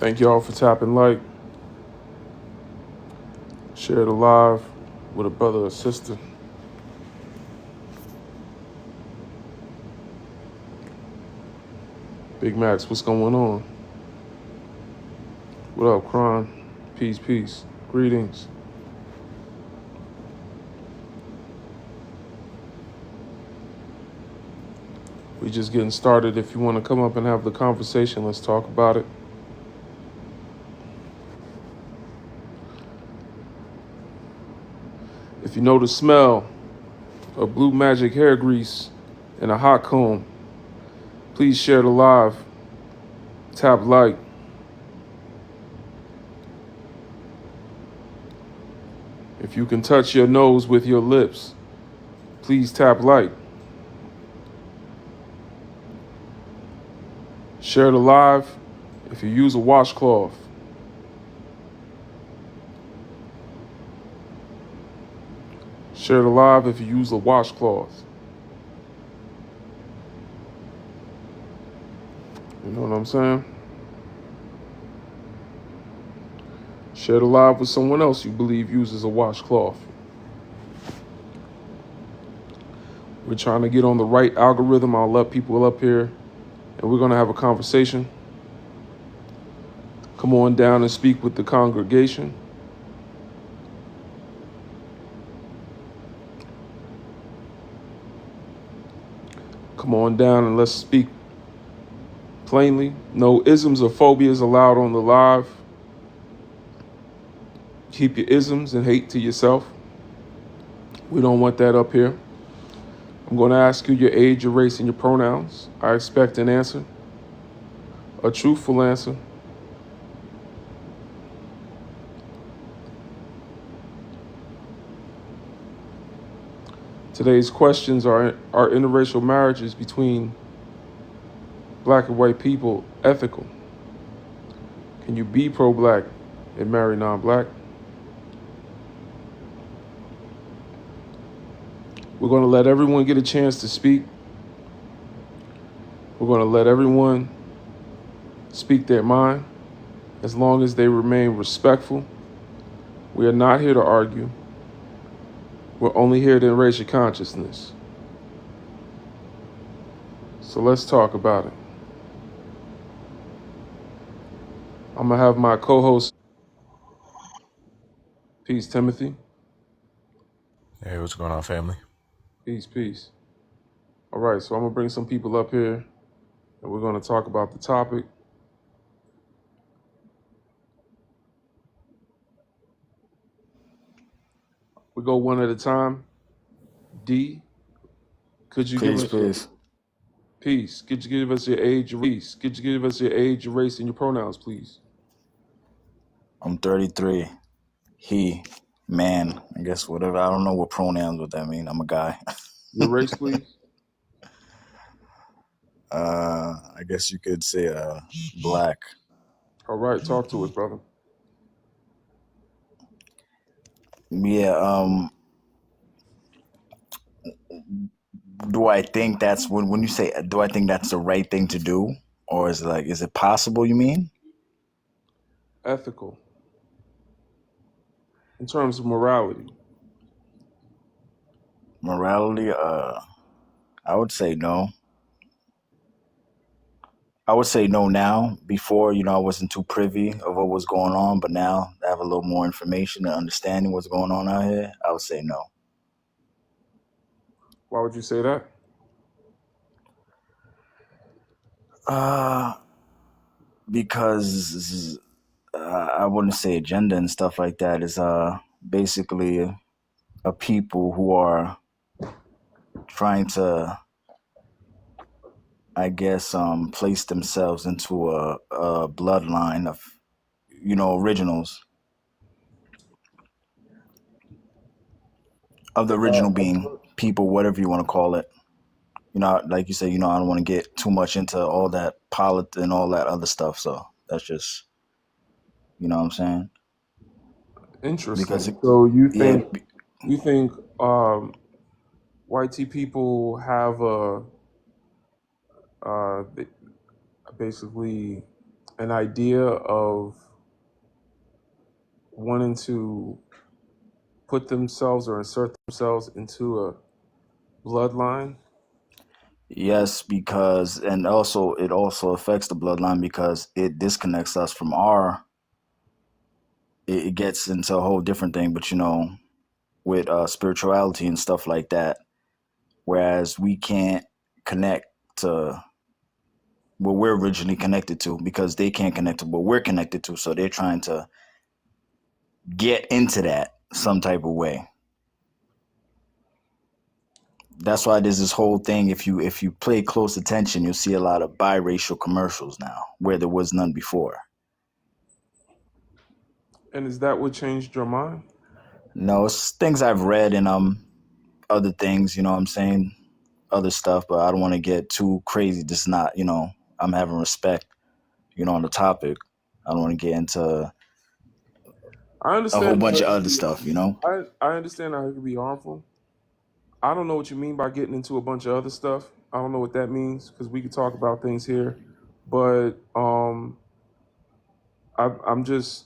Thank y'all for tapping like, share it live with a brother or sister. Big Max, what's going on? What up, Kron? Peace, peace. Greetings. We just getting started. If you want to come up and have the conversation, let's talk about it. If you know the smell of blue magic hair grease and a hot comb, please share the live. Tap like. If you can touch your nose with your lips, please tap like. Share the live if you use a washcloth. Share the live if you use a washcloth. You know what I'm saying? Share the live with someone else you believe uses a washcloth. We're trying to get on the right algorithm. I'll let people up here and we're going to have a conversation. Come on down and speak with the congregation. Come on down and let's speak plainly. No isms or phobias allowed on the live. Keep your isms and hate to yourself. We don't want that up here. I'm going to ask you your age, your race, and your pronouns. I expect an answer, a truthful answer. Today's questions are interracial marriages between black and white people ethical? Can you be pro-black and marry non-black? We're going to let everyone get a chance to speak. We're going to let everyone speak their mind as long as they remain respectful. We are not here to argue. We're only here to erase your consciousness. So let's talk about it. I'm going to have my co-host, Peace, Timothy. Hey, what's going on, family? Peace, peace. All right, so I'm going to bring some people up here, and we're going to talk about the topic. We go one at a time. D, could you give Peace, us peace. peace? Could you give us your age, your race? Could you give us your age, your race, and your pronouns, please? I'm 33. He, man, I guess whatever. I don't know what pronouns what that mean. I'm a guy. Your race, please. I guess you could say black. All right, talk to us, brother. Yeah, do I think that's when you say do I think that's the right thing to do? Or is it possible, you mean? Ethical, in terms of morality. Morality, I would say no. I would say no now. Before, I wasn't too privy of what was going on, but now I have a little more information and understanding what's going on out here. I would say no. Why would you say that? Because I wouldn't say agenda and stuff like that is basically a people who are trying to, I guess, place themselves into a bloodline of originals, of the original being people, whatever you want to call it. Like you said, I don't want to get too much into all that and all that other stuff. So that's just, what I'm saying? Because Interesting. So you yeah, think white people have basically an idea of wanting to put themselves or insert themselves into a bloodline? Yes, because and also it also affects the bloodline because it disconnects us from our. It gets into a whole different thing, but with spirituality and stuff like that. Whereas we can't connect to what we're originally connected to because they can't connect to what we're connected to. So they're trying to get into that some type of way. That's why there's this whole thing. If you play close attention, you'll see a lot of biracial commercials now where there was none before. And is that what changed your mind? No, it's things I've read and other things, what I'm saying, other stuff, but I don't want to get too crazy. Just not, I'm having respect, on the topic. I don't want to get into I a whole understand how bunch it of could other be. stuff. I understand how it could be harmful. I don't know what you mean by getting into a bunch of other stuff. I don't know what that means because we could talk about things here, but I'm just.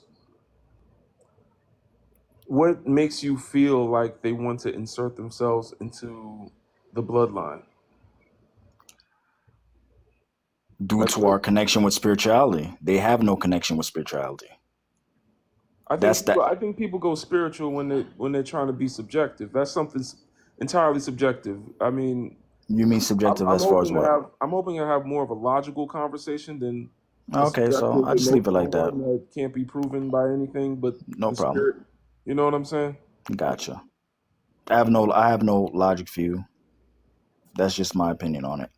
What makes you feel like they want to insert themselves into the bloodline? Due Like, to our connection with spirituality, they have no connection with spirituality. That's that. I think people go spiritual when they're trying to be subjective. That's something entirely subjective. I mean, You mean subjective as far as what? I'm hoping to have more of a logical conversation than a Okay, so subjective, I just leave it emotional like that. one that can't be proven by anything but No the problem. spirit. You know what I'm saying? Gotcha. I have no logic for you. That's just my opinion on it.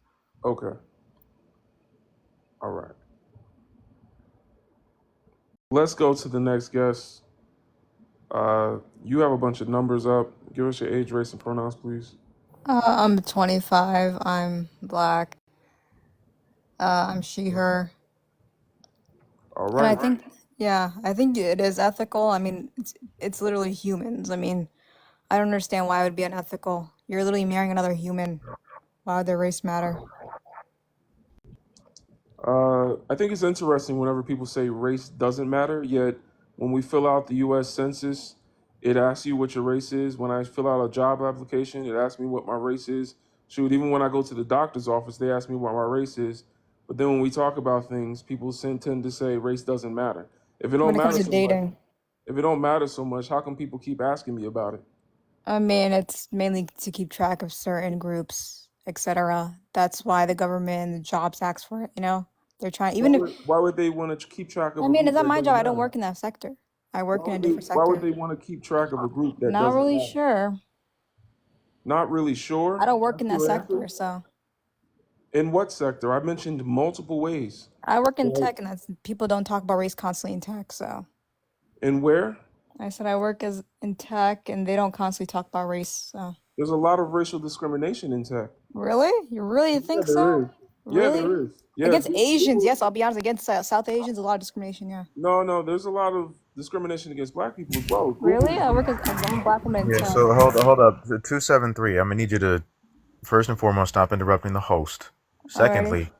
Okay. All right. Let's go to the next guest. You have a bunch of numbers up. Give us your age, race, and pronouns, please. I'm 25. I'm black. I'm she, her. All And I right. think, yeah, I think it is ethical. I mean, it's literally humans. I mean, I don't understand why it would be unethical. You're literally marrying another human. Why would their race matter? I think it's interesting whenever people say race doesn't matter, yet when we fill out the US Census, it asks you what your race is. When I fill out a job application, it asks me what my race is. Shoot, even when I go to the doctor's office, they ask me what my race is. But then when we talk about things, people tend to say race doesn't matter. If it don't When it comes matter to so much, dating, if it don't matter so much, how come people keep asking me about it? I mean, it's mainly to keep track of certain groups, etc. That's why the government and the jobs ask for it, you know? They're trying, even if, Why would they want to keep track of I a mean, it's group not that my job. doesn't I don't matter? work in that sector. I work in a different Why would sector. they want to keep track of a group that Not doesn't really matter? sure. Not really I sure. don't work That's in that your answer. sector, so. In what sector? I mentioned multiple ways. I work in So, tech, and that's people don't talk about race constantly in tech. So and where? I said I work as in tech, and they don't constantly talk about race. So There's a lot of racial discrimination in tech. really, you really Yeah, think there so? is. Yeah, Really? there is. Yeah, Against Asians, yes, I'll be honest. Against South Asians, a lot of discrimination. Yeah. no. There's a lot of discrimination against black people as well. Really? Google. I'm a black woman in Yeah, tech. so hold up. 273. I'm gonna need you to first and foremost stop interrupting the host. Alrighty. Secondly,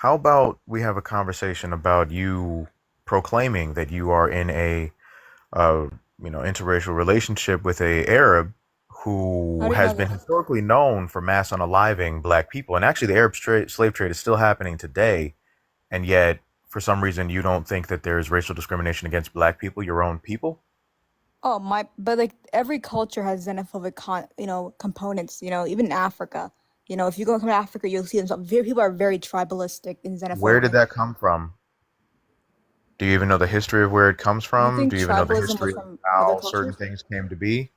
how about we have a conversation about you proclaiming that you are in a uh, interracial relationship with a Arab How who do you know has been that? historically known for mass unaliving black people, and actually the slave trade is still happening today, and yet for some reason you don't think that there is racial discrimination against black people, your own people. Oh my! But like every culture has xenophobic components. Even in Africa. If you go to Africa, you'll see them. People are very tribalistic and Where did xenophobic. that come from? Do you even know the history of where it comes You from? think Do you even know the tribalism was history of from other how certain cultures? things came to be?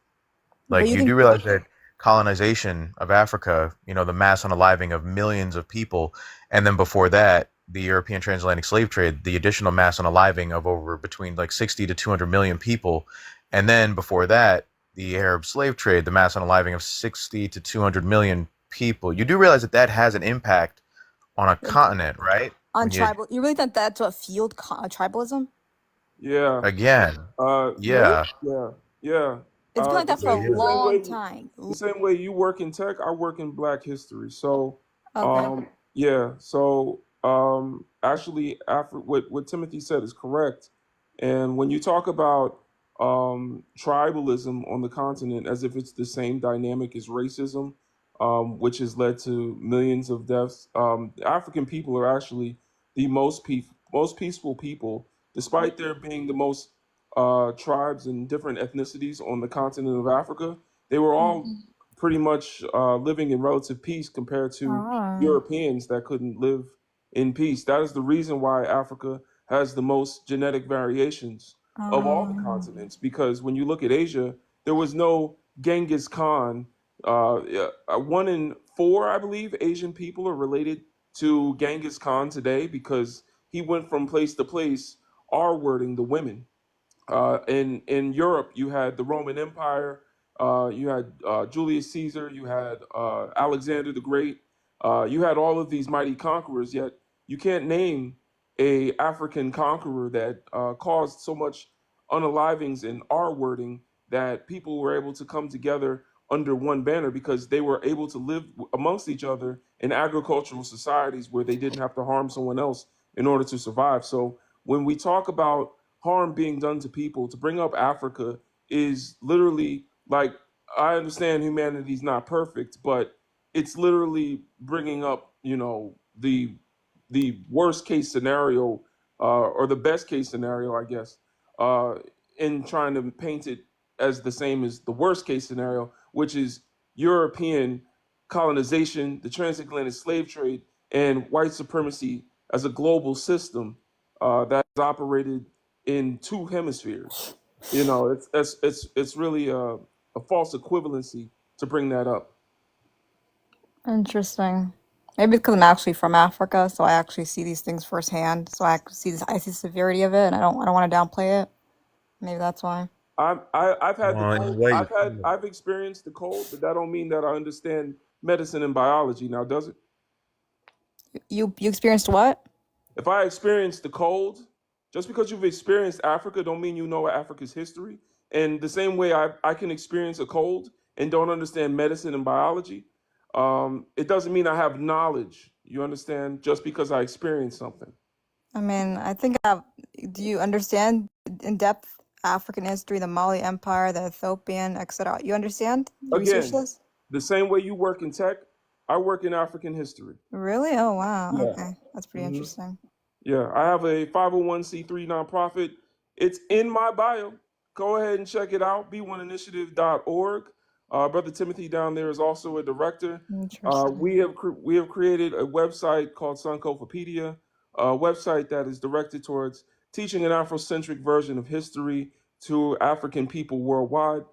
But Like, you you do think realize that colonization of Africa, the mass unaliving of millions of people, and then before that, the European transatlantic slave trade, the additional mass unaliving of over between like 60 to 200 million people, and then before that, the Arab slave trade, the mass unaliving of 60 to 200 million people. You do realize that that has an impact on a like continent, right? on When you tribal, you really think that's what fueled tribalism? Yeah. again, Really? yeah. Yeah. Yeah. It's been like that for a The same long way. time. The same way you work in tech, I work in Black history. So, Okay. yeah. So, actually, what Timothy said is correct. And when you talk about tribalism on the continent as if it's the same dynamic as racism, which has led to millions of deaths, African people are actually the most peaceful people, despite there being the most tribes and different ethnicities on the continent of Africa. They were all pretty much living in relative peace compared to Oh. Europeans that couldn't live in peace. That is the reason why Africa has the most genetic variations of all the Oh. continents. Because when you look at Asia, there was no Genghis Khan. Yeah, 1 in 4, I believe, Asian people are related to Genghis Khan today because he went from place to place, R-wording the women. In Europe, you had the Roman Empire, you had Julius Caesar, you had Alexander the Great, you had all of these mighty conquerors. Yet you can't name a African conqueror that caused so much unalivings and R wording that people were able to come together under one banner because they were able to live amongst each other in agricultural societies where they didn't have to harm someone else in order to survive. So when we talk about harm being done to people, to bring up Africa is literally like, I understand humanity's not perfect, but it's literally bringing up, the worst case scenario, or the best case scenario, I guess, uh, in trying to paint it as the same as the worst case scenario, which is European colonization, the transatlantic slave trade, and white supremacy as a global system that is operated in two hemispheres. It's really a false equivalency to bring that up. Interesting. Maybe because I'm actually from Africa, so I actually see these things firsthand. So I see the severity of it, and I don't want to downplay it. Maybe that's why. I've had the Well, in a cold. way, you kind of, I've experienced the cold, but that don't mean that I understand medicine and biology. Now, does it? You experienced what? If I experience the cold, just because you've experienced Africa, don't mean you know Africa's history. And the same way I can experience a cold and don't understand medicine and biology, it doesn't mean I have knowledge. You understand? Just because I experienced something. I mean, I think I have. Do you understand in depth African history, the Mali Empire, the Ethiopian, etc.? You understand? You research Again, this? the same way you work in tech, I work in African history. Really? Oh wow. Yeah. Okay, that's pretty hmm interesting. Yeah, I have a 501c3 nonprofit. It's in my bio. Go ahead and check it out, b1initiative.org. Brother Timothy down there is also a director. Interesting. We have created a website called Sunkofapedia, a website that is directed towards teaching an Afrocentric version of history to African people worldwide.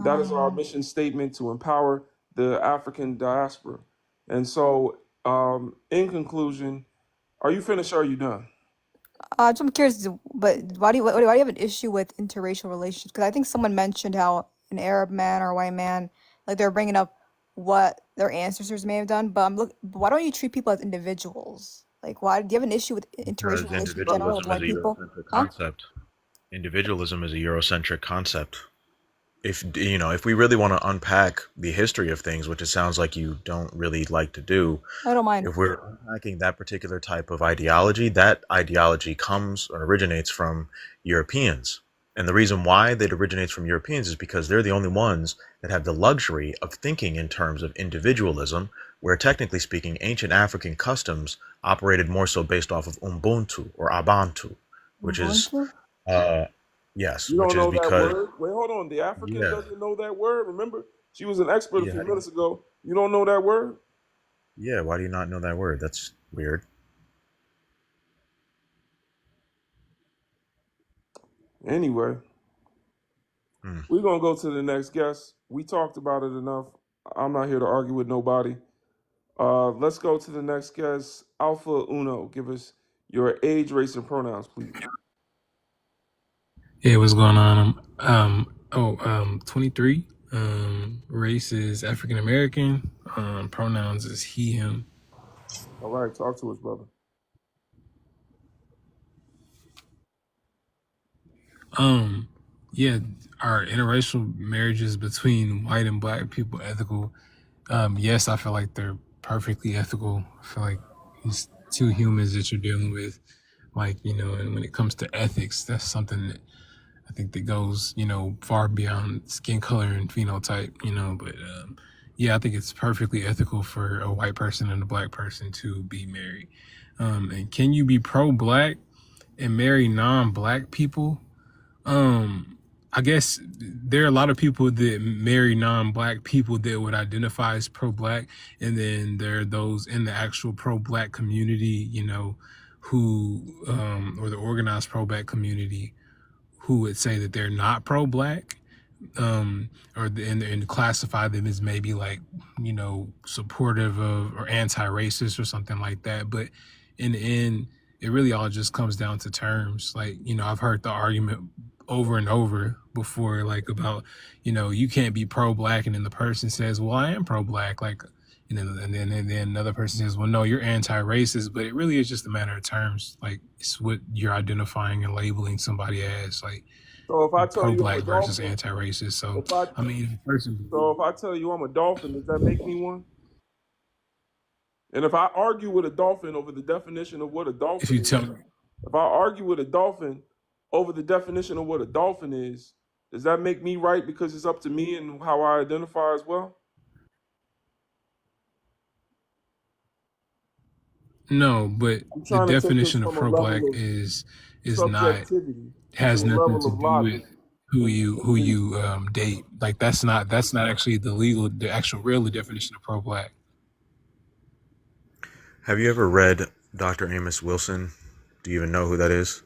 That is our mission statement, to empower the African diaspora. And so, in conclusion, are you finished or are you done? I'm curious, but why do you have an issue with interracial relationships? Because I think someone mentioned how an Arab man or a white man, like they're bringing up what their ancestors may have done, but but why don't you treat people as individuals? Like, why do you have an issue with interracial because relationships in general with individualism is white a people? Eurocentric Huh? concept. Individualism is a Eurocentric concept. If we really want to unpack the history of things, which it sounds like you don't really like to do, I don't mind. if we're unpacking that particular type of ideology, that ideology comes or originates from Europeans. And the reason why it originates from Europeans is because they're the only ones that have the luxury of thinking in terms of individualism, where technically speaking, ancient African customs operated more so based off of Ubuntu or Abantu, which is, Ubuntu? uh, yes, You which don't is know that because, word? Wait, hold on. The African yeah, doesn't know that word. Remember, she was an expert a yeah, few minutes ago. You don't know that word? yeah, why do you not know that word? That's weird. Anyway, Hmm. we're gonna go to the next guest. We talked about it enough. I'm not here to argue with nobody. Let's go to the next guest. Alpha Uno, give us your age, race, and pronouns, please. Hey, what's going on? 23. Race is African American. Pronouns is he, him. All right, talk to us, brother. Um, yeah, are interracial marriages between white and black people ethical? Yes, I feel like they're perfectly ethical. I feel like two humans that you're dealing with. Like, and when it comes to ethics, that's something that I think that goes, far beyond skin color and phenotype, but yeah, I think it's perfectly ethical for a white person and a black person to be married. And can you be pro-black and marry non-black people? I guess there are a lot of people that marry non-black people that would identify as pro-black, and then there are those in the actual pro-black community, who or the organized pro-black community who would say that they're not pro-black, and classify them as maybe like, supportive of or anti-racist or something like that. But in the end, it really all just comes down to terms. Like, I've heard the argument over and over before, like about, you can't be pro-black, and then the person says, well, I am pro-black, like, and then another person says, well, no, you're anti-racist. But it really is just a matter of terms. Like, it's what you're identifying and labeling somebody as, like, So if I tell you I'm pro-black a versus dolphin, anti-racist. So, if I I mean, if a person, so if I tell you I'm a dolphin, does that make me one? And if I argue with a dolphin over the definition of what a if dolphin you is, tell me, if I argue with a dolphin over the definition of what a dolphin is, does that make me right because it's up to me and how I identify as well? no, but I'm the trying to take this definition of from a pro-black level of is not subjectivity to has a nothing level to of do with logic and who reason. you date. Like, that's not actually the actual real definition of pro-black. Have you ever read Dr. Amos Wilson? Do you even know who that is?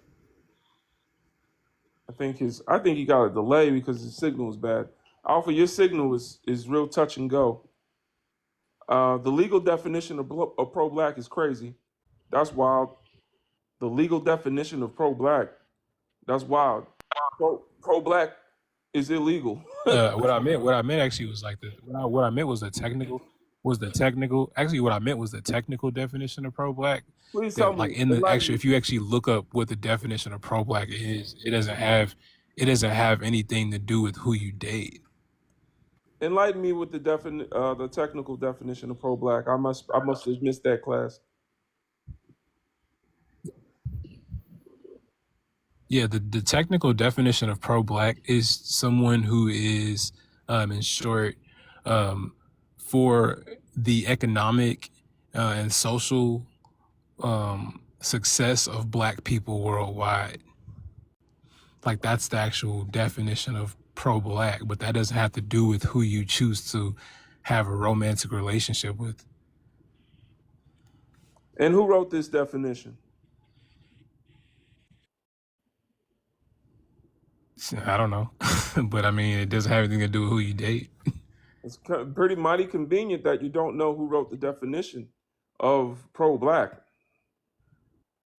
I think he got a delay because his signal is bad. Alpha, your signal is real touch and go. The legal definition of pro-black is crazy. That's wild. The legal definition of pro-black, that's wild. Pro-black is illegal. What I meant actually was like what I meant was actually what I meant was the technical definition of pro-black. Please tell That, like, me, in the enlighten actually, me. if you actually look up what the definition of pro-black is, it doesn't have anything to do with who you date. Enlighten me with the technical definition of pro-black. I must have missed that class. Yeah, the technical definition of pro-black is someone who is, in short, for the economic and social success of black people worldwide. Like, that's the actual definition of pro-black, but that doesn't have to do with who you choose to have a romantic relationship with. And who wrote this definition? I don't know, but I mean, it doesn't have anything to do with who you date. It's pretty mighty convenient that you don't know who wrote the definition of pro-black.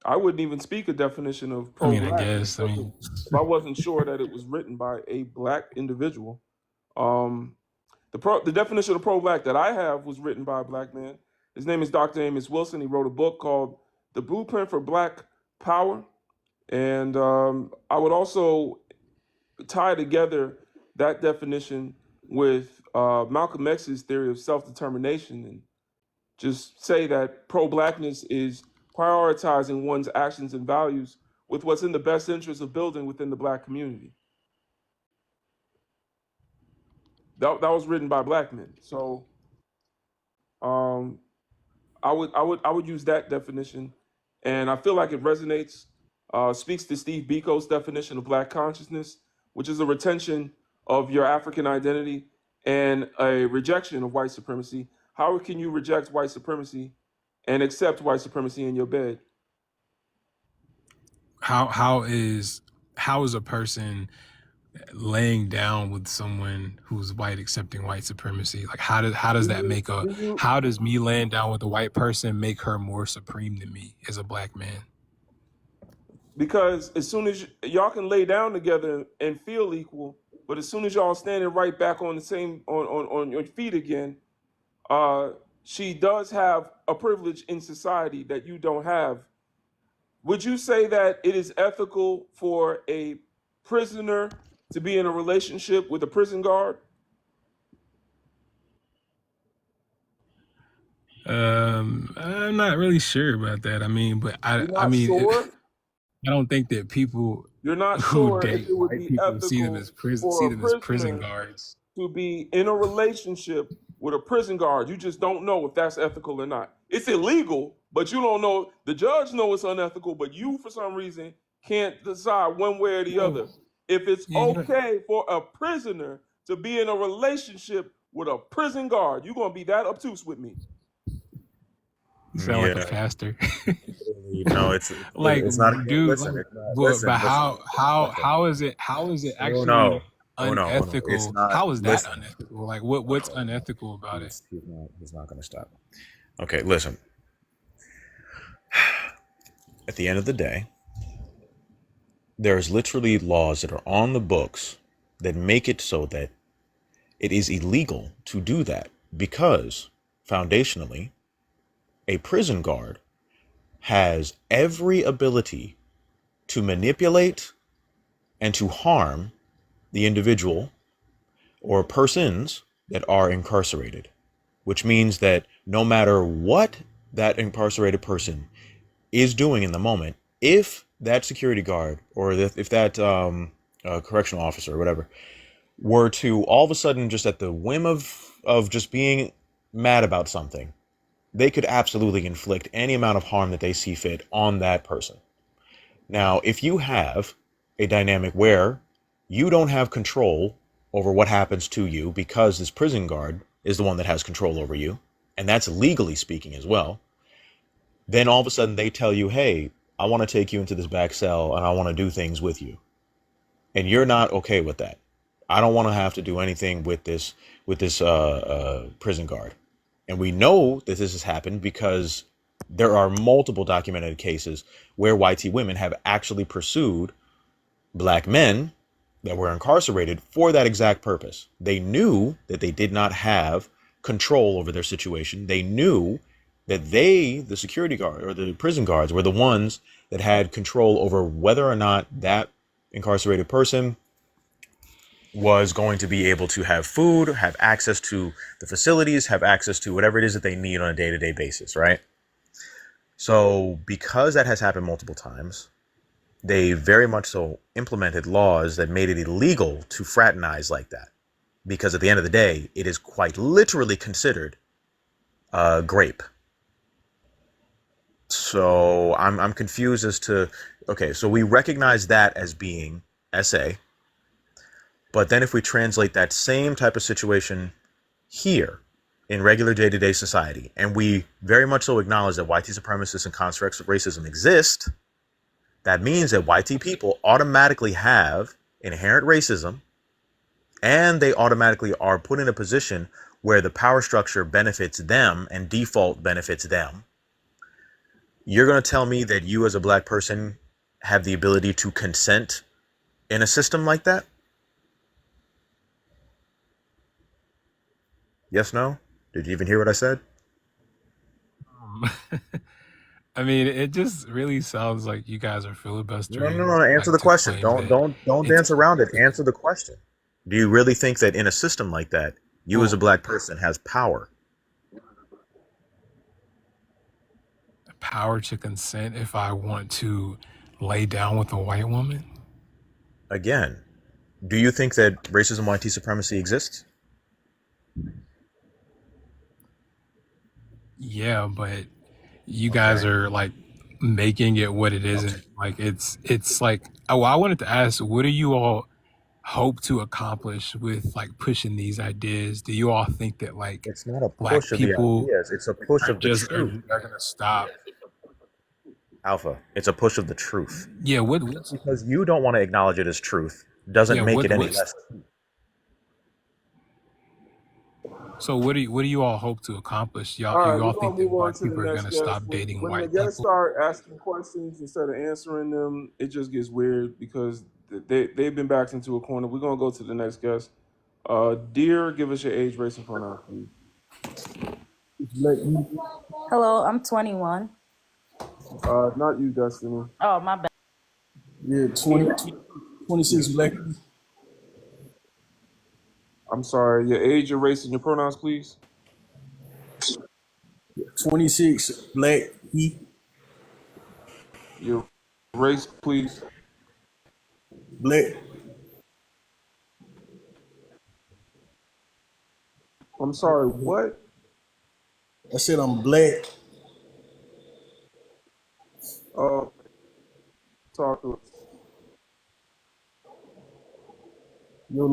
I wouldn't even speak a definition of I mean, I pro-black guess. I mean, if I wasn't sure that it was written by a black individual. Um, the definition of pro-black that I have was written by a black man. His name is Dr. Amos Wilson. He wrote a book called The Blueprint for Black Power. And I would also tie together that definition with Malcolm X's theory of self-determination and just say that pro-blackness is prioritizing one's actions and values with what's in the best interest of building within the black community. That was written by black men. So I would use that definition, and I feel like it resonates. Speaks to Steve Biko's definition of black consciousness, which is a retention of your African identity and a rejection of white supremacy. How can you reject white supremacy and accept white supremacy in your bed? how is a person laying down with someone who's white accepting white supremacy? Like, how does that make how does me laying down with a white person make her more supreme than me as a black man? Because as soon as y'all can lay down together and feel equal, but as soon as y'all standing right back on the same on your feet again, she does have a privilege in society that you don't have. Would you say that it is ethical for a prisoner to be in a relationship with a prison guard? I'm not really sure about that. I mean, but You're not sure? I don't think that people You're not who sure if date it would white be people ethical see for a them as prison prisoner guards. to be in a relationship with a prison guard. You just don't know if that's ethical or not. It's illegal, but you don't know. The judge knows it's unethical, but you, for some reason, can't decide one way or the other. If it's Yeah, okay for a prisoner to be in a relationship with a prison guard, you're gonna be that obtuse with me. you sound like a Yeah, pastor. no, it's Like, it's not. dude, Listen, like, it's not. but Listen, listen. how is it Oh actually no, oh no, oh no. It's unethical? not. How is that Listen, unethical? Like, what's unethical about it? he's not going to stop. Okay, listen. At the end of the day, there's literally laws that are on the books that make it so that it is illegal to do that because foundationally, a prison guard has every ability to manipulate and to harm the individual or persons that are incarcerated, which means that no matter what that incarcerated person is doing in the moment, if that security guard or if that correctional officer or whatever were to all of a sudden just at the whim of just being mad about something, they could absolutely inflict any amount of harm that they see fit on that person. Now, if you have a dynamic where you don't have control over what happens to you because this prison guard is the one that has control over you, and that's legally speaking as well, then all of a sudden they tell you, hey, I want to take you into this back cell and I want to do things with you. And you're not okay with that. I don't want to have to do anything with this prison guard. And we know that this has happened because there are multiple documented cases where YT women have actually pursued black men that were incarcerated for that exact purpose. They knew that they did not have control over their situation. They knew that they, the security guard or the prison guards, were the ones that had control over whether or not that incarcerated person was going to be able to have food, have access to the facilities, have access to whatever it is that they need on a day-to-day basis, right? So because that has happened multiple times, they very much so implemented laws that made it illegal to fraternize like that. Because at the end of the day, it is quite literally considered grape. So I'm confused as to, okay, so we recognize that as being SA, but then if we translate that same type of situation here in regular day-to-day society, and we very much so acknowledge that YT supremacists and constructs of racism exist, that means that YT people automatically have inherent racism, and they automatically are put in a position where the power structure benefits them and default benefits them. You're going to tell me that you as a black person have the ability to consent in a system like that? Yes, no? Did you even hear what I said? Um, I mean, it just really sounds like you guys are filibustering, No. Answer like the to question. claim Don't that don't don't it's dance around it. Answer the question. Do you really think that in a system like that, you as a well, black person has power? the power to consent if I want to lay down with a white woman. Again, do you think that racism, white supremacy exists? Yeah, but you guys Okay. are like making it what it Okay. isn't. Like it's like, oh, I wanted to ask, what do you all hope to accomplish with like pushing these ideas? Do you all think that like It's not a black push of the people ideas. It's a push are of the just truth. are gonna stop? Alpha. It's a push of the truth. Yeah, Just because you don't want to acknowledge it as truth doesn't make it any what's less. so what do you all hope to accomplish? All You right, we're all gonna think move that on black to the people are next gonna guest. stop dating When the white guests people? start asking questions instead of answering them, it just gets weird because they've been backed into a corner. We're gonna go to the next guest. Dear, give us your age, race, and pronoun, please. Hello, I'm 21. Not you, Destiny. Oh, my bad. Yeah, 26 black. I'm sorry. Your age, your race, and your pronouns, please. 26 black. Your race, please. Black. I'm sorry, what? I said I'm black. Uh, talk to us. Your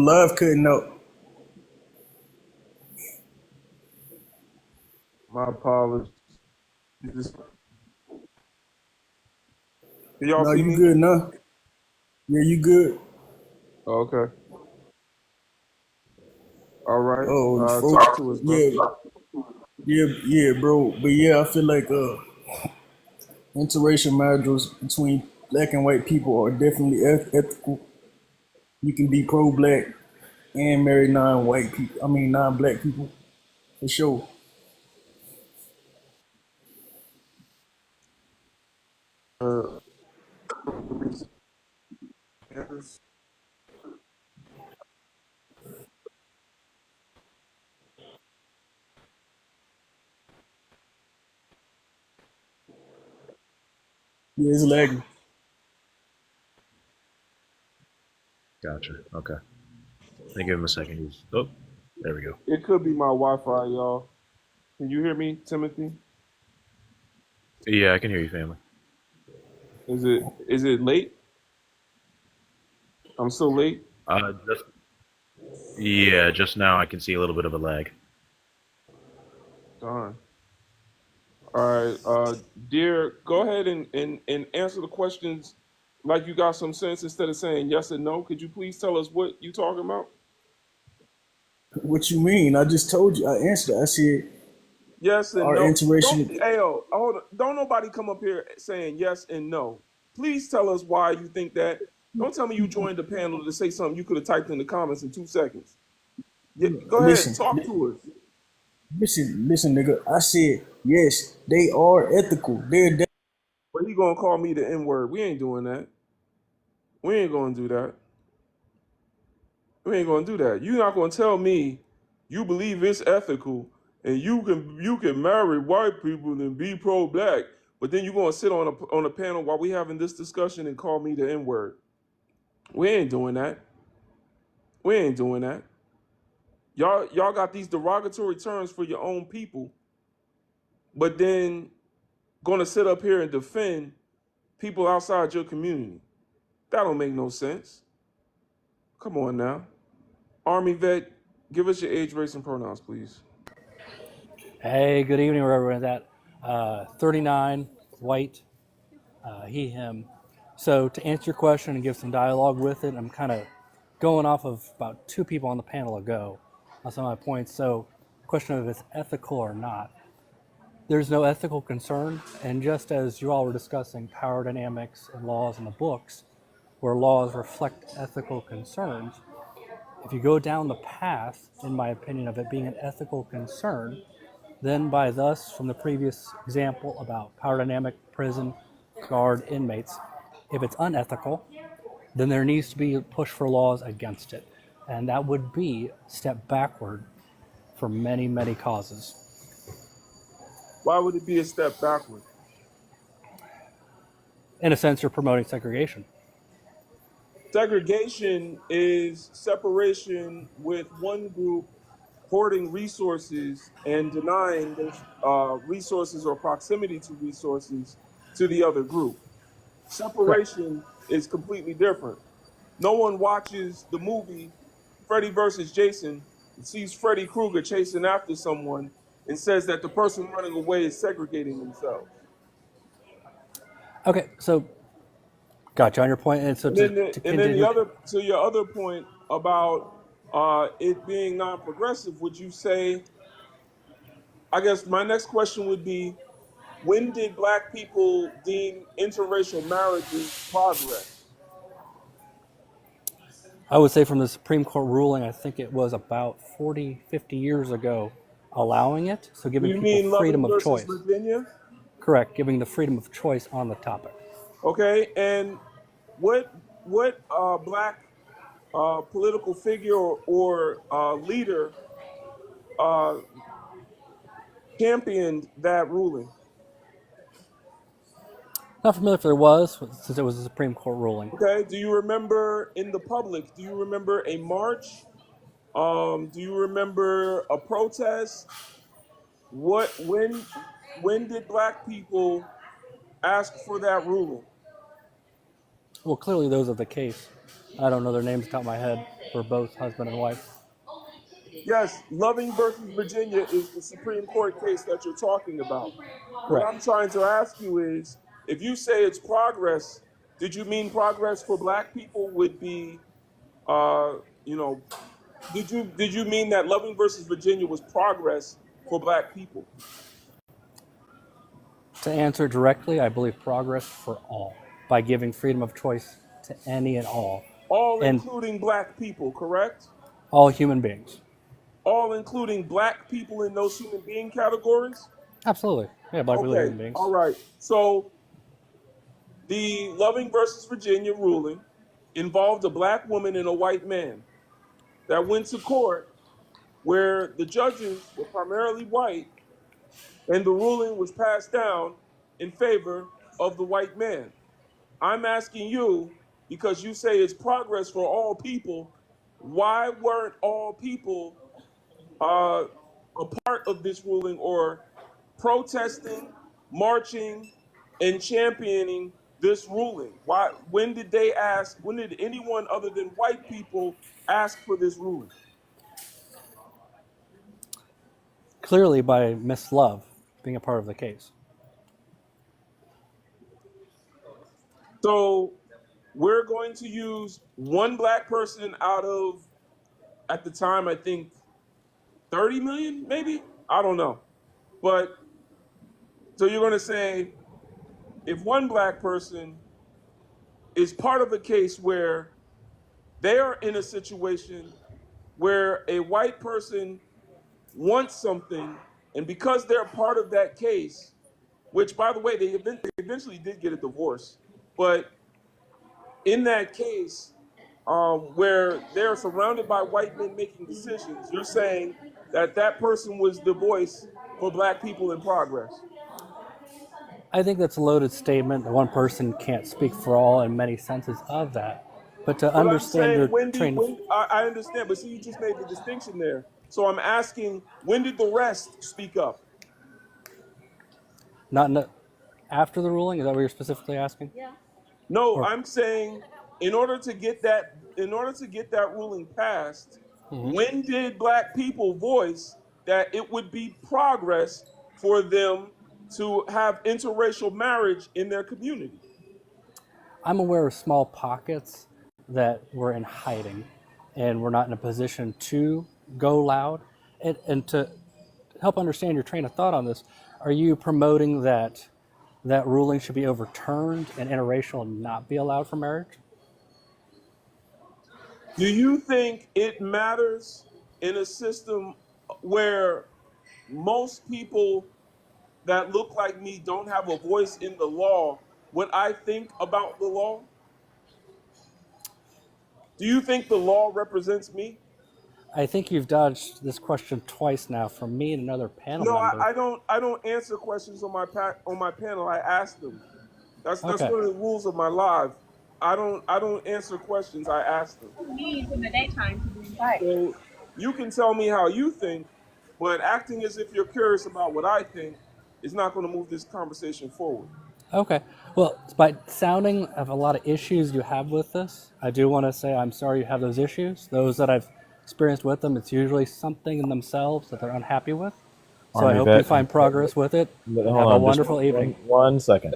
live cutting out. My apologies. Can y'all No, see you me? good now? Yeah, you good. Okay. All right. Oh, folks. Talk to us, bro. Yeah, yeah, bro. But yeah, I feel like interracial marriages between black and white people are definitely ethical. You can be pro-black and marry non-white people. I mean, non-black people for sure. Uh, Yeah, it's lagging. Gotcha. Okay. Let me give him a second. Oh, there we go. it could be my Wi-Fi, y'all. Can you hear me, Timothy? Yeah, I can hear you, family. Is it late? I'm still late. Just yeah, just now I can see a little bit of a lag. Darn. All right. Dear, go ahead and answer the questions like you got some sense instead of saying yes and no. Could you please tell us what you talking about? What you mean? I just told you. I answered it. I said Yes and our no. Don't interracial. Ayo, hold on. Don't nobody come up here saying yes and no. Please tell us why you think that. Don't tell me you joined the panel to say something you could have typed in the comments in 2 seconds. Yeah, go ahead, Listen, talk to us. listen, nigga. I said yes. They are ethical. They're But he gonna call me the N word. We ain't doing that. We ain't gonna do that. We ain't gonna do that. You're not gonna tell me you believe it's ethical and you can marry white people and be pro-black, but then you're gonna sit on a panel while we having this discussion and call me the N word. We ain't doing that. We ain't doing that. Y'all got these derogatory terms for your own people, but then gonna sit up here and defend people outside your community. That don't make no sense. Come on now. Army vet, give us your age, race, and pronouns, please. Hey, good evening, wherever everyone's at. 39, white, he, him. So to answer your question and give some dialogue with it, I'm kind of going off of about two people on the panel ago on some of my points. So question of if it's ethical or not. There's no ethical concern, and just as you all were discussing power dynamics and laws in the books, where laws reflect ethical concerns, if you go down the path, in my opinion, of it being an ethical concern, then by thus, from the previous example about power dynamic, prison, guard, inmates, if it's unethical, then there needs to be a push for laws against it. And that would be a step backward for many, many causes. Why would it be a step backward? In a sense, you're promoting segregation. Segregation is separation with one group hoarding resources and denying those resources or proximity to resources to the other group. Correct. Separation is completely different. No one watches the movie Freddy versus Jason and sees Freddy Krueger chasing after someone and says that the person running away is segregating themselves. Okay, so gotcha on your point. And so And then, to and then the continue, other to your other point about it being non-progressive, would you say? I guess my next question would be: when did Black people deem interracial marriages progress? I would say from the Supreme Court ruling, I think it was about 40, 50 years ago, allowing it, so Do giving you people mean freedom Loving of versus choice. Virginia? Correct, giving the freedom of choice on the topic. Okay, and what Black political figure or leader uh, championed that ruling? Not familiar if there was, since it was a Supreme Court ruling. Okay. Do you remember in the public? Do you remember a march? Do you remember a protest? What? When did Black people ask for that ruling? Well, clearly those are the case. I don't know their names off my head for both husband and wife. Yes, Loving versus Virginia is the Supreme Court case that you're talking about. What Correct. I'm trying to ask you is, if you say it's progress, did you mean progress for Black people would be, you know, did you mean that Loving versus Virginia was progress for Black people? To answer directly, I believe progress for all by giving freedom of choice to any and all, All and including Black people, correct? all human beings. All including Black people in those human being categories? Absolutely. Yeah, Black people are Okay, human beings. all right. So the Loving versus Virginia ruling involved a Black woman and a white man that went to court where the judges were primarily white and the ruling was passed down in favor of the white man. I'm asking you, because you say it's progress for all people, why weren't all people a part of this ruling or protesting, marching, and championing this ruling? Why? When did they ask? When did anyone other than white people ask for this ruling? Clearly by Miss Love being a part of the case. So we're going to use one Black person out of, at the time, I think 30 million, maybe? I don't know. But so you're going to say if one Black person is part of a case where they are in a situation where a white person wants something, and because they're part of that case, which, by the way, they eventually did get a divorce, but in that case, where they're surrounded by white men making decisions, you're saying that that person was the voice for Black people in progress. I think that's a loaded statement. One person can't speak for all in many senses of that. But to But I'm understand saying, your train of I understand, but see, you just made the distinction there. So I'm asking, when did the rest speak up? not after the ruling, is that what you're specifically asking? Yeah. No, Or I'm saying in order to get that ruling passed, when did Black people voice that it would be progress for them to have interracial marriage in their community? I'm aware of small pockets that were in hiding and were not in a position to go loud. And to help understand your train of thought on this, are you promoting that that ruling should be overturned and interracial not be allowed for marriage? Do you think it matters in a system where most people that look like me don't have a voice in the law what I think about the law? Do you think the law represents me? I think you've dodged this question twice now from me and another panel No, member. I don't answer questions on my panel. I ask them. That's Okay. one of the rules of my live. I don't answer questions. I ask them. Needs in the daytime to be right. So you can tell me how you think, but acting as if you're curious about what I think is not going to move this conversation forward. Okay. Well, by sounding of a lot of issues you have with this, I do want to say I'm sorry you have those issues. Those that I've experienced with them, it's usually something in themselves that they're unhappy with. So I hope you find progress with it. Hold Have on, a wonderful evening. One second.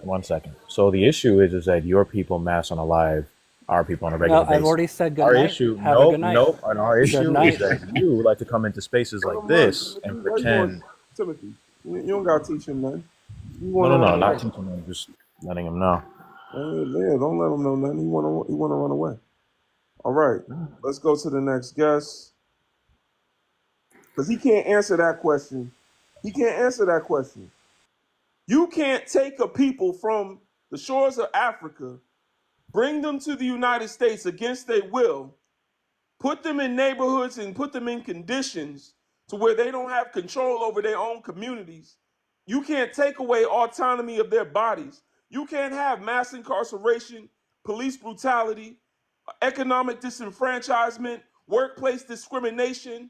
So the issue is that your people mass on a live our people on a regular No, basis. I've already said good Our night. issue, Have a good night. and our Good issue night. is that you like to come into spaces like this and pretend. Timothy, you don't got to teach him nothing. No, not teaching him, just letting him know. Yeah, don't let him know nothing. He want to run away. All right, let's go to the next guest. Because he can't answer that question. He can't answer that question. You can't take a people from the shores of Africa, bring them to the United States against their will, put them in neighborhoods and put them in conditions to where they don't have control over their own communities. You can't take away autonomy of their bodies. You can't have mass incarceration, police brutality, economic disenfranchisement, workplace discrimination,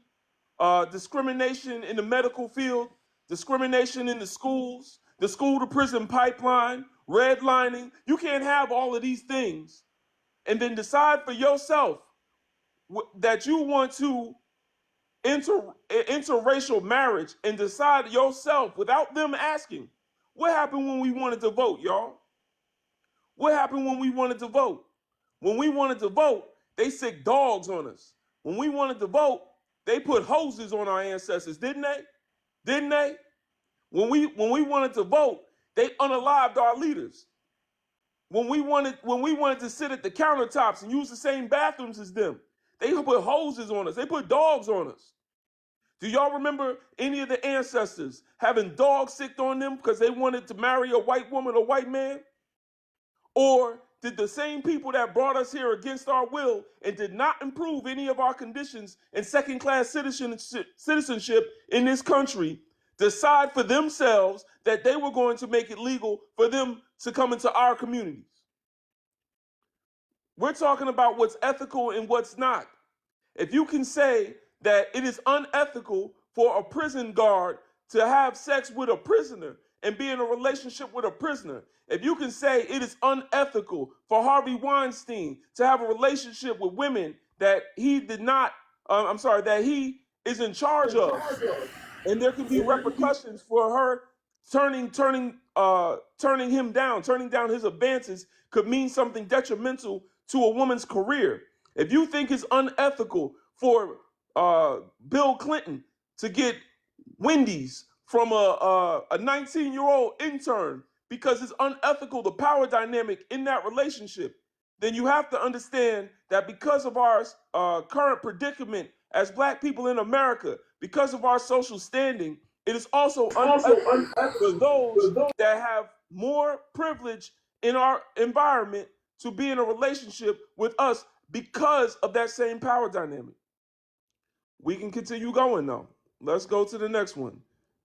discrimination in the medical field, discrimination in the schools, the school to prison pipeline, redlining. You can't have all of these things and then decide for yourself that you want to interracial marriage and decide yourself without them asking. What happened when we wanted to vote, y'all? What happened when we wanted to vote? When we wanted to vote, they sick dogs on us. When we wanted to vote, they put hoses on our ancestors, didn't they? Didn't they? When we wanted to vote, they unalived our leaders. When we wanted to sit at the countertops and use the same bathrooms as them, they put hoses on us. They put dogs on us. Do y'all remember any of the ancestors having dogs sicked on them because they wanted to marry a white woman or white man? Or did the same people that brought us here against our will and did not improve any of our conditions and second-class citizenship in this country decide for themselves that they were going to make it legal for them to come into our communities? We're talking about what's ethical and what's not. If you can say that it is unethical for a prison guard to have sex with a prisoner and be in a relationship with a prisoner, if you can say it is unethical for Harvey Weinstein to have a relationship with women that he did not, that he is in charge of, and there can be repercussions for her turning him down, turning down his advances could mean something detrimental to a woman's career. If you think it's unethical for Bill Clinton to get Wendy's from a 19-year-old intern because it's unethical, the power dynamic in that relationship, then you have to understand that because of our current predicament as Black people in America, because of our social standing, it is also unethical for those that have more privilege in our environment to be in a relationship with us because of that same power dynamic. We can continue going though. Let's go to the next one.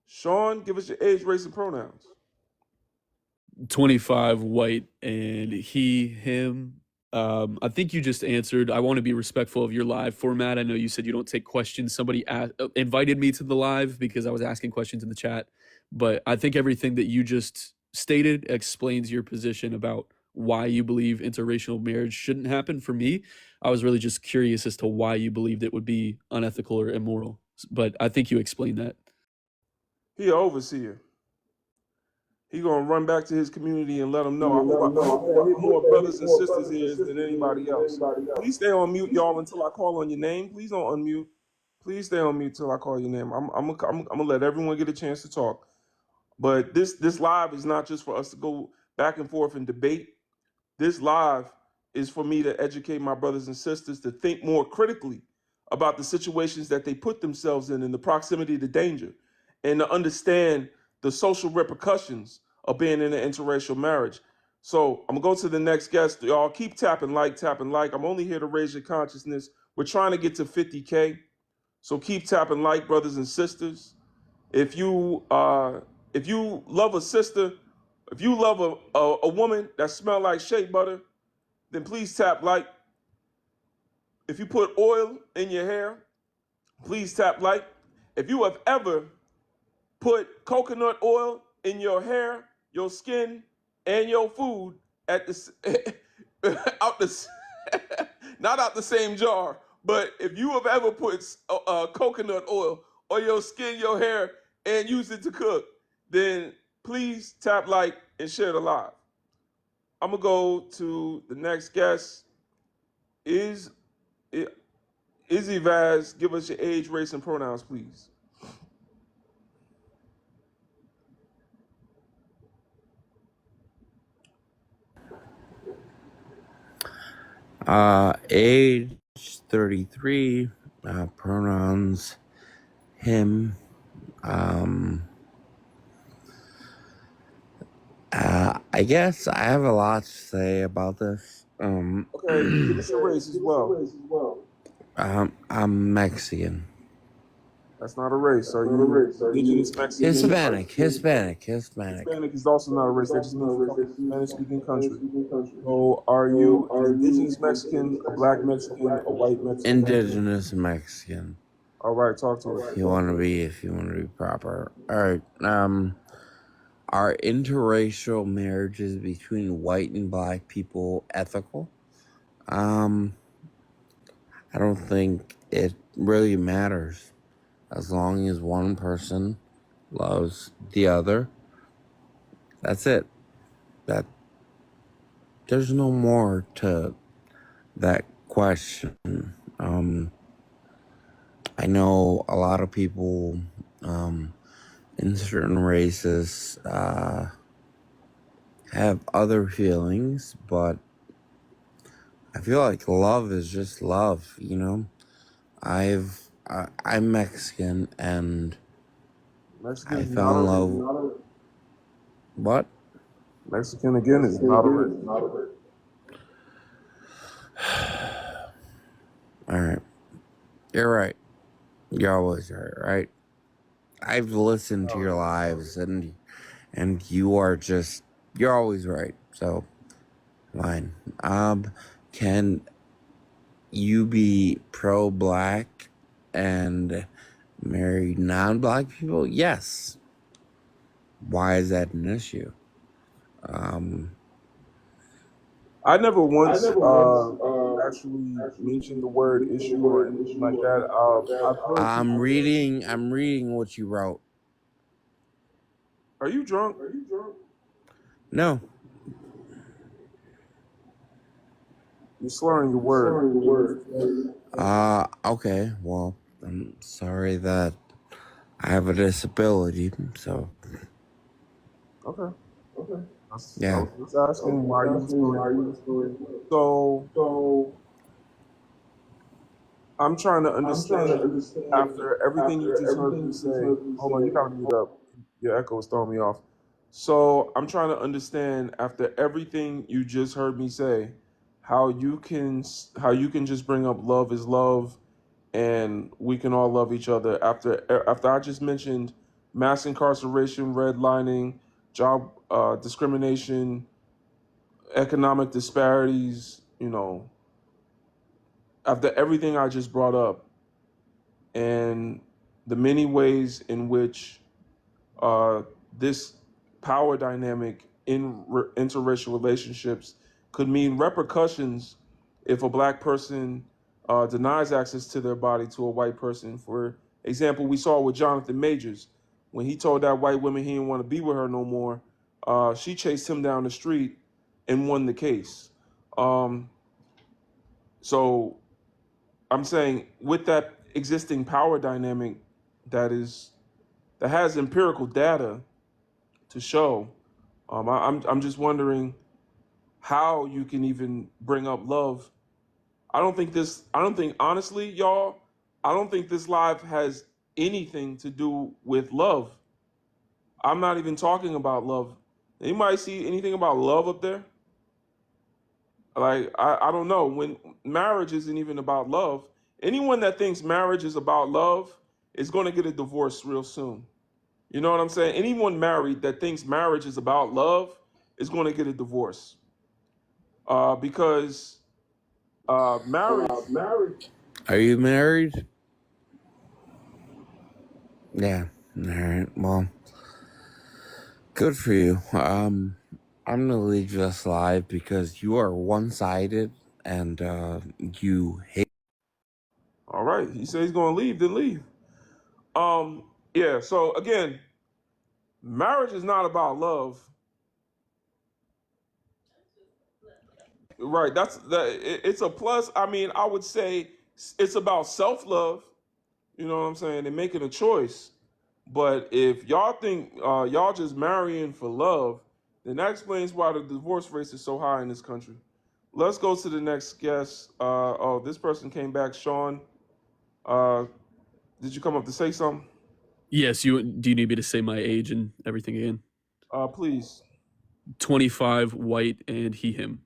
Sean, give us your age, race, and pronouns. 25, white, and he, him. I think you just answered. I want to be respectful of your live format. I know you said you don't take questions. Somebody invited me to the live because I was asking questions in the chat. But I think everything that you just stated explains your position about why you believe interracial marriage shouldn't happen. For me, I was really just curious as to why you believed it would be unethical or immoral. But I think you explained that. He an overseer. He gonna run back to his community and let them know. I hope I hit more brothers and sisters' ears than anybody else. Please stay on mute, y'all, until I call on your name. Please don't unmute. Please stay on mute till I call your name. I'm gonna let everyone get a chance to talk. But this live is not just for us to go back and forth and debate. This live is for me to educate my brothers and sisters to think more critically about the situations that they put themselves in and the proximity to danger, and to understand the social repercussions of being in an interracial marriage. So I'm gonna go to the next guest. Y'all keep tapping like, tapping like. I'm only here to raise your consciousness. We're trying to get to 50K. So keep tapping like, brothers and sisters. If you love a sister, if you love a woman that smells like shea butter, then please tap like. If you put oil in your hair, please tap like. If you have ever put coconut oil in your hair, your skin, and your food at the out the not out the same jar, but if you have ever put coconut oil on your skin, your hair, and used it to cook, then please tap like and share the live. I'm gonna go to the next guest. Izzy Vaz, give us your age, race, and pronouns, please. Age 33, pronouns him. I guess I have a lot to say about this. Okay, give us your race as well. I'm Mexican. That's not a race. Are you indigenous Mexican? Are you Hispanic. Hispanic is also not a race. That just means you come from a Spanish-speaking country. So, are you an indigenous Mexican, a black Mexican, a white Mexican? Indigenous Mexican. All right, talk to us. If you want to be proper. All right. Are interracial marriages between white and black people ethical? I don't think it really matters as long as one person loves the other. That's it. That there's no more to that question. I know a lot of people in certain races have other feelings, but I feel like love is just love, you know? I'm Mexican and Mexican I is fell not a in race. love. What? Mexican again is not a race. All right. You're right. You're always right? I've listened to your lives and you're always right. So fine. Can you be pro-black and marry non-black people? Yes. Why is that an issue? I never once actually mentioned the word issue or anything like that. I've heard I'm people. reading what you wrote. Are you drunk? No. You're slurring your word. Okay. Well, I'm sorry that I have a disability, so Okay. I yeah. was just asking why you were slurring your word. So I'm trying to understand after everything you just heard me say. Hold on, you gotta mute up. Your echo is throwing me off. So I'm trying to understand after everything you just heard me say, how you can just bring up love is love, and we can all love each other after I just mentioned mass incarceration, redlining, job discrimination, economic disparities. After everything I just brought up, and the many ways in which this power dynamic in interracial relationships could mean repercussions if a black person denies access to their body to a white person. For example, we saw with Jonathan Majors when he told that white woman he didn't want to be with her no more. She chased him down the street and won the case. Um, so I'm saying with that existing power dynamic that has empirical data to show, I'm just wondering how you can even bring up love. I don't think honestly, y'all, I don't think this live has anything to do with love. I'm not even talking about love. Anybody see anything about love up there? Like, I don't know. When marriage isn't even about love, anyone that thinks marriage is about love is going to get a divorce real soon. You know what I'm saying? Anyone married that thinks marriage is about love is going to get a divorce. Because marriage. Are you married? Yeah. All right. Well, good for you. I'm gonna leave this live because you are one-sided and you hate. All right. He said he's going to leave, then leave. Yeah. So again, marriage is not about love. Right. It's a plus. I mean, I would say it's about self-love. You know what I'm saying? And making a choice. But if y'all think y'all just marrying for love, then that explains why the divorce rate is so high in this country. Let's go to the next guest. This person came back. Sean, did you come up to say something? Yes. Do you need me to say my age and everything again? Please. 25, white, and he, him.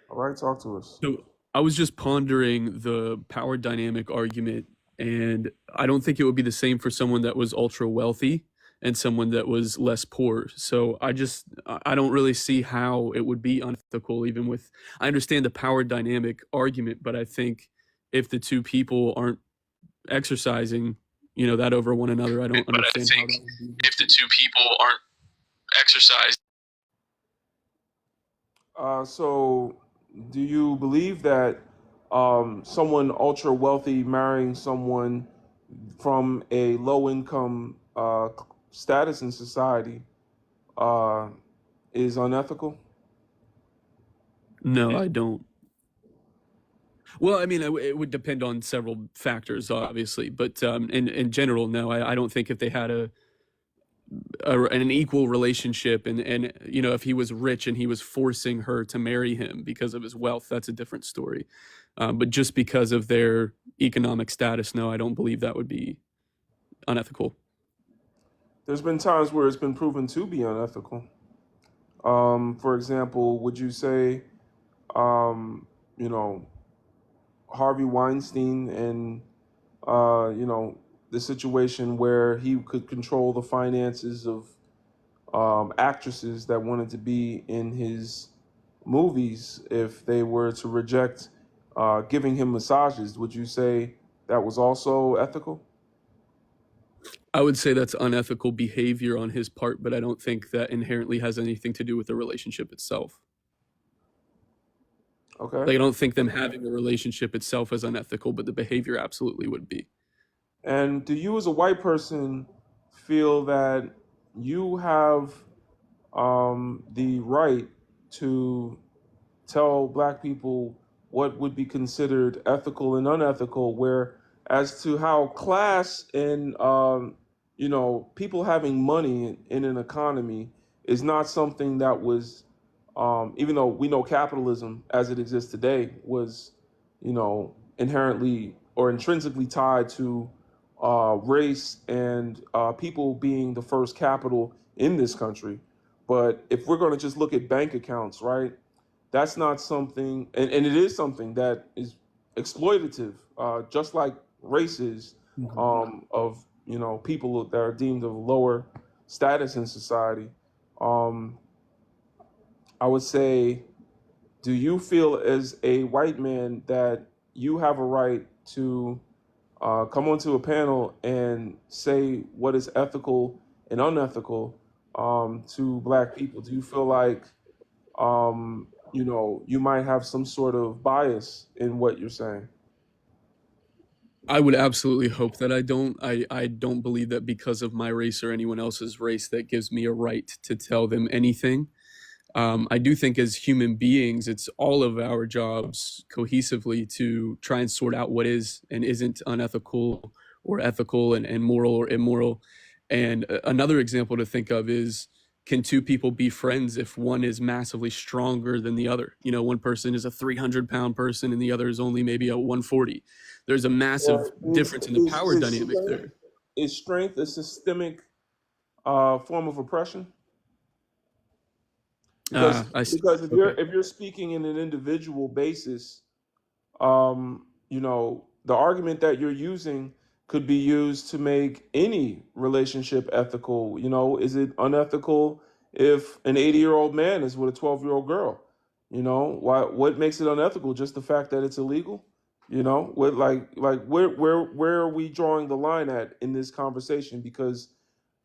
All right, talk to us. So I was just pondering the power dynamic argument And I don't think it would be the same for someone that was ultra wealthy and someone that was less poor. So I don't really see how it would be unethical, even with, I understand the power dynamic argument, but I think if the two people aren't exercising, that over one another, I don't understand how that would be. If the two people aren't exercising. So, do you believe that someone ultra wealthy marrying someone from a low income status in society uh, is unethical? No, I don't. Well, I mean, it would depend on several factors, obviously, but in general, no, I don't think if they had an equal relationship, and if he was rich and he was forcing her to marry him because of his wealth, that's a different story. But just because of their economic status, no, I don't believe that would be unethical. There's been times where it's been proven to be unethical. For example, would you say, um, you know, Harvey Weinstein and the situation where he could control the finances of actresses that wanted to be in his movies, if they were to reject giving him massages, would you say that was also ethical? I would say that's unethical behavior on his part, but I don't think that inherently has anything to do with the relationship itself. Okay. Like, I don't think them having a relationship itself is unethical, but the behavior absolutely would be. And do you, as a white person, feel that you have the right to tell black people what would be considered ethical and unethical, where as to how class and people having money in an economy is not something that was, even though we know capitalism as it exists today was, inherently or intrinsically tied to race and people being the first capital in this country. But if we're going to just look at bank accounts, right? That's not something, and it is something that is exploitative, just like races of people that are deemed of lower status in society. Um, I would say, do you feel as a white man that you have a right to come onto a panel and say what is ethical and unethical to black people? Do you feel like you might have some sort of bias in what you're saying? I would absolutely hope that I don't. I don't believe that because of my race or anyone else's race that gives me a right to tell them anything. I do think as human beings, it's all of our jobs cohesively to try and sort out what is and isn't unethical or ethical and moral or immoral. And another example to think of is, can two people be friends if one is massively stronger than the other? One person is a 300-pound person and the other is only maybe a 140. There's a massive difference in the power dynamic there. Is strength a systemic form of oppression? Because if you're speaking in an individual basis, the argument that you're using could be used to make any relationship ethical. Is it unethical if an 80-year-old man is with a 12-year-old girl? What makes it unethical? Just the fact that it's illegal? What, where are we drawing the line at in this conversation? Because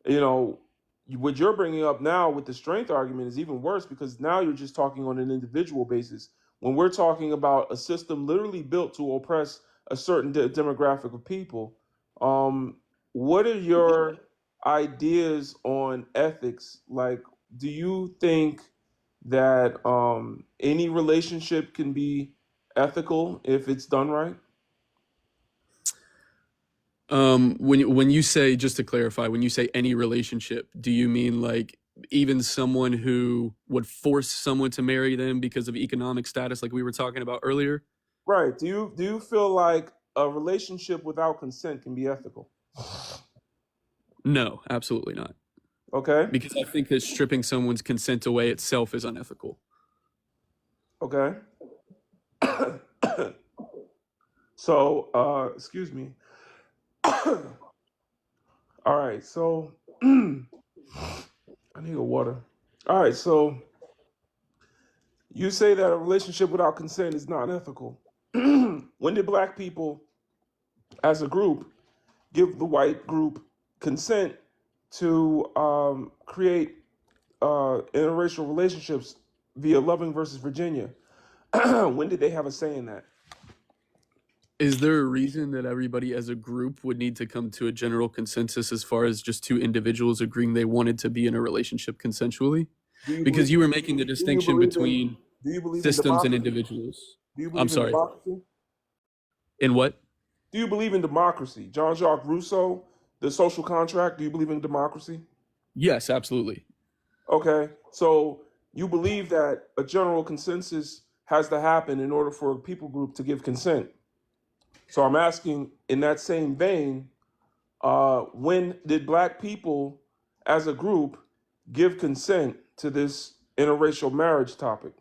what you're bringing up now with the strength argument is even worse, because now you're just talking on an individual basis. When we're talking about a system literally built to oppress a certain demographic of people, what are your ideas on ethics? Like, do you think that any relationship can be ethical if it's done right? When you say, just to clarify, when you say any relationship, do you mean like even someone who would force someone to marry them because of economic status, like we were talking about earlier? Right. Do you feel like a relationship without consent can be ethical? No, absolutely not. Okay. Because I think that stripping someone's consent away itself is unethical. Okay. So, excuse me. All right, so I need a water. All right, so you say that a relationship without consent is not ethical. When did black people, as a group, give the white group consent to create interracial relationships via Loving versus Virginia? When did they have a say in that? Is there a reason that everybody as a group would need to come to a general consensus as far as just two individuals agreeing they wanted to be in a relationship consensually? Do you Because believe? you were making the Do you distinction believe in? between Do you believe in systems and democracy? individuals. Do you I'm believe in sorry. democracy? In what? Do you believe in democracy? Jean-Jacques Rousseau, The Social Contract. Do you believe in democracy? Yes, absolutely. Okay, so you believe that a general consensus has to happen in order for a people group to give consent. So I'm asking, in that same vein, when did black people, as a group, give consent to this interracial marriage topic?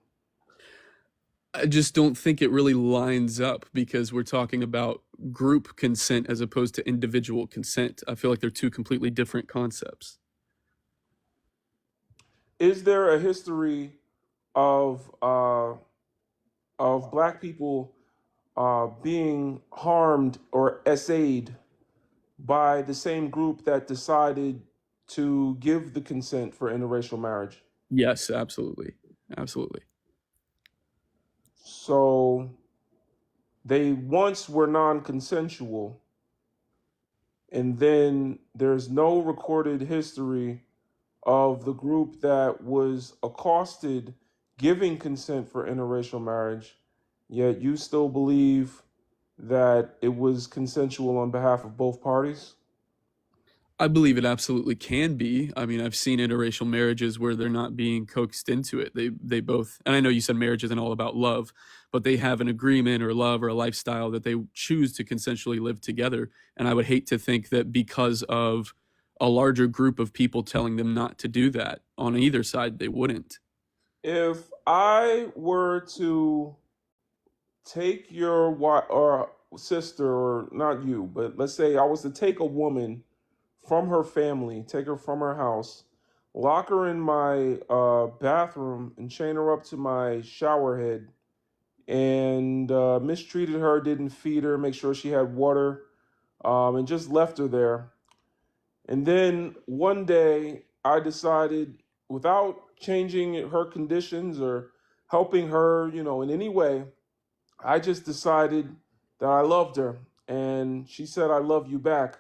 I just don't think it really lines up because we're talking about group consent as opposed to individual consent. I feel like they're two completely different concepts. Is there a history of black people being harmed or essayed by the same group that decided to give the consent for interracial marriage? Yes, absolutely. Absolutely. So they once were non-consensual, and then there's no recorded history of the group that was accosted giving consent for interracial marriage, yet you still believe that it was consensual on behalf of both parties? I believe it absolutely can be. I mean, I've seen interracial marriages where they're not being coaxed into it. They both, and I know you said marriage isn't all about love, but they have an agreement or love or a lifestyle that they choose to consensually live together. And I would hate to think that because of a larger group of people telling them not to do that on either side, they wouldn't. If I were to take your wife or sister, or not you, but let's say I was to take a woman from her family, take her from her house, lock her in my bathroom, and chain her up to my shower head, and mistreated her, didn't feed her, make sure she had water, and just left her there. And then one day I decided, without changing her conditions or helping her, in any way, I just decided that I loved her, and she said, "I love you back."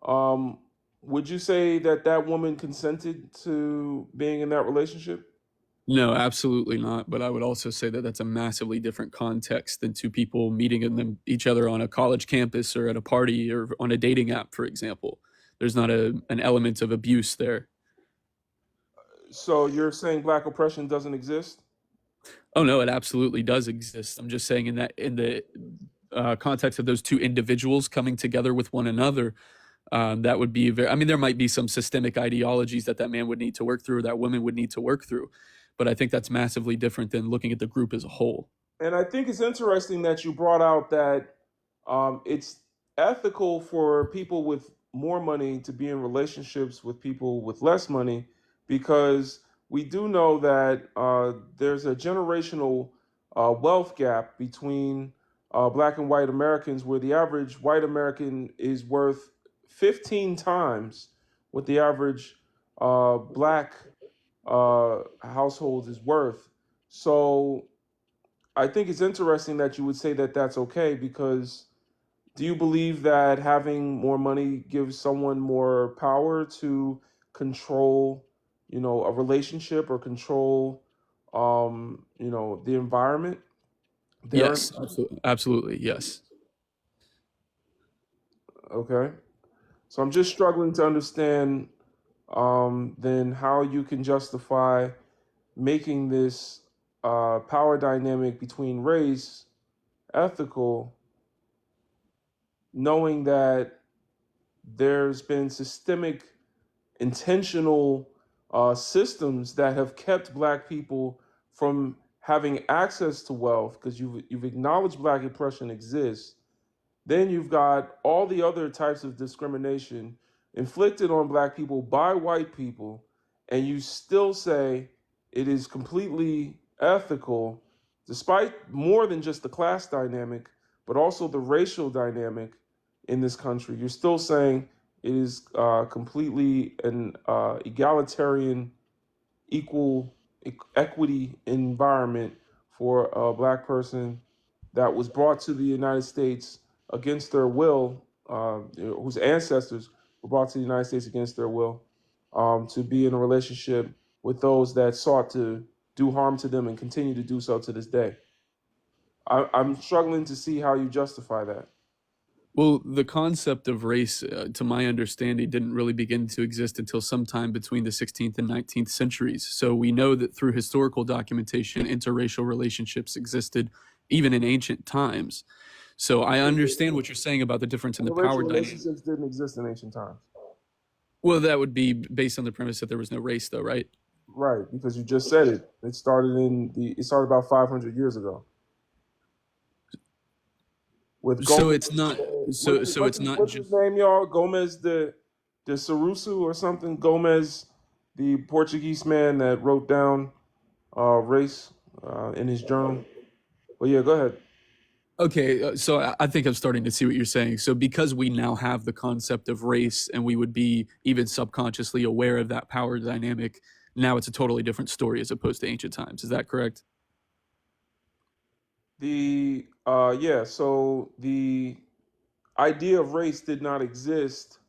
Um, would you say that that woman consented to being in that relationship? No, absolutely not. But I would also say that that's a massively different context than two people meeting each other on a college campus or at a party or on a dating app, for example. There's not an element of abuse there. So you're saying black oppression doesn't exist? Oh no, it absolutely does exist. I'm just saying in the context of those two individuals coming together with one another, that would be very. I mean, there might be some systemic ideologies that man would need to work through, or that women would need to work through, but I think that's massively different than looking at the group as a whole. And I think it's interesting that you brought out that it's ethical for people with more money to be in relationships with people with less money, because we do know that there's a generational wealth gap between black and white Americans, where the average white American is worth 15 times what the average black household is worth. So I think it's interesting that you would say that that's okay, because do you believe that having more money gives someone more power to control, a relationship, or control, the environment? Their Yes, absolutely, absolutely, yes. Okay. So I'm just struggling to understand then how you can justify making this power dynamic between race ethical, knowing that there's been systemic, intentional systems that have kept black people from having access to wealth, because you've acknowledged black oppression exists, Then you've got all the other types of discrimination inflicted on black people by white people, and you still say it is completely ethical, despite more than just the class dynamic, but also the racial dynamic in this country. You're still saying it is completely an egalitarian, equal, equity environment for a black person that was brought to the United States against their will, whose ancestors were brought to the United States against their will, to be in a relationship with those that sought to do harm to them and continue to do so to this day. I'm struggling to see how you justify that. Well, the concept of race, to my understanding, didn't really begin to exist until sometime between the 16th and 19th centuries. So we know that through historical documentation, interracial relationships existed even in ancient times. So I understand what you're saying about the difference in the Interracial power dynamic. relationships didn't exist in ancient times. Well, that would be based on the premise that there was no race, though, right? Right, because you just said it. It started about 500 years ago. With So Gomez, it's not. what's his name, y'all? Gomez de Ceruso or something. Gomez, the Portuguese man that wrote down race in his journal. But yeah, go ahead. Okay, so I think I'm starting to see what you're saying. So because we now have the concept of race and we would be even subconsciously aware of that power dynamic, now it's a totally different story as opposed to ancient times. Is that correct? So the idea of race did not exist.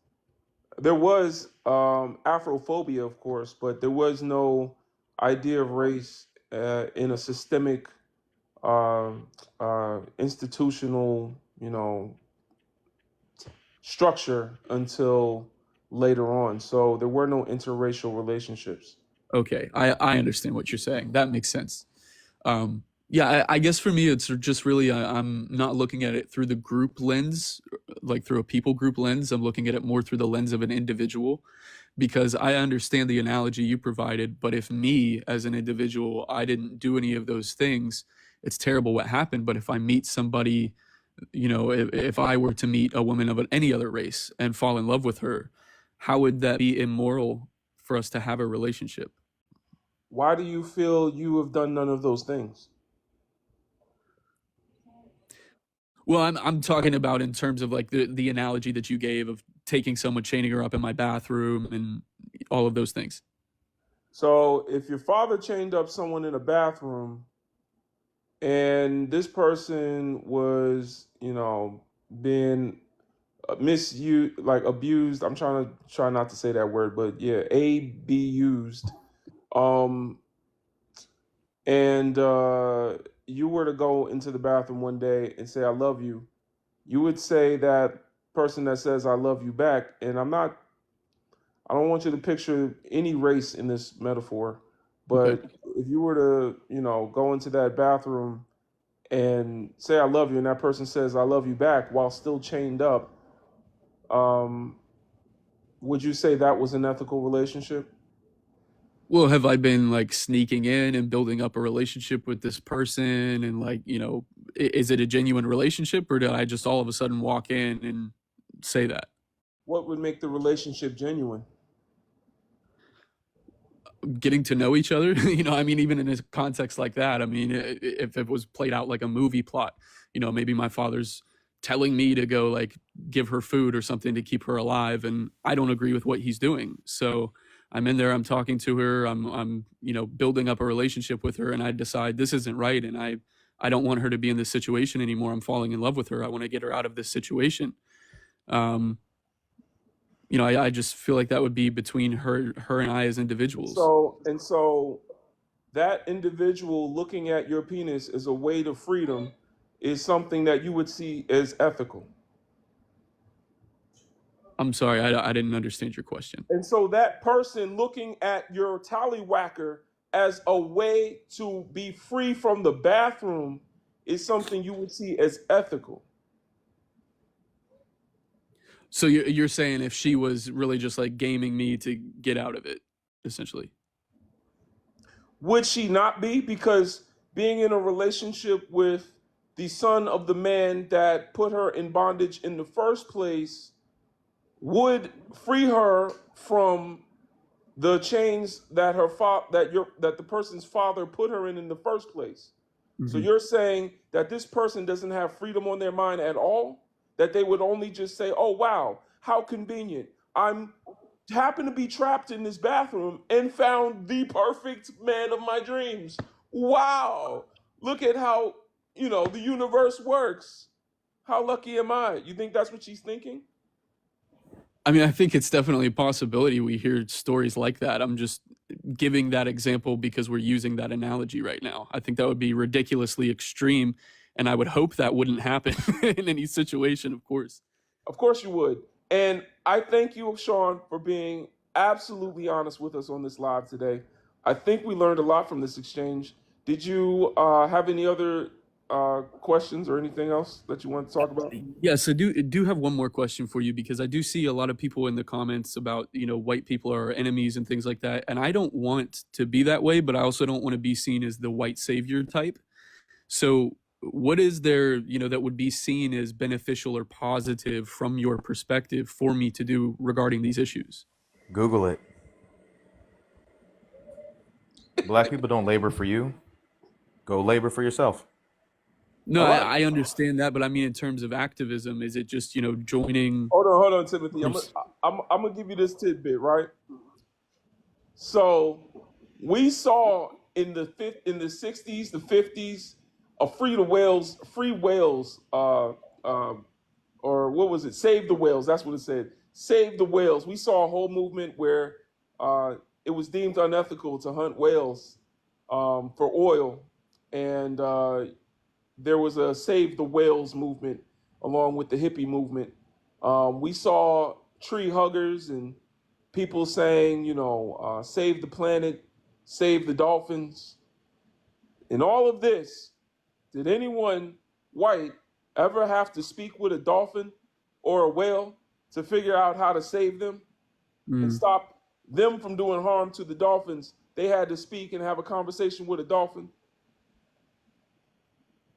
There was Afrophobia, of course, but there was no idea of race in a systemic, institutional, structure until later on. So there were no interracial relationships. Okay, I understand what you're saying. That makes sense. Yeah, I guess for me, it's just really I'm not looking at it through the group lens, like through a people group lens. I'm looking at it more through the lens of an individual, because I understand the analogy you provided. But if me as an individual, I didn't do any of those things, it's terrible what happened. But if I meet somebody, if I were to meet a woman of any other race and fall in love with her, how would that be immoral for us to have a relationship? Why do you feel you have done none of those things? Well, I'm talking about in terms of like the analogy that you gave of taking someone, chaining her up in my bathroom and all of those things. So if your father chained up someone in a bathroom and this person was, being misused, like abused, I'm try not to say that word, but yeah, abused, and you were to go into the bathroom one day and say, I love you, you would say that person that says, I love you back. And I don't want you to picture any race in this metaphor, but Okay. if you were to, go into that bathroom and say, I love you, and that person says, I love you back while still chained up, would you say that was an ethical relationship? Well, have I been like sneaking in and building up a relationship with this person? And like, is it a genuine relationship, or did I just all of a sudden walk in and say that? What would make the relationship genuine? Getting to know each other. I mean, even in a context like that, I mean, if it was played out like a movie plot, maybe my father's telling me to go like give her food or something to keep her alive, and I don't agree with what he's doing. So I'm in there, I'm talking to her, I'm building up a relationship with her, and I decide this isn't right, and I don't want her to be in this situation anymore. I'm falling in love with her. I want to get her out of this situation. I just feel like that would be between her and I as individuals. So that individual looking at your penis as a way to freedom is something that you would see as ethical. I'm sorry, I didn't understand your question. And so that person looking at your tallywhacker as a way to be free from the bathroom is something you would see as ethical. So you're saying if she was really just like gaming me to get out of it, essentially? Would she not be? Because being in a relationship with the son of the man that put her in bondage in the first place would free her from the chains that that the person's father put her in the first place. So you're saying that this person doesn't have freedom on their mind at all? That they would only just say, "Oh wow, how convenient. I'm happen to be trapped in this bathroom and found the perfect man of my dreams. Wow. Look at how, the universe works. How lucky am I?" You think that's what she's thinking? I mean, I think it's definitely a possibility we hear stories like that. I'm just giving that example because we're using that analogy right now. I think that would be ridiculously extreme, and I would hope that wouldn't happen in any situation, of course. Of course you would. And I thank you, Sean, for being absolutely honest with us on this live today. I think we learned a lot from this exchange. Did you have any other questions or anything else that you want to talk about? Yes, I do have one more question for you, because I do see a lot of people in the comments about, white people are enemies and things like that. And I don't want to be that way, but I also don't want to be seen as the white savior type. So what is there, that would be seen as beneficial or positive from your perspective for me to do regarding these issues? Google it. Black people don't labor for you. Go labor for yourself. No, All right. I understand that, but I mean, in terms of activism, is it just, joining? Hold on, Timothy. I'm gonna give you this tidbit, right? So we saw in the 60s, the 50s, a free whales, or what was it? Save the whales. That's what it said. Save the whales. We saw a whole movement where it was deemed unethical to hunt whales for oil, and there was a Save the Whales movement along with the hippie movement. We saw tree huggers and people saying, save the planet, save the dolphins. In all of this, did anyone white ever have to speak with a dolphin or a whale to figure out how to save them and stop them from doing harm to the dolphins? They had to speak and have a conversation with a dolphin.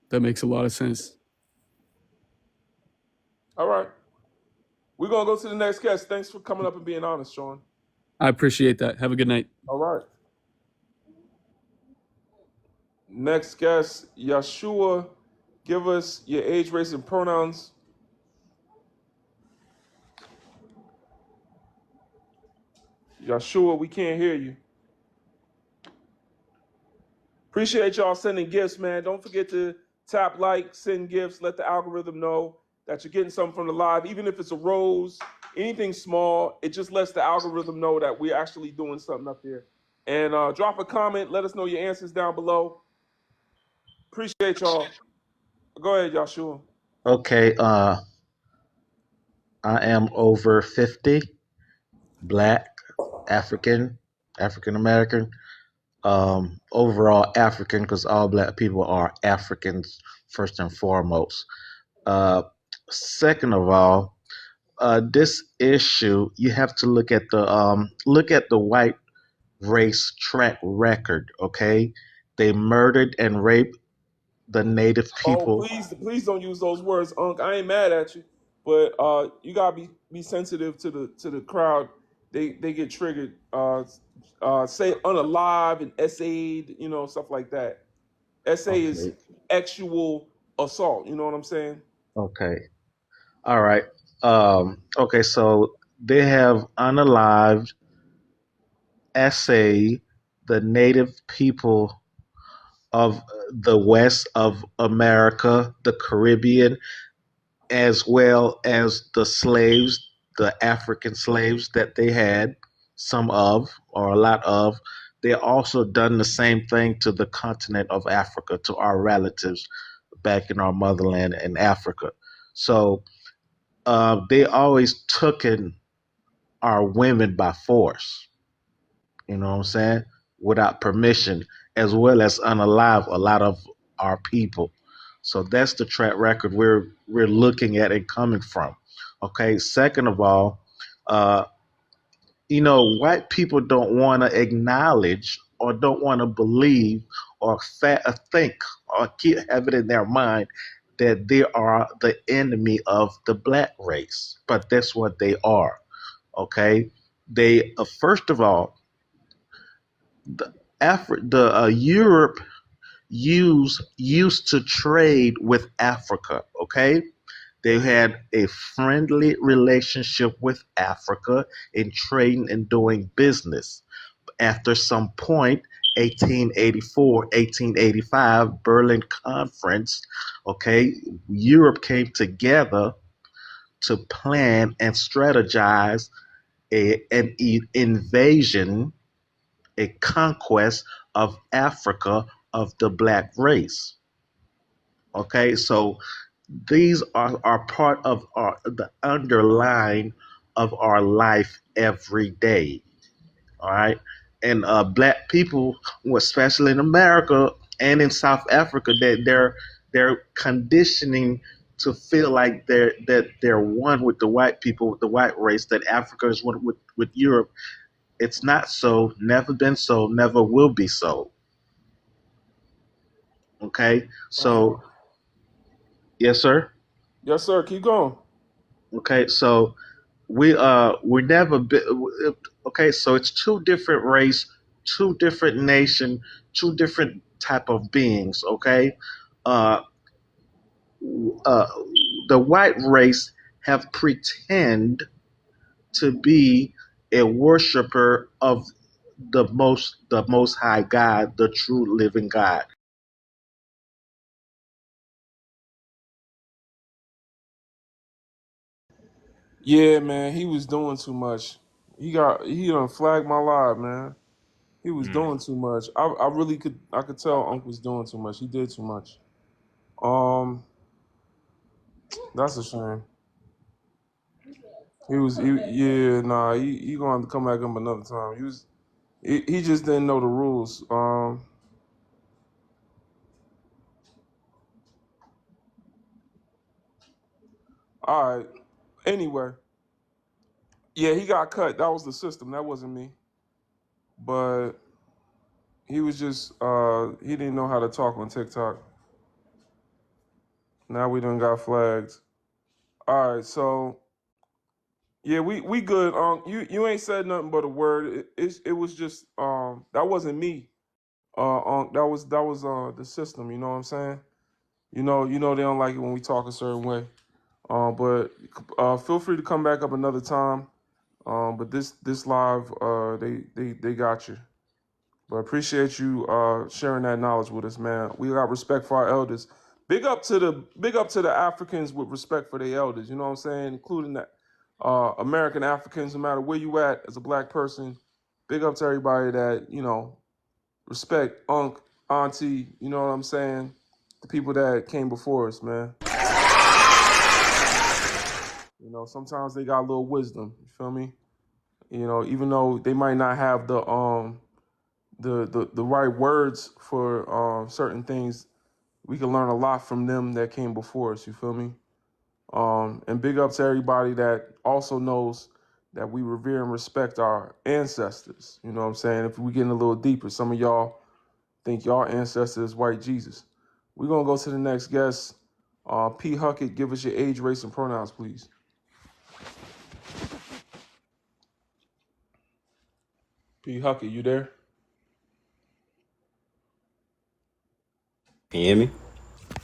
That makes a lot of sense. All right. We're going to go to the next guest. Thanks for coming up and being honest, Sean. I appreciate that. Have a good night. All right. Next guest, Yeshua. Give us your age, race, and pronouns. Yeshua, we can't hear you. Appreciate y'all sending gifts, man. Don't forget to tap like, send gifts, let the algorithm know that you're getting something from the live. Even if it's a rose, anything small, it just lets the algorithm know that we're actually doing something up here. And drop a comment. Let us know your answers down below. Appreciate y'all. Go ahead, Yeshua. Okay, I am over 50, Black, African American, overall African, because all Black people are Africans first and foremost. Second of all, this issue, you have to look at the white race track record. Okay, they murdered and raped the native people. Oh, please don't use those words, Unc. I ain't mad at you, but you gotta be sensitive to the crowd. They get triggered. Say unalive and essayed, stuff like that. Essay is actual assault. You know what I'm saying? Okay. All right. Okay, so they have unalived, essay the native people of the West of America, the Caribbean, as well as the slaves, the African slaves that they had, some of, or a lot of. They also done the same thing to the continent of Africa, to our relatives back in our motherland in Africa. So they always took in our women by force, you know what I'm saying, without permission, as well as unalive a lot of our people. So that's the track record we're looking at and coming from. Okay. Second of all, white people don't want to acknowledge or don't want to believe or think or have it in their mind that they are the enemy of the black race, but that's what they are. Okay, they first of all, Europe used to trade with Africa. Okay, they had a friendly relationship with Africa in trading and doing business. After some point, 1884, 1885, Berlin Conference, okay, Europe came together to plan and strategize an invasion, a conquest of Africa of the black race. Okay, so these are part of the underline of our life every day. All right, and black people, especially in America and in South Africa, that they're conditioning to feel like they're one with the white people, with the white race, that Africa is one with Europe. It's not so, never been so, never will be so. Okay, so yes, sir. Yes, sir. Keep going. Okay, so we never been. Okay, so it's two different race, two different nation, two different type of beings. Okay, uh, uh, the white race have pretend to be a worshiper of the most high God, the true living God. Yeah, man, he was doing too much. He done flagged my live, man. He was doing too much. I could tell Unc was doing too much. He did too much. Um, that's a shame. Yeah, nah, he gonna have to come back up another time. He just didn't know the rules. All right. Anyway, yeah, he got cut. That was the system. That wasn't me. But he was just he didn't know how to talk on TikTok. Now we done got flagged. All right, so yeah, we good. You ain't said nothing but a word. It was just that wasn't me. That was the system. You know what I'm saying? You know they don't like it when we talk a certain way. But feel free to come back up another time. But this live, they got you. But appreciate you sharing that knowledge with us, man. We got respect for our elders. Big up to the Africans with respect for their elders. You know what I'm saying, including the American Africans. No matter where you at as a black person, big up to everybody that respect Unc, Auntie. You know what I'm saying? The people that came before us, man. Sometimes they got a little wisdom. You feel me? Even though they might not have the right words for certain things, we can learn a lot from them that came before us. You feel me? And big up to everybody that also knows that we revere and respect our ancestors. You know what I'm saying? If we getting a little deeper, some of y'all think y'all ancestors white Jesus. We're gonna go to the next guest. P. Huckett, give us your age, race, and pronouns, please. P. Huckett, you there? Can you hear me?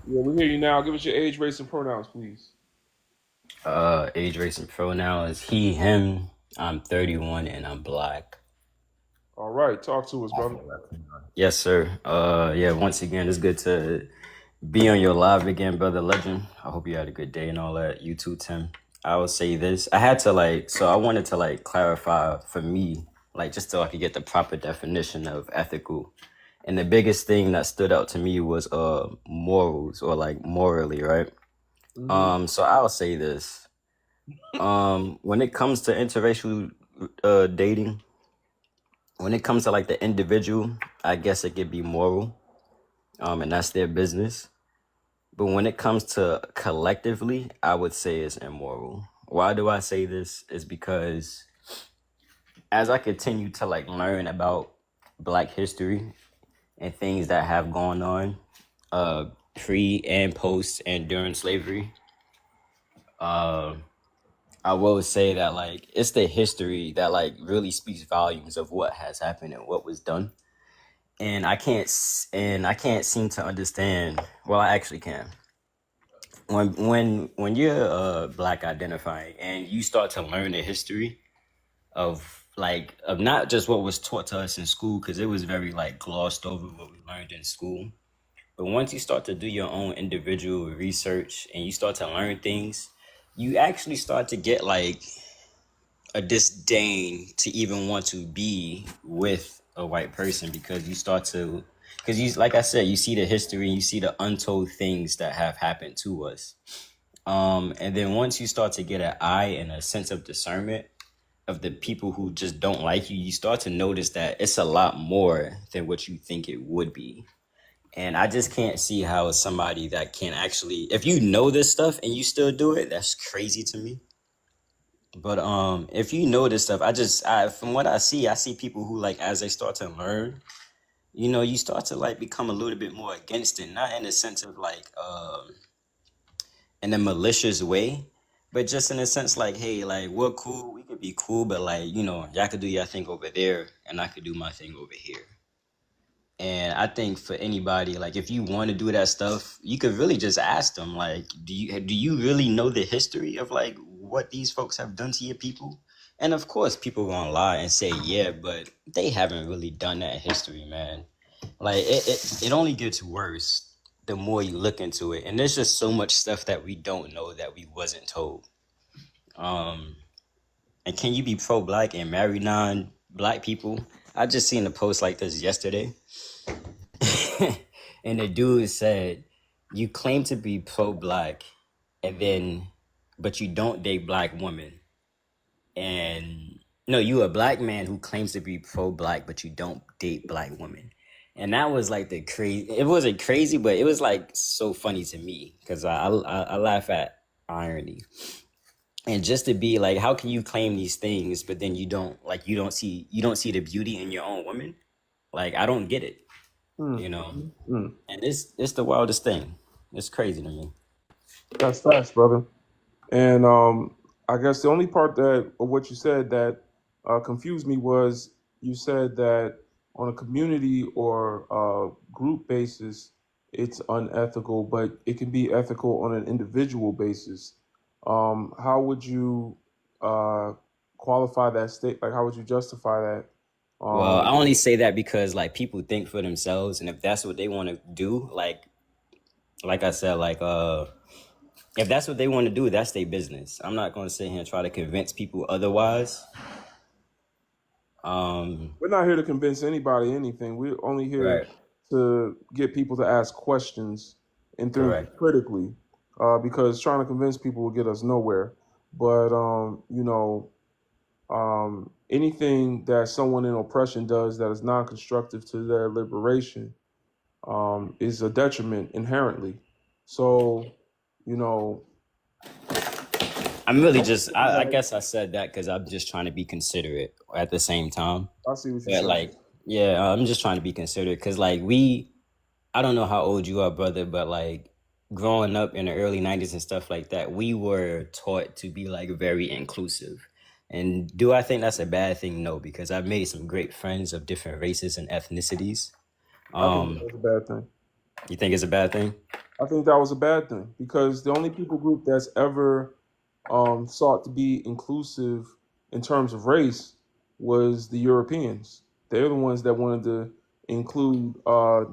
Yeah, we hear you now. Give us your age, race, and pronouns, please. Age, race, and pronouns. He, him. I'm 31 and I'm black. All right, talk to us, brother. Yes, sir. Yeah, once again, it's good to be on your live again, brother legend. I hope you had a good day and all that. You too, Tim. I will say this. I had to so I wanted to clarify for me, just so I could get the proper definition of ethical. And the biggest thing that stood out to me was morals or morally, right? So I'll say this. When it comes to interracial dating, when it comes to the individual, I guess it could be moral, and that's their business. But when it comes to collectively, I would say it's immoral. Why do I say this? Is because as I continue to learn about Black history and things that have gone on pre and post and during slavery. Uh, I will say that like it's the history that like really speaks volumes of what has happened and what was done. And I can't seem to understand. Well, I actually can. When you're black identifying and you start to learn the history of not just what was taught to us in school, because it was very like glossed over what we learned in school. But once you start to do your own individual research and you start to learn things, you actually start to get like a disdain to even want to be with a white person, because you, like I said, you see the history, you see the untold things that have happened to us. And then once you start to get an eye and a sense of discernment of the people who just don't like you, you start to notice that it's a lot more than what you think it would be. And I just can't see how somebody that can actually, if you know this stuff and you still do it, that's crazy to me. But if you know this stuff, from what I see people who like as they start to learn, you start to like become a little bit more against it, not in the sense of like in a malicious way, but just in a sense like, hey, like we're cool, we could be cool, but like y'all could do your thing over there, and I could do my thing over here. And I think for anybody, like if you want to do that stuff, you could really just ask them, like, do you really know the history of like what these folks have done to your people? And of course, people gonna lie and say, yeah, but they haven't really done that history, man. Like it only gets worse the more you look into it. And there's just so much stuff that we don't know that we wasn't told. And can you be pro-black and marry non-black people? I just seen a post like this yesterday. And the dude said, you claim to be pro-black but you don't date black women. And no, you a black man who claims to be pro-black, but you don't date black women. And that was like it wasn't crazy, but it was like so funny to me because I laugh at irony. And just to be like, how can you claim these things, but then you don't see the beauty in your own woman? Like, I don't get it. And it's the wildest thing. It's crazy to me. That's facts, brother. And I guess the only part of what you said that confused me was you said that on a community or group basis, it's unethical, but it can be ethical on an individual basis. How would you qualify that state? Like, how would you justify that? Well, I only say that because like people think for themselves, and if that's what they want to do, like I said, like if that's what they want to do, that's their business. I'm not going to sit here and try to convince people otherwise. We're not here to convince anybody anything. We're only here Right. to get people to ask questions and think Correct. critically, because trying to convince people will get us nowhere. But anything that someone in oppression does that is non-constructive to their liberation is a detriment inherently. So, I'm really just, I guess I said that because I'm just trying to be considerate at the same time. I see what you're But saying. like, yeah, I'm just trying to be considerate because like I don't know how old you are, brother, but like growing up in the early 90s and stuff like that, we were taught to be like very inclusive. And do I think that's a bad thing? No, because I've made some great friends of different races and ethnicities. I think that's a bad thing. You think it's a bad thing? I think that was a bad thing because the only people group that's ever sought to be inclusive in terms of race was the Europeans. They're the ones that wanted to include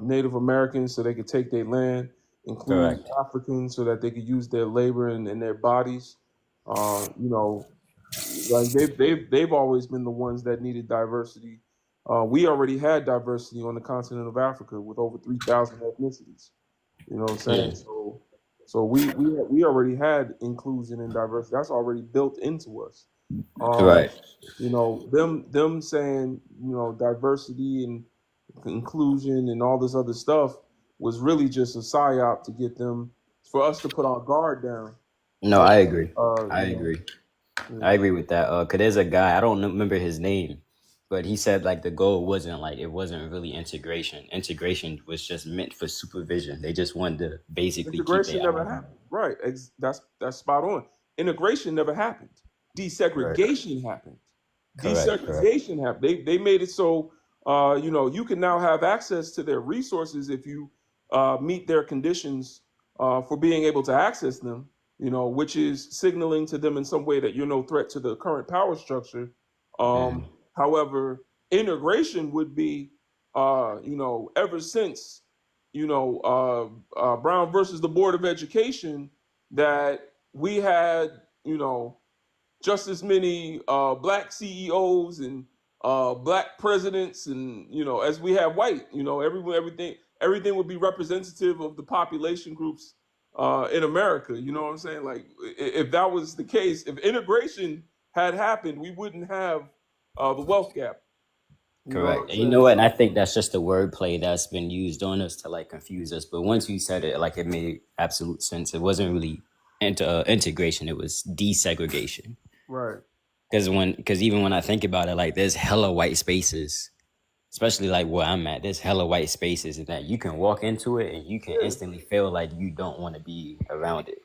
Native Americans so they could take their land, include Correct. Africans so that they could use their labor and their bodies. Like they've always been the ones that needed diversity. We already had diversity on the continent of Africa with over 3,000 ethnicities. You know what I'm saying? So we already had inclusion and diversity. That's already built into us. Right. Them saying, diversity and inclusion and all this other stuff was really just a psyop to get them, for us to put our guard down. No, I agree. Yeah. I agree with that. Cause there's a guy, I don't remember his name, But he said like the goal wasn't like, it wasn't really integration. Integration was just meant for supervision. They just wanted to basically keep their Integration never eyes on happened. Right. That's spot on. Integration never happened. Right. Desegregation happened. Correct. Desegregation happened. They made it so you can now have access to their resources if you meet their conditions for being able to access them. Which is signaling to them in some way that you're no threat to the current power structure. Mm. However, integration would be, ever since Brown versus the Board of Education, that we had, just as many black CEOs and black presidents, and as we have white. Everything would be representative of the population groups in America. You know what I'm saying? Like, if that was the case, if integration had happened, we wouldn't have the wealth gap. You know what Correct. I'm And you know saying? what? And So, I think that's just the wordplay that's been used on us to like confuse us. But once you said it, like it made absolute sense. It wasn't really integration; it was desegregation. right. Because even when I think about it, like there's hella white spaces, especially like where I'm at. There's hella white spaces, and that you can walk into it and you can Yeah. instantly feel like you don't want to be around it.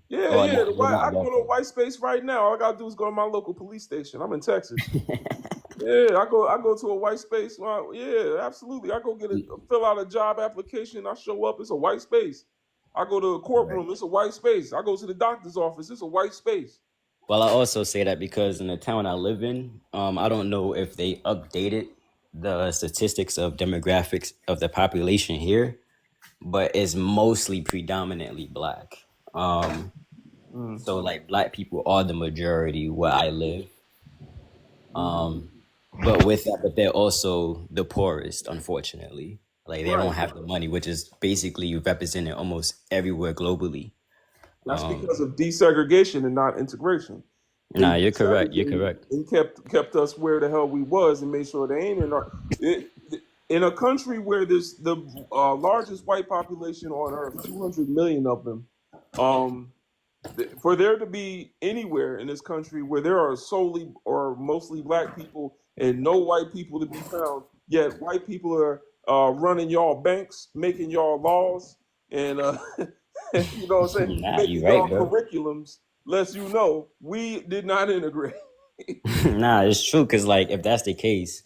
Yeah, Or yeah. not, The you're white. not I go to a welcome. white space right now. All I gotta do is go to my local police station. I'm in Texas. Yeah, I go to a white space. Yeah, absolutely. I go fill out a job application. I show up. It's a white space. I go to a Right. courtroom. It's a white space. I go to the doctor's office. It's a white space. Well, I also say that because in the town I live in, I don't know if they updated the statistics of demographics of the population here, but it's mostly predominantly black. Um, Mm. so like black people are the majority where I live. Um, but with that, but they're also the poorest, unfortunately. Like they Right. don't have the money, which is basically represented almost everywhere globally. That's because of desegregation and not integration. They Nah, you're correct. You're desegregated correct. and kept us where the hell we was and made sure they ain't in a country where there's the largest white population on earth, 200 million of them. Um, for there to be anywhere in this country where there are solely or mostly black people and no white people to be found, yet white people are running y'all banks, making y'all laws, and you know what I'm saying, Nah, making you're right, y'all bro. curriculums, lets you know we did not integrate. Nah, it's true. Cause like if that's the case,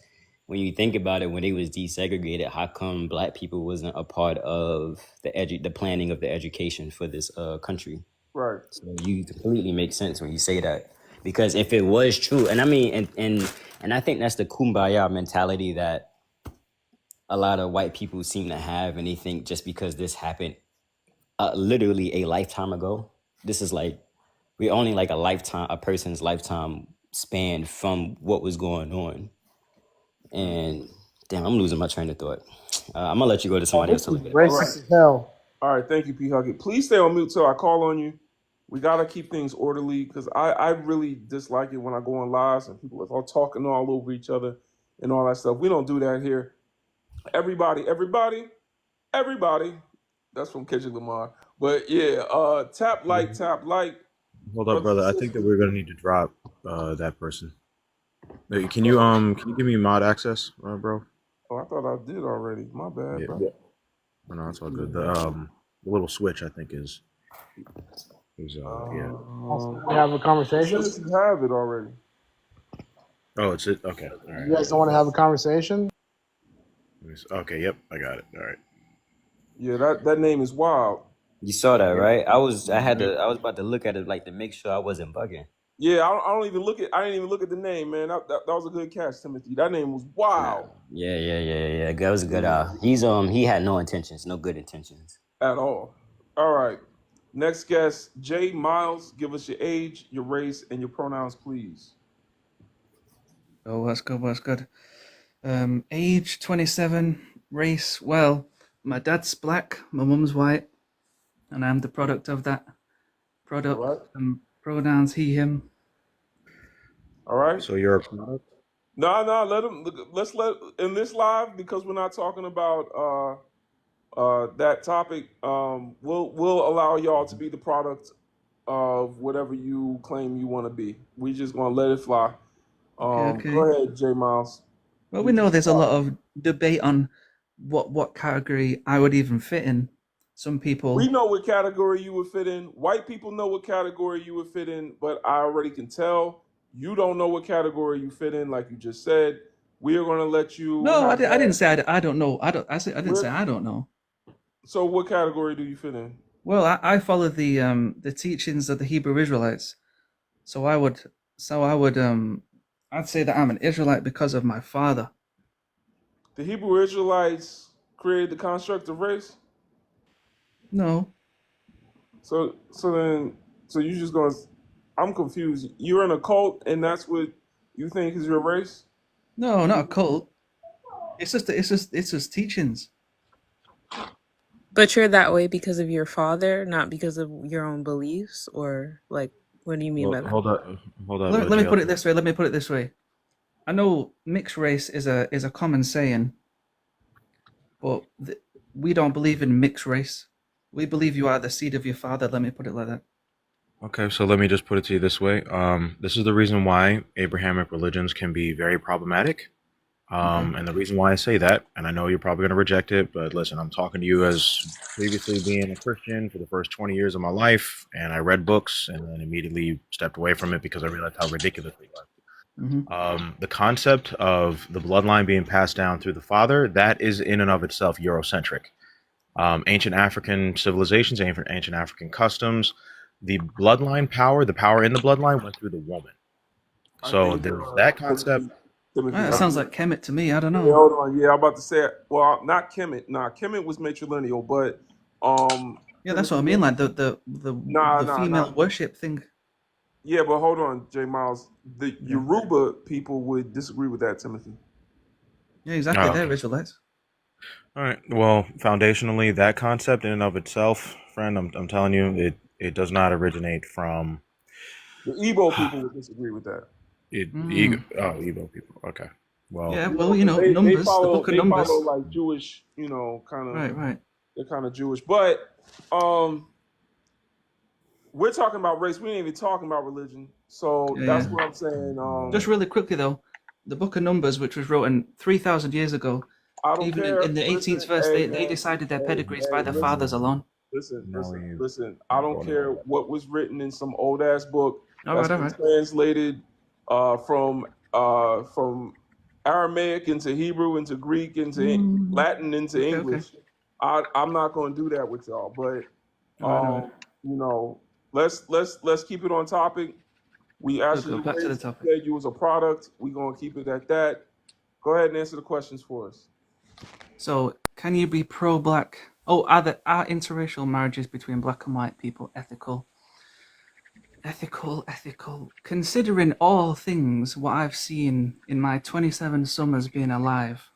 when you think about it, when they was desegregated, how come black people wasn't a part of the planning of the education for this country? Right. So you completely make sense when you say that. Because if it was true, and I mean, and I think that's the kumbaya mentality that a lot of white people seem to have, and they think just because this happened literally a lifetime ago, this is like we're only like a person's lifetime span from what was going on. And damn, I'm losing my train of thought. I'm gonna let you go to somebody else This to is look at it. All right. racist as hell. All right. Thank you, P. Huggett. Please stay on mute till I call on you. We got to keep things orderly because I really dislike it when I go on lives and people are all talking all over each other and all that stuff. We don't do that here. Everybody. That's from Kendrick Lamar. But yeah, tap like. Hold up, Brothers and brother. I think that sisters. we're gonna need to drop that person. Wait, can you give me mod access, bro? Oh, I thought I did already. My bad, Yeah. bro. Yeah. No, it's all good. The little switch I think is yeah. We have a It conversation. says you have it already. Oh, it's it. Okay. All right. You guys don't want to have a conversation? Okay. Yep. I got it. All right. Yeah, that name is wild. You saw that, Yeah. right? I was about to look at it like to make sure I wasn't bugging. Yeah, I didn't even look at the name, man. That was a good catch, Timothy. That name was wild. Yeah. That was a good. He had no intentions, no good intentions. At all. All right. Next guest, Jay Miles. Give us your age, your race, and your pronouns, please. Oh, what's good? Age 27, race, well, my dad's black, my mum's white, and I'm the product of that product. All right. Pronouns he, him. All right. So you're a product? No, let's let in this live because we're not talking about that topic. We'll allow y'all to be the product of whatever you claim you want to be. We just gonna let it fly. Okay. Go ahead, Jay Miles. Well, You we know just there's a lot of debate on what category I would even fit in. Some we people. know what category you would fit in. White people know what category you would fit in, but I already can tell you don't know what category you fit in, like you just said. We are going to let you No, have I didn't that. say I don't know. I didn't say We're, I don't know. so, what category do you fit in? Well, I follow the teachings of the Hebrew Israelites. So I would I'd say that I'm an Israelite because of my father. The Hebrew Israelites created the construct of race. No. So you just going? I'm confused. You're in a cult, and that's what you think is your race. No, not a cult. It's just teachings. But you're that way because of your father, not because of your own beliefs, or like, what do you mean Well, by that? hold up, hold up, Let me put it GLC. this way. Let me put it this way. I know mixed race is a common saying, but we don't believe in mixed race. We believe you are the seed of your father. Let me put it like that. Okay, so let me just put it to you this way. This is the reason why Abrahamic religions can be very problematic. Okay. And the reason why I say that, and I know you're probably going to reject it, but listen, I'm talking to you as previously being a Christian for the first 20 years of my life, and I read books and then immediately stepped away from it because I realized how ridiculous it was. The concept of the bloodline being passed down through the father, that is in and of itself Eurocentric. Ancient African civilizations, ancient African customs, the bloodline power, the power in the bloodline went through the woman. I So think there's that concept. Timothy. That I sounds think, like Kemet to me. I don't yeah, know. hold on. Yeah, I'm about to say it. Well, not Kemet. Nah, Kemet was matrilineal, but Yeah, that's what I Timothy. mean. Like Nah, the nah, nah. female worship thing. Yeah, but hold on, J Miles. The Yeah. Yoruba people would disagree with that, Timothy. Yeah, exactly. Oh, They're okay. Israelites. All right. Well, foundationally, that concept in and of itself, friend, I'm telling you, it does not originate from The Igbo people would disagree with that. Igbo people. Okay. Well, Yeah. You Well, know, because they Numbers, the follow book of Numbers. like Jewish, kind of Right. Right. they're kind of Jewish. But we're talking about race. We ain't even talking about religion. So Yeah. that's Yeah. what I'm saying. Just really quickly though, the book of Numbers, which was written 3,000 years ago, I don't even care. in the Listen, 18th verse, hey they man, decided their hey, pedigrees by hey, their listen, fathers alone. listen. I don't care what was written in some old ass book All that's right. All been right. translated from Aramaic into Hebrew into Greek into Latin into Okay. Okay. English. I'm not going to do that with y'all. But All right. All right. you know, let's keep it on topic. We Good. actually Good. Back to the raised topic. said you was a product. We're gonna keep it at that. Go ahead and answer the questions for us. So, can you be pro-black? Oh, are interracial marriages between black and white people ethical? Ethical. Considering all things, what I've seen in my 27 summers being alive,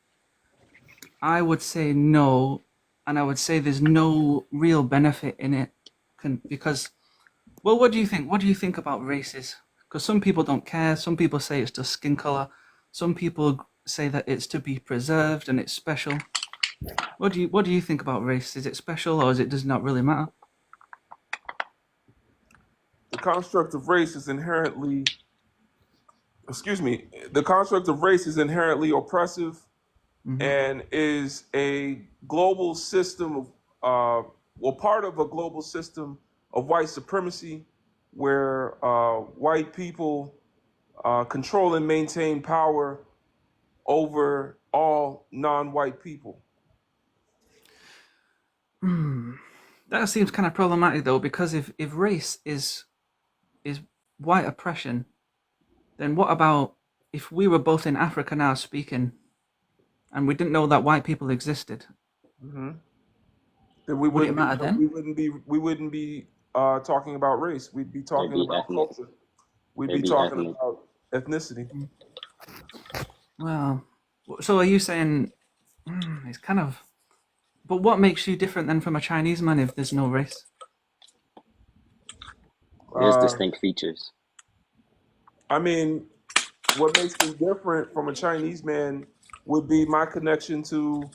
I would say no, and I would say there's no real benefit in it. Because, well, what do you think? What do you think about races? Because some people don't care. Some people say it's just skin color. Some people say that it's to be preserved and it's special. What do you think about race? Is it special or does not really matter? The construct of race is inherently, excuse me, the construct of race is inherently oppressive and is a global system of, part of a global system of white supremacy where white people control and maintain power over all non-white people. That seems kind of problematic though, because if race is white oppression, then what about if we were both in Africa now speaking, and we didn't know that white people existed? Mm-hmm. Then we Would it wouldn't be matter then? we wouldn't be talking about race. We'd be It'd talking be about ethnic. culture. We'd It'd be be talking ethnic. about ethnicity. Well, so are you saying it's kind of? But what makes you different then from a Chinese man if there's no race? There's Uh, distinct features. I mean, what makes me different from a Chinese man would be my connection to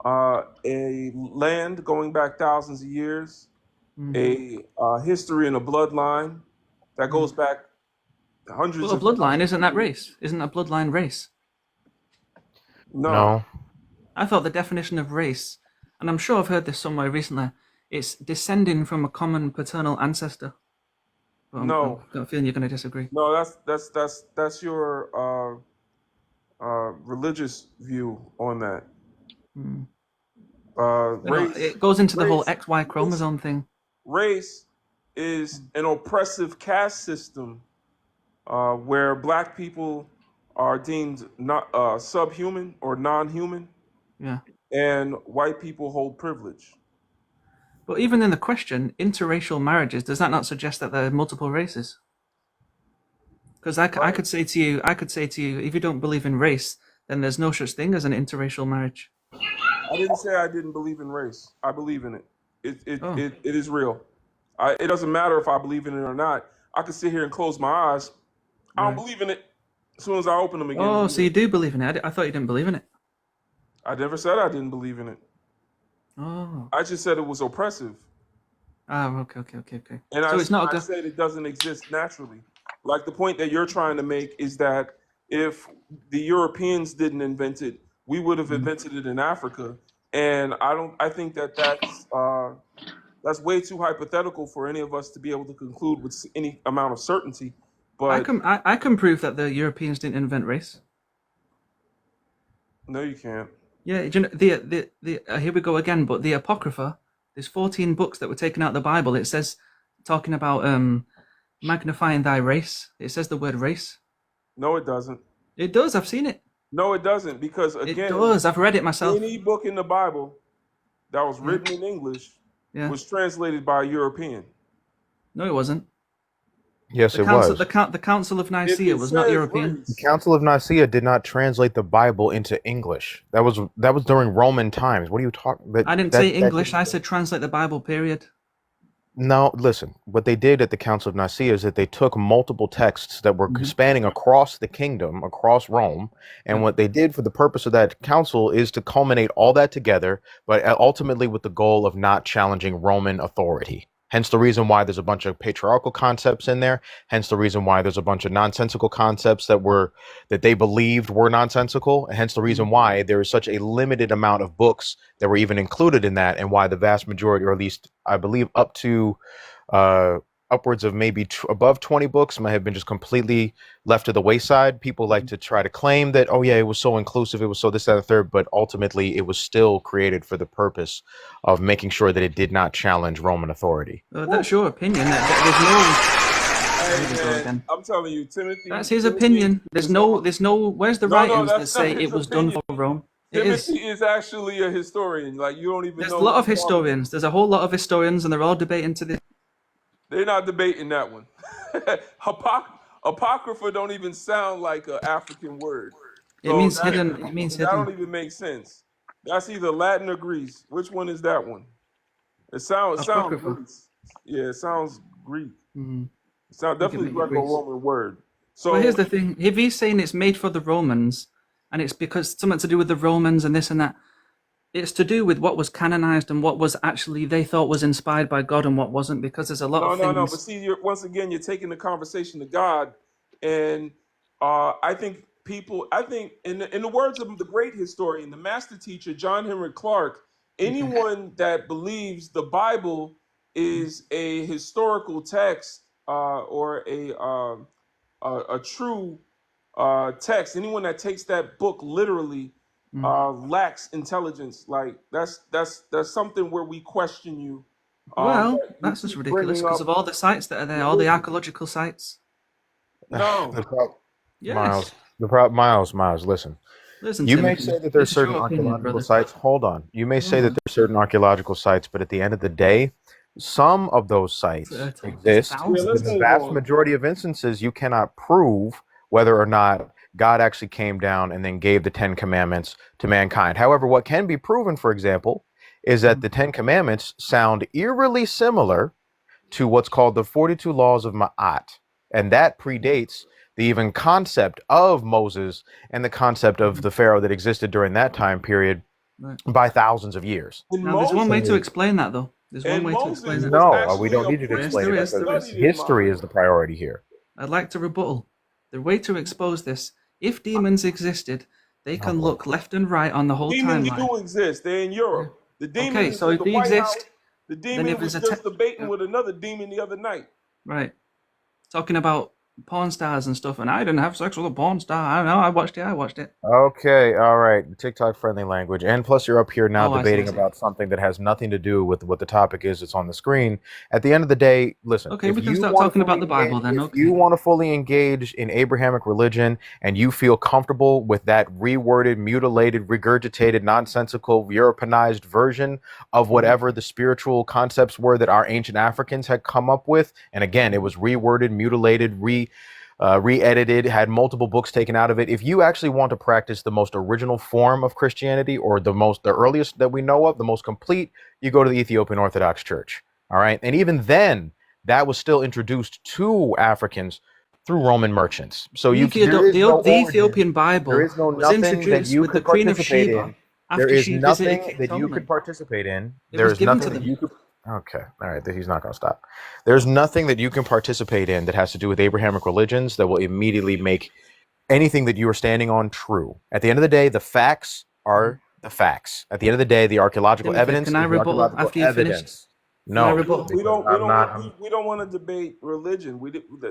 a land going back thousands of years, a history and a bloodline that goes back Well, hundreds a of bloodline thousands isn't of that years. race? Isn't a bloodline race? No. No. I thought the definition of race, and I'm sure I've heard this somewhere recently, it's descending from a common paternal ancestor. But No. I've got a feeling you're going to disagree. No, that's your religious view on that. Hmm. Race, it goes into the whole race, XY chromosome thing. race is an oppressive caste system where black people are deemed not subhuman or non-human, Yeah. and white people hold privilege. But even in the question, interracial marriages, does that not suggest that there are multiple races? Because I could say to you, if you don't believe in race, then there's no such thing as an interracial marriage. I didn't say I didn't believe in race. I believe in it. Oh. It is real. It doesn't matter if I believe in it or not. I could sit here and close my eyes. I don't Right. believe in it. As soon as I open them again. Oh, so you do believe in it? I thought you didn't believe in it. I never said I didn't believe in it. Oh. I just said it was oppressive. Ah, okay. And So it's not I said it doesn't exist naturally. Like the point that you're trying to make is that if the Europeans didn't invent it, we would have invented it in Africa. And I think that's way too hypothetical for any of us to be able to conclude with any amount of certainty. But I can prove that the Europeans didn't invent race. no, you can't. Yeah, you know, the here we go again. But the Apocrypha, there's 14 books that were taken out of the Bible. It says, talking about magnifying thy race. It says the word race. No, it doesn't. It does. I've seen it. No, it doesn't, because again, it does. I've read it myself. Any book in the Bible that was written in English was translated by a European. No, it wasn't. Yes, it was. The Council of Nicaea was not European. The Council of Nicaea did not translate the Bible into English. That was during Roman times. What are you talking? I didn't say English. I said translate the Bible. Period. No, listen. What they did at the Council of Nicaea is that they took multiple texts that were spanning across the kingdom, across Rome, and what they did for the purpose of that council is to culminate all that together, but ultimately with the goal of not challenging Roman authority. Hence the reason why there's a bunch of patriarchal concepts in there. Hence the reason why there's a bunch of nonsensical concepts that they believed were nonsensical. And hence the reason why there is such a limited amount of books that were even included in that, and why the vast majority, or at least I believe up to upwards of maybe above 20 books might have been just completely left to the wayside. People like to try to claim that, oh yeah, it was so inclusive, it was so this, that, and the third, but ultimately it was still created for the purpose of making sure that it did not challenge Roman authority. That's your opinion. There's no. I'm telling you, Timothy. That's his opinion. There's no. Where's the writings that say it was done for Rome? Timothy is actually a historian. Like, you don't even know. There's a lot of historians. There's a whole lot of historians, and they're all debating to this. They're not debating that one. Apocrypha don't even sound like an African word. It means hidden. It means that hidden. don't even make sense. That's either Latin or Greek. Which one is that one? It sounds Greek. Yeah, it sounds Greek. It sounds definitely Greco-Roman word. So here's the thing: if he's saying it's made for the Romans, and it's because something to do with the Romans and this and that, it's to do with what was canonized and what was actually they thought was inspired by God and what wasn't. Because there's a lot of things. No. But see, once again, you're taking the conversation to God, and I think in the words of the great historian, the master teacher John Henrik Clarke, anyone that believes the Bible is a historical text or a true text, anyone that takes that book literally lacks intelligence. Like that's something where we question you. Well, that's just ridiculous because of all the sites that are there, all the archaeological sites. No. Yes. Miles, listen. You may say that there's certain archaeological sites. Hold on. You may say that there's certain archaeological sites, but at the end of the day, some of those sites exist. In the vast majority of instances, you cannot prove whether or not God actually came down and then gave the 10 Commandments to mankind. However, what can be proven, for example, is that the 10 Commandments sound eerily similar to what's called the 42 Laws of Ma'at. And that predates the even concept of Moses and the concept of the Pharaoh that existed during that time period by thousands of years. Now, there's one way to explain that, though. There's one way to explain that. No, we don't need you to explain it because history is the priority here. I'd like to rebuttal. The way to expose this, if demons existed, They Oh can boy. look left and right on the whole Demons timeline. do exist. They're in Yeah. Europe. The Okay, demon is so in if the they White House. exist, The then if demon there's was a just debating yeah, with another demon the other night. right, talking about porn stars and stuff, and I didn't have sex with a porn star. I don't know. I watched it. Okay, all right. TikTok friendly language. And plus, you're up here now Oh, I see. debating about something that has nothing to do with what the topic is that's on the screen. At the end of the day, listen, Okay, we can start talking about the Bible then. if you Okay. want to fully engage in Abrahamic religion and you feel comfortable with that reworded, mutilated, regurgitated, nonsensical, Europeanized version of whatever the spiritual concepts were that our ancient Africans had come up with, and again, it was reworded, mutilated, re-edited, had multiple books taken out of it. If you actually want to practice the most original form of Christianity, or the earliest that we know of, the most complete, you go to the Ethiopian Orthodox Church. All right, and even then, that was still introduced to Africans through Roman merchants. So there is no The origin. Ethiopian There Bible is no was nothing that introduced you with the could Queen of participate Sheba in. There after is she visited nothing King that you could Solomon. participate in. It There was is given to nothing that them. you could. Okay, all right. He's not going to stop. There's nothing that you can participate in that has to do with Abrahamic religions that will immediately make anything that you are standing on true. At the end of the day, the facts are the facts. At the end of the day, the archaeological Timothy, evidence can I is the rebuttal archaeological after you finished? evidence. Can I No, rebuttal? We because don't. We I'm don't. not. We don't want to debate religion.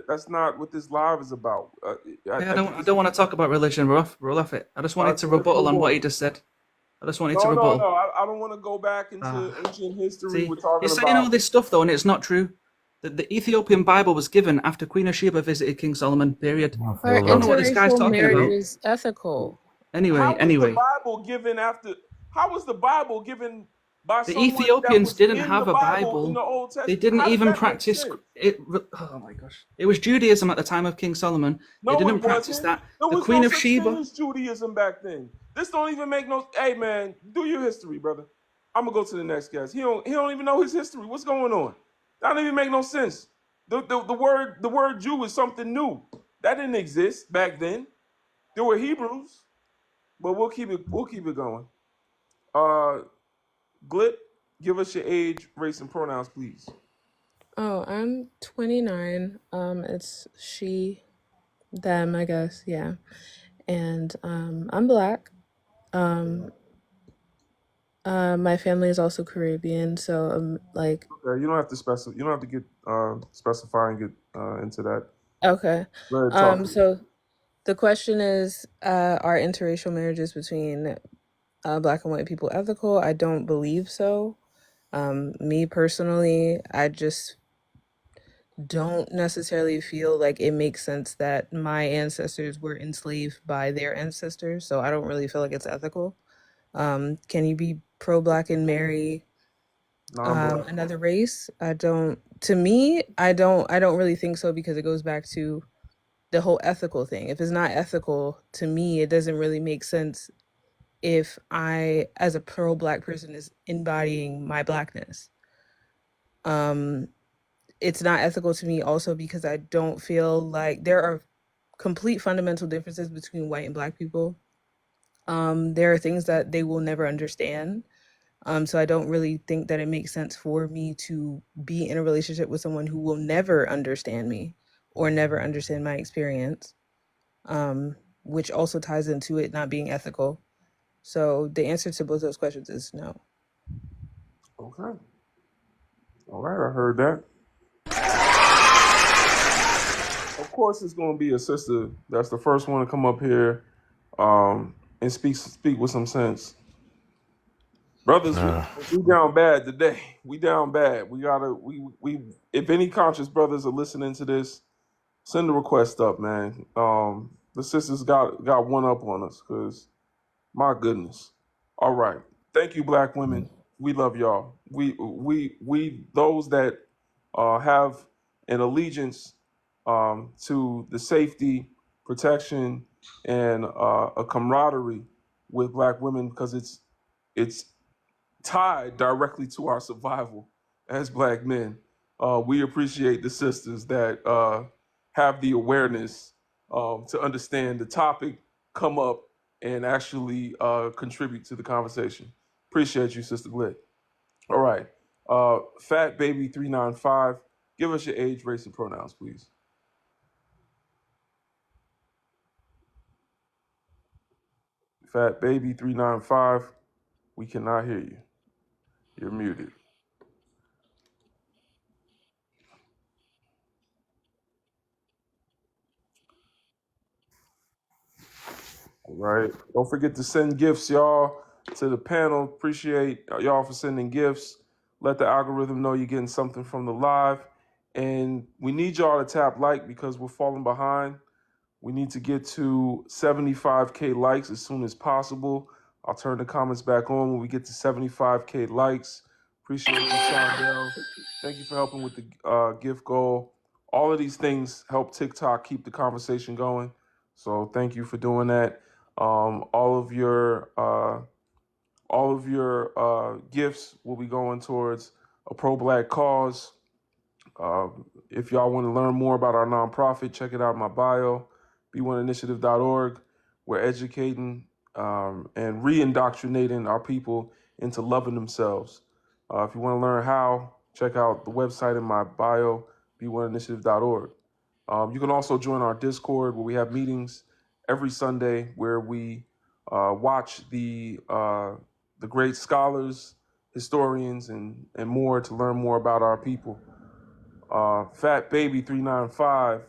That's not what this live is about. Okay, I think I this don't is. want to talk about religion. We're off it. I just All wanted right, to so let's rebuttal move on what on. he just said. I just wanted to No, no, rebuttal. no. I don't want to go back into ancient history. See, We're talking he's saying all about. this stuff though, and it's not true. The Ethiopian Bible was given after Queen of Sheba visited King Solomon. Period. Oh, for Are the I don't love know of what this guy's interracial talking about. marriages ethical? How was the Anyway, Bible given after? How was the Bible given by the someone that Ethiopians was didn't in the have a Bible in Bible. the Old They Testament? didn't How does even that make practice sense? it. Oh my gosh! It was Judaism at the time of King Solomon. They No, didn't it practice wasn't. that. There The was no Queen of such thing Sheba. as Judaism back then. This don't even make no. Hey man, do your history, brother. I'm gonna go to the next guest. He don't even know his history. What's going on? That don't even make no sense. The word Jew is something new. That didn't exist back then. There were Hebrews, but we'll keep it going. Uh, Glit, give us your age, race, and pronouns, please. Oh, I'm 29. It's she, them, I guess. Yeah. And I'm black. Um, my family is also Caribbean, so like Okay, you don't have to specify. You don't have to get specify and get into that. okay. Go ahead, talk to me. So the question is, are interracial marriages between black and white people ethical? I don't believe so. Me personally, I just don't necessarily feel like it makes sense that my ancestors were enslaved by their ancestors, so I don't really feel like it's ethical. Can you be pro-black and marry Non-black. another race? I don't. To me, I don't really think so because it goes back to the whole ethical thing. If it's not ethical, to me, it doesn't really make sense if I, as a pro-black person, is embodying my blackness. It's not ethical to me also because I don't feel like there are complete fundamental differences between white and black people. There are things that they will never understand. So I don't really think that it makes sense for me to be in a relationship with someone who will never understand me or never understand my experience, which also ties into it not being ethical. So the answer to both those questions is no. Okay. All right, I heard that. Of course, it's going to be a sister that's the first one to come up here and speak with some sense. Brothers, we down bad today. We down bad. We gotta we if any conscious brothers are listening to this, send a request up, man. The sisters got one up on us, cause my goodness. All right. Thank you, black women. We love y'all. We those that have an allegiance to the safety, protection, and a camaraderie with black women because it's tied directly to our survival as black men. We appreciate the sisters that have the awareness to understand the topic, come up, and actually contribute to the conversation. Appreciate you, Sister Glit. All right. Fat Baby 395, give us your age, race, and pronouns, please. Fat Baby 395, we cannot hear you. You're muted. All right. Don't forget to send gifts, y'all, to the panel. Appreciate y'all for sending gifts. Let the algorithm know you're getting something from the live. And we need y'all to tap like because we're falling behind. We need to get to 75K likes as soon as possible. I'll turn the comments back on when we get to 75K likes. Appreciate you, Shondell. Thank you for helping with the gift goal. All of these things help TikTok keep the conversation going. So thank you for doing that. All of your gifts will be going towards a pro-Black cause. If y'all want to learn more about our nonprofit, check it out in my bio, b1initiative.org. We're educating and re-indoctrinating our people into loving themselves. If you want to learn how, check out the website in my bio, b1initiative.org. You can also join our Discord where we have meetings every Sunday where we watch the great scholars, historians, and more to learn more about our people. Fat Baby 395,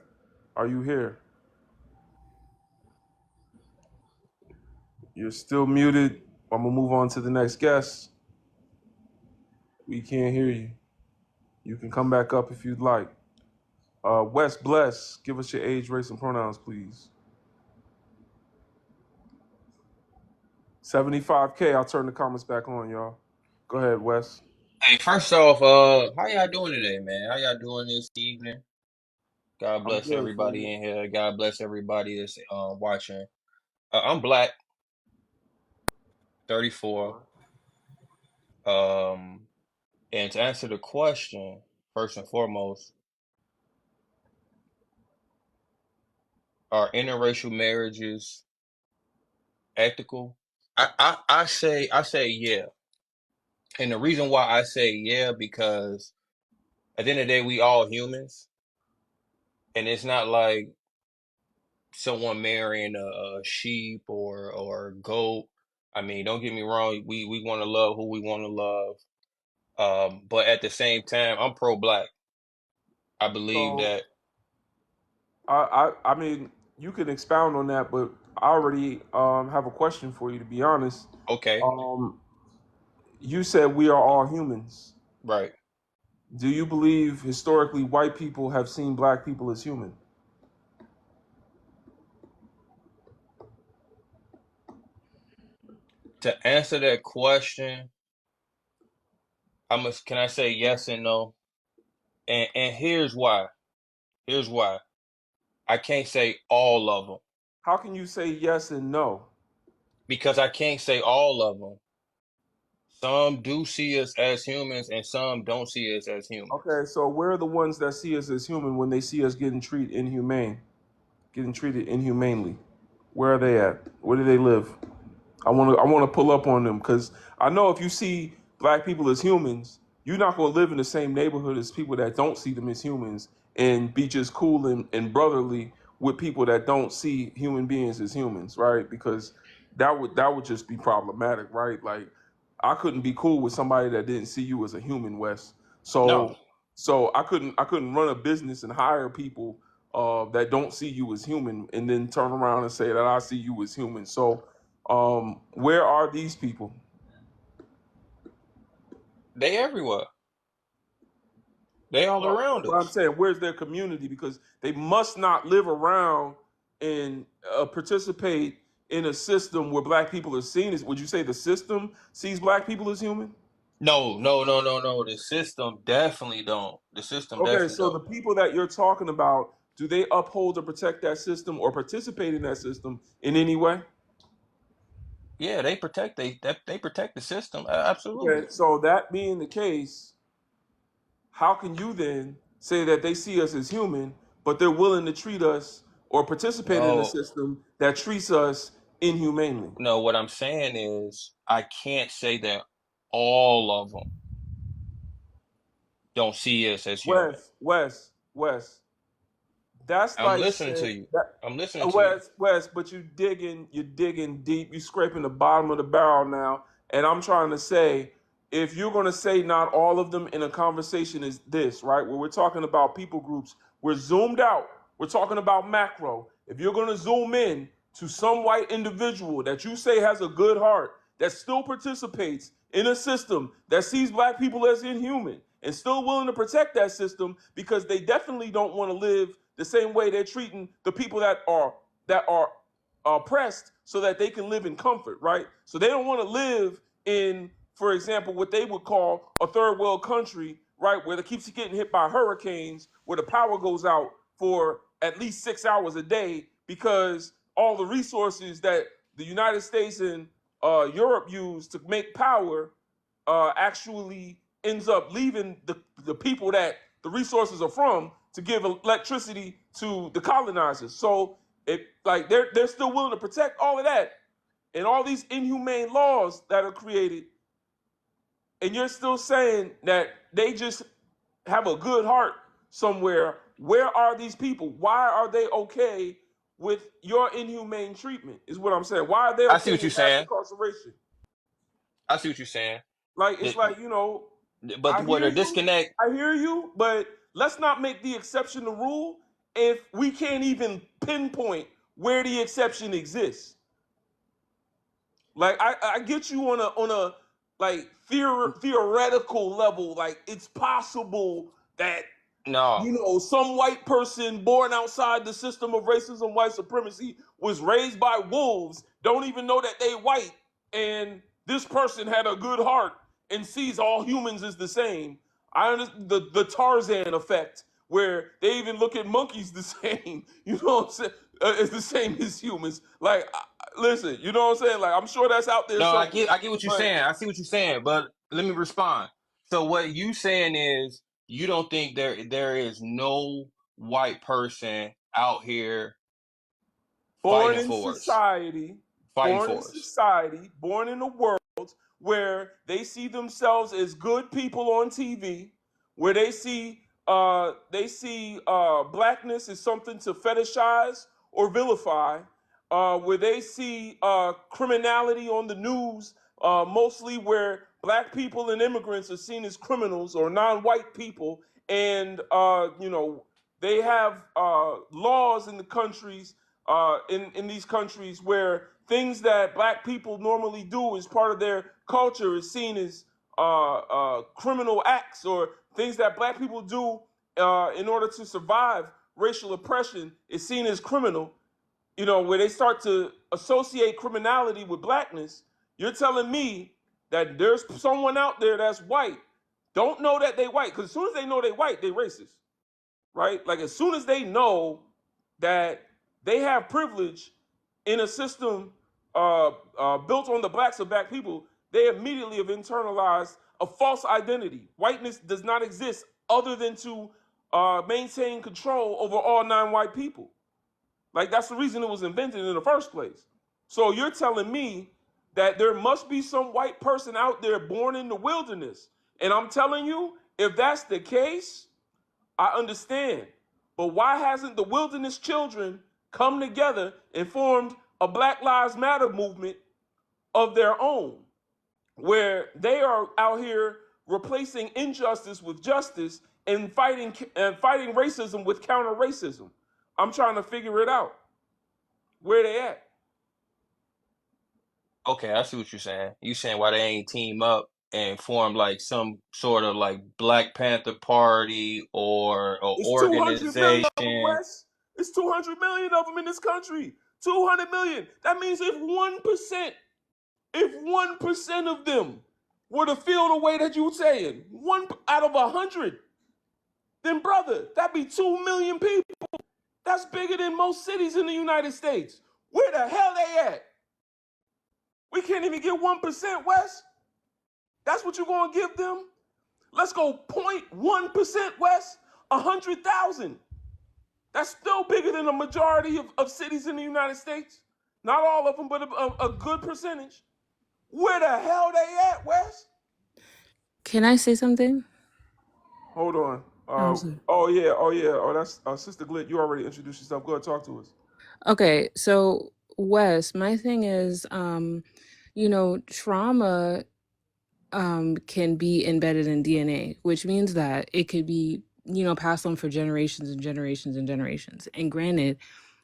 are you here? You're still muted. I'm gonna move on to the next guest. We can't hear you. You can come back up if you'd like. Wes Bless, give us your age, race, and pronouns, please. 75K. I'll turn the comments back on, y'all. Go ahead, Wes. Hey, first off, how y'all doing today, man? How y'all doing this evening? God I'm bless good. everybody in here. God bless everybody that's watching. I'm Black, 34. And to answer the question, first and foremost, are interracial marriages ethical? I say yeah. And the reason why I say yeah, because at the end of the day, we all humans, and it's not like someone marrying a sheep or goat. I mean, don't get me wrong, we want to love who we want to love. But at the same time, I'm pro-Black. I believe So, that I mean, you can expound on that, but I already have a question for you, to be honest. okay, Um, you said we are all humans. right. Do you believe historically white people have seen black people as human? To answer that question, can I say yes and no? And here's why. Here's why. I can't say all of them How can you say yes and no? because I can't say all of them. Some do see us as humans and some don't see us as humans. Okay, so where are the ones that see us as human when they see us getting treated inhumanely? Where are they at? Where do they live? I want to pull up on them because I know if you see black people as humans, you're not going to live in the same neighborhood as people that don't see them as humans and be just cool and brotherly with people that don't see human beings as humans, right? Because that would just be problematic, right? Like I couldn't be cool with somebody that didn't see you as a human, Wes. No, So I couldn't run a business and hire people that don't see you as human and then turn around and say that I see you as human. So where are these people? they everywhere. They all around But I'm us. saying, where's their community? Because they must not live around and participate in a system where black people are seen as. Would you say the system sees black people as human? No, no, no, no, no. The system definitely don't. The system Okay, definitely so the don't. people that you're talking about, do they uphold or protect that system or participate in that system in any way? Yeah, they protect the system. Okay, Absolutely. so that being the case, how can you then say that they see us as human, but they're willing to treat us or participate in a No, system that treats us inhumanely? no. What I'm saying is, I can't say that all of them don't see us as human. Wes, That's I'm like listening to saying you. that, I'm listening to you. Wes, but you're digging deep. You scraping the bottom of the barrel now. And I'm trying to say, if you're going to say not all of them in a conversation is this, right? Where we're talking about people groups, we're zoomed out. We're talking about macro. If you're going to zoom in to some white individual that you say has a good heart, that still participates in a system that sees black people as inhuman and still willing to protect that system because they definitely don't want to live the same way they're treating the people that are oppressed so that they can live in comfort, right? So they don't want to live in, for example, what they would call a third world country, right, where they keeps getting hit by hurricanes, where the power goes out for at least 6 hours a day because all the resources that the United States and Europe use to make power actually ends up leaving the people that the resources are from to give electricity to the colonizers. So it like they're still willing to protect all of that and all these inhumane laws that are created, and you're still saying that they just have a good heart somewhere. Where are these people? Why are they okay with your inhumane treatment? Is what I'm saying. Why are they I see okay what you're with mass saying. incarceration? I see what you're saying. Like it's The- like, But I what hear a you. disconnect. I hear you, but let's not make the exception the rule if we can't even pinpoint where the exception exists. Like I get you on a like theoretical level. Like it's possible that No, some white person born outside the system of racism, white supremacy, was raised by wolves, don't even know that they white, and this person had a good heart and sees all humans as the same. I understand the Tarzan effect, where they even look at monkeys the same. You know what I'm saying? It's the same as humans. Like, listen, you know what I'm saying? Like, I'm sure that's out there no, somewhere. I get what you're But saying. I see what you're saying. But let me respond. So what you saying is you don't think there is no white person out here born fighting in for us, society, fighting born in for us. society, born in a world where they see themselves as good people on TV, where they see blackness as something to fetishize or vilify, where they see criminality on the news, mostly where black people and immigrants are seen as criminals or non-white people, and they have laws in the countries in these countries where things that black people normally do as part of their culture is seen as criminal acts, or things that black people do in order to survive racial oppression is seen as criminal. Where they start to associate criminality with blackness. You're telling me that there's someone out there that's white, don't know that they white, because as soon as they know they white, they racist, right? Like as soon as they know that they have privilege in a system built on the blacks of black people, they immediately have internalized a false identity. Whiteness does not exist other than to maintain control over all non-white people. Like that's the reason it was invented in the first place. So you're telling me that there must be some white person out there born in the wilderness. And I'm telling you, if that's the case, I understand. But why hasn't the wilderness children come together and formed a Black Lives Matter movement of their own, where they are out here replacing injustice with justice and fighting racism with counter racism? I'm trying to figure it out. Where they at? Okay, I see what you're saying. You saying why they ain't team up and form like some sort of like Black Panther Party or It's 200 million of them, organization. Wes. It's 200 million of them in this country. 200 million. That means if 1% of them were to feel the way that you saying, one out of 100, then brother, that'd be 2 million people. That's bigger than most cities in the United States. Where the hell they at? We can't even get 1%, Wes. That's what you're gonna give them? Let's go 0.1%, Wes. 100,000. That's still bigger than a majority of cities in the United States. Not all of them, but a good percentage. Where the hell they at, Wes? Can I say something? Hold on. Oh, sorry. Oh yeah, oh yeah, oh that's Sister Glit. You already introduced yourself. Go ahead, talk to us. Okay, so Wes, my thing is, trauma can be embedded in DNA, which means that it could be, passed on for generations and generations and generations. And granted,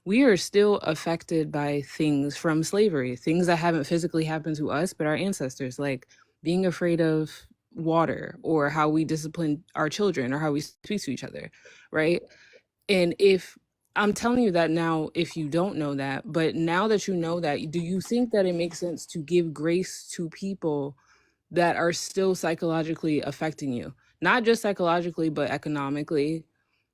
we are still affected by things from slavery, things that haven't physically happened to us, but our ancestors, like being afraid of water or how we discipline our children or how we speak to each other, right? And if I'm telling you that now, if you don't know that, but now that you know that, do you think that it makes sense to give grace to people that are still psychologically affecting you? Not just psychologically, but economically.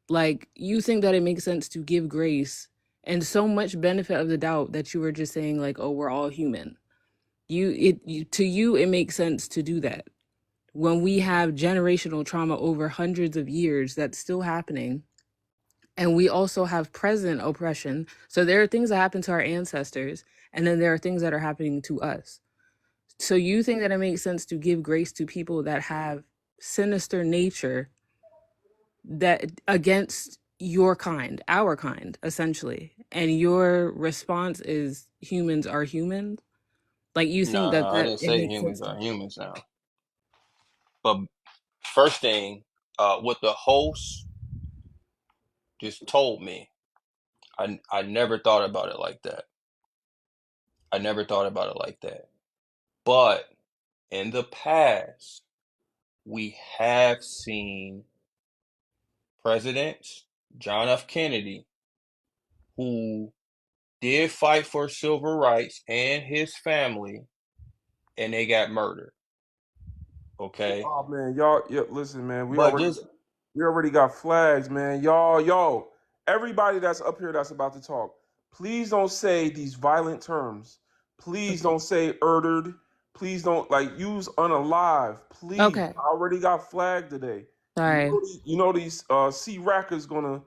Like, you think that it makes sense to give grace and so much benefit of the doubt that you were just saying, like, oh, we're all human. To you, it makes sense to do that. When we have generational trauma over hundreds of years that's still happening, and we also have present oppression. So there are things that happen to our ancestors, and then there are things that are happening to us. So you think that it makes sense to give grace to people that have sinister nature that against your kind, our kind, essentially. And your response is humans are humans. Like, you think No, that I didn't it say makes sense humans to. are humans now. But first thing, what the host just told me, I never thought about it like that. I never thought about it like that. But in the past, we have seen presidents, John F. Kennedy, who did fight for civil rights and his family, and they got murdered. Okay, Oh man, y'all, yeah, listen, man, but just we already got flags, man. Y'all, yo, everybody that's up here that's about to talk, please don't say these violent terms. Please Okay. don't say murdered. Please don't like use unalive. Please, Okay. I already got flagged today. Sorry. You know these C Rackers gonna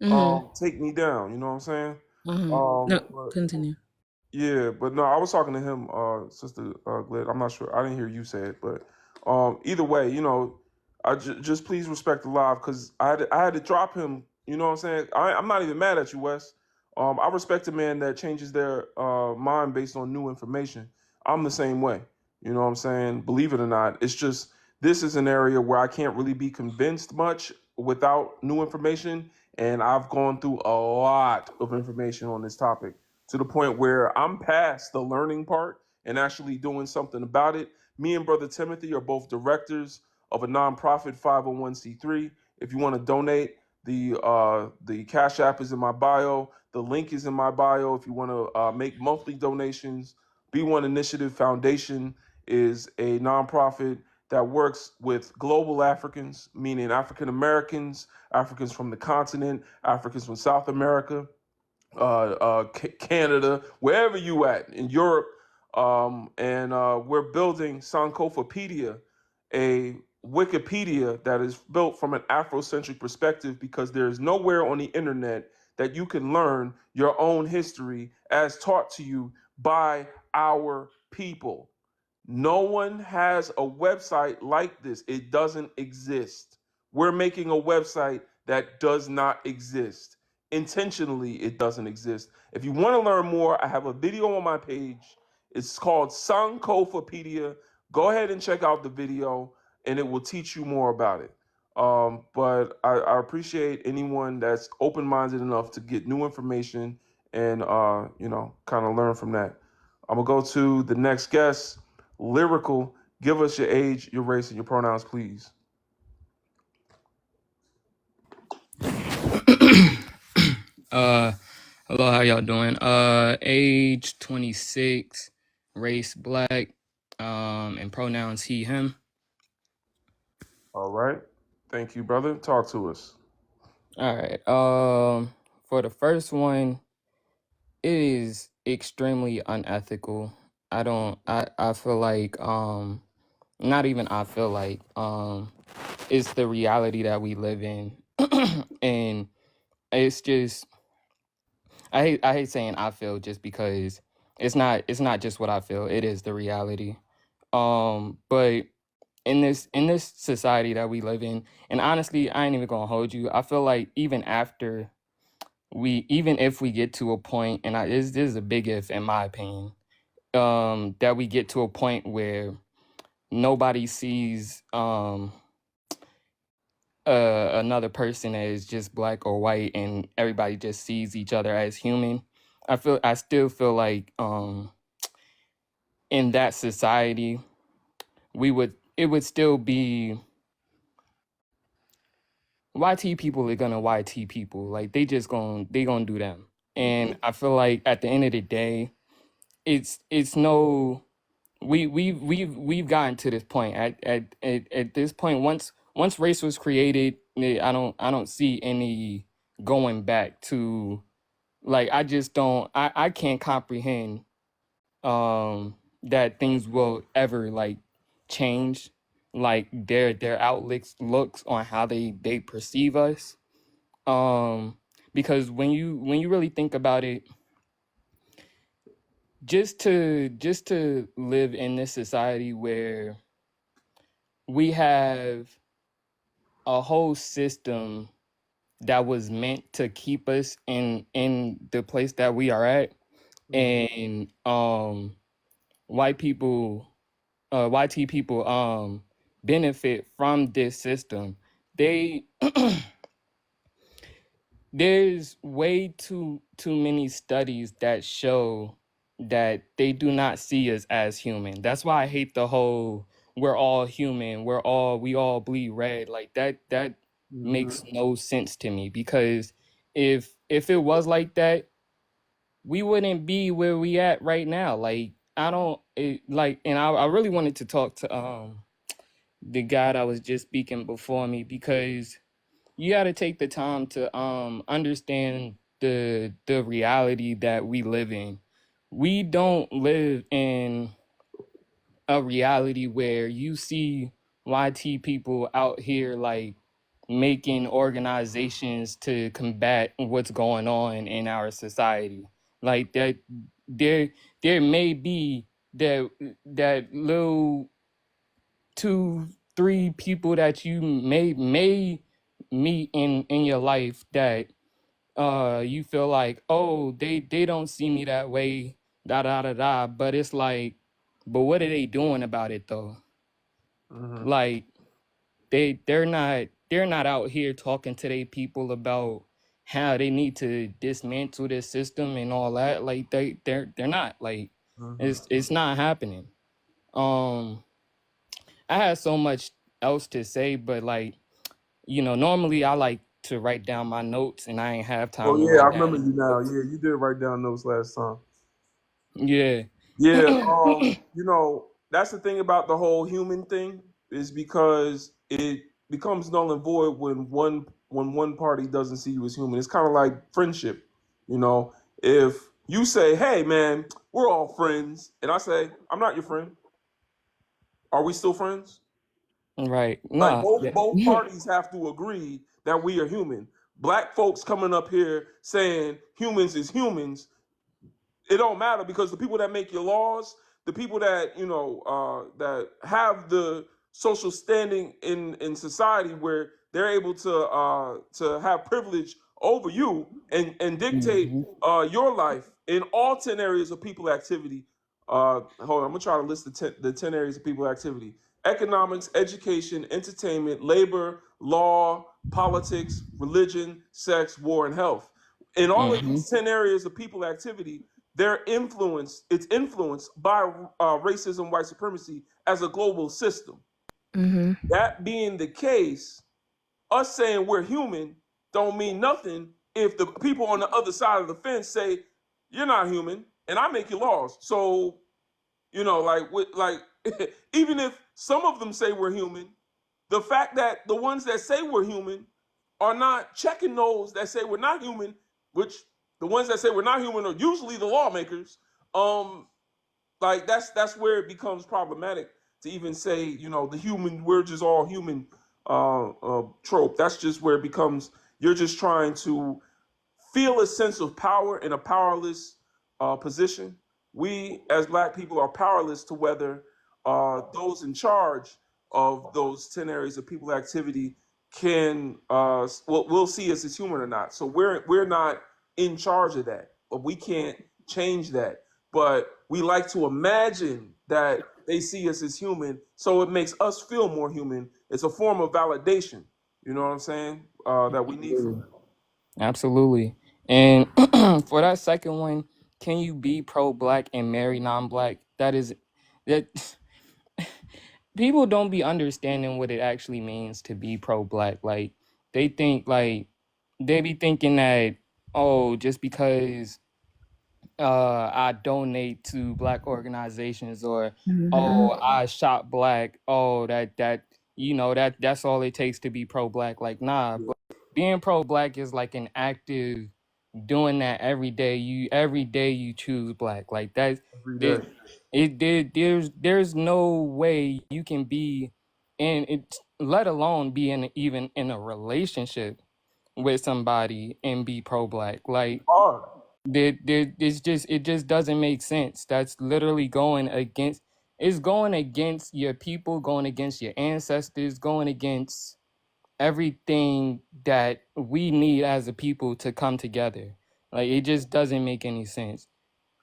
Mm-hmm. take me down. You know what I'm saying? Mm-hmm. No, But continue. yeah, but no, I was talking to him, Sister Glid. I'm not sure. I didn't hear you say it, but either way, just please respect the live because I had to drop him. You know what I'm saying? I'm not even mad at you, Wes. I respect a man that changes their mind based on new information. I'm the same way. You know what I'm saying? Believe it or not, it's just this is an area where I can't really be convinced much without new information, and I've gone through a lot of information on this topic to the point where I'm past the learning part and actually doing something about it. Me and Brother Timothy are both directors of a nonprofit 501c3. If you want to donate, the Cash App is in my bio. The link is in my bio. If you want to make monthly donations, B1 Initiative Foundation is a nonprofit that works with global Africans, meaning African Americans, Africans from the continent, Africans from South America, Canada, wherever you at in Europe, and we're building Sankofapedia, a Wikipedia that is built from an Afrocentric perspective because there is nowhere on the internet that you can learn your own history as taught to you by our people. No one has a website like this. It doesn't exist. We're making a website that does not exist. Intentionally, it doesn't exist. If you want to learn more, I have a video on my page. It's called Sankofapedia. Go ahead and check out the video, and it will teach you more about it. But I appreciate anyone that's open-minded enough to get new information and kind of learn from that. I'm gonna go to the next guest. Lyrical, give us your age, your race, and your pronouns, please. Hello, how y'all doing? Age 26, race black, and pronouns he, him. All right. Thank you, brother. Talk to us. All right. For the first one, it is extremely unethical. I feel like, not even I feel like, it's the reality that we live in. And it's just, I hate saying I feel just because it's not just what I feel. It is the reality. But in this society that we live in, and honestly, I ain't even gonna hold you. I feel like even if we get to a point, and this is a big if in my opinion, that we get to a point where nobody sees another person as just black or white, and everybody just sees each other as human. I still feel like in that society it would still be YT people are gonna YT people. Like they gonna do them. And I feel like at the end of the day, it's no we've gotten to this point. At this point, once race was created, I don't see any going back to, like, I just don't I can't comprehend that things will ever like change, like their outlooks looks on how they perceive us. Because when you really think about it, just to live in this society where we have a whole system that was meant to keep us in the place that we are at, and white people YT people benefit from this system. They there's way too many studies that show that they do not see us as human. That's why I hate the whole we're all human, we all bleed red. Like that makes no sense to me, because if it was like that, we wouldn't be where we at right now. Like I don't like, and I really wanted to talk to the guy that was just speaking before me, because you got to take the time to understand the reality that we live in. We don't live in a reality where you see YT people out here like making organizations to combat what's going on in our society. Like that there may be that little 2-3 people that you may meet in your life that you feel like, oh, they don't see me that way, da da da da. But it's like, but what are they doing about it though? Like they're not out here talking to their people about how they need to dismantle this system and all that. Like they're not, like it's not happening. um I had so much else to say, but like, normally I like to write down my notes, and I ain't have Oh time to yeah, I write remember down you now. notes. Yeah, you did write down notes last time. Yeah. Yeah, that's the thing about the whole human thing, is because it becomes null and void when one party doesn't see you as human. It's kind of like friendship, you know. If you say, "Hey, man, we're all friends," and I say, "I'm not your friend," are we still friends? Right. Like Nah. both parties have to agree that we are human. Black folks coming up here saying humans is humans, it don't matter, because the people that make your laws, the people that that have the social standing in society where they're able to have privilege over you and dictate your life in all 10 areas of people activity. Hold on, I'm gonna try to list the 10 areas of people activity: economics, education, entertainment, labor, law, politics, religion, sex, war, and health. In all of these 10 areas of people activity, it's influenced by racism, white supremacy as a global system. Mm-hmm. That being the case, us saying we're human don't mean nothing if the people on the other side of the fence say you're not human and I make your laws. So even if some of them say we're human, the fact that the ones that say we're human are not checking those that say we're not human, which the ones that say we're not human are usually the lawmakers. Like that's where it becomes problematic to even say, the human, we're just all human trope. That's just where it becomes, you're just trying to feel a sense of power in a powerless position. We as Black people are powerless to whether those in charge of those 10 areas of people activity can we'll see us as human or not. So we're not in charge of that, but we can't change that. But we like to imagine that they see us as human, so it makes us feel more human. It's a form of validation. You know what I'm saying? That we need from Absolutely. them. Absolutely. And for that second one, can you be pro-black and marry non-black? That people don't be understanding what it actually means to be pro-black. Like they think like they be thinking that, oh, just because I donate to black organizations, or Hmm. oh, I shop black, oh, that's all it takes to be pro-black. Like, nah, but being pro-black is like an active doing that every day you choose black. Like that Every there day. there's no way you can be in it, let alone be in even in a relationship with somebody and be pro-black. Like Hard. it just doesn't make sense. That's literally going against your people, going against your ancestors, going against everything that we need as a people to come together. Like it just doesn't make any sense.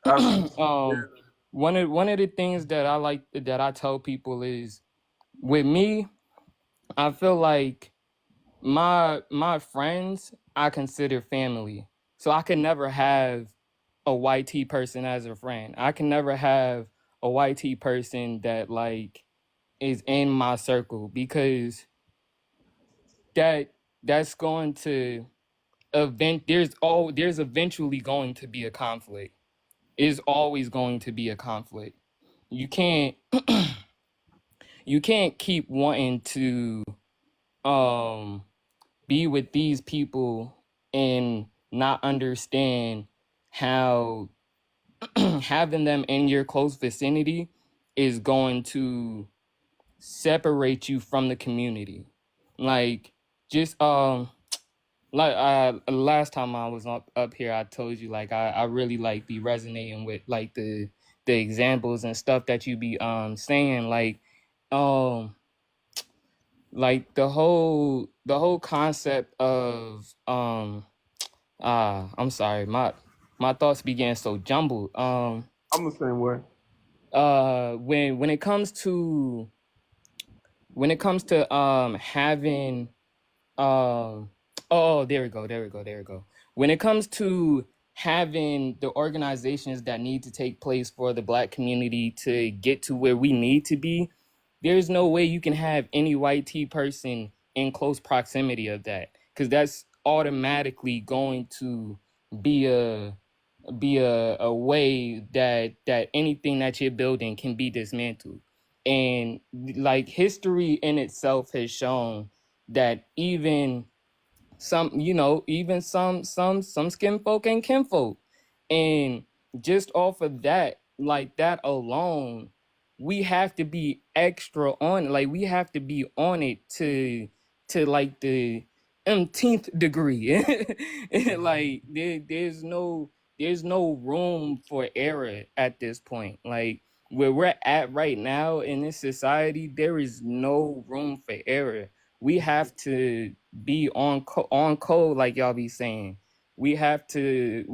Absolutely. um one of the things that I like that I tell people is, with me, I feel like my friends I consider family. So I can never have a white T person as a friend. I can never have a white T person that like is in my circle, because that that's going to there's eventually going to be a conflict. Is always going to be a conflict. You can't you can't keep wanting to um be with these people and not understand how having them in your close vicinity is going to separate you from the community. Like just like last time I was up here, I told you like I really like be resonating with like the examples and stuff that you be saying, um like the whole concept of I'm sorry, my thoughts began so jumbled. I'm the same way. When it comes to having oh, there we go. When it comes to having the organizations that need to take place for the black community to get to where we need to be, there's no way you can have any white T person in close proximity of that, because that's automatically going to be a way that anything that you're building can be dismantled. And like history in itself has shown that even some skin folk and kinfolk. And just off of that, like that alone, we have to be extra on it. Like we have to be on it to like the umpteenth degree. Like there's no room for error at this point. Like where we're at right now in this society, there is no room for error. We have to be on code, like y'all be saying. We have to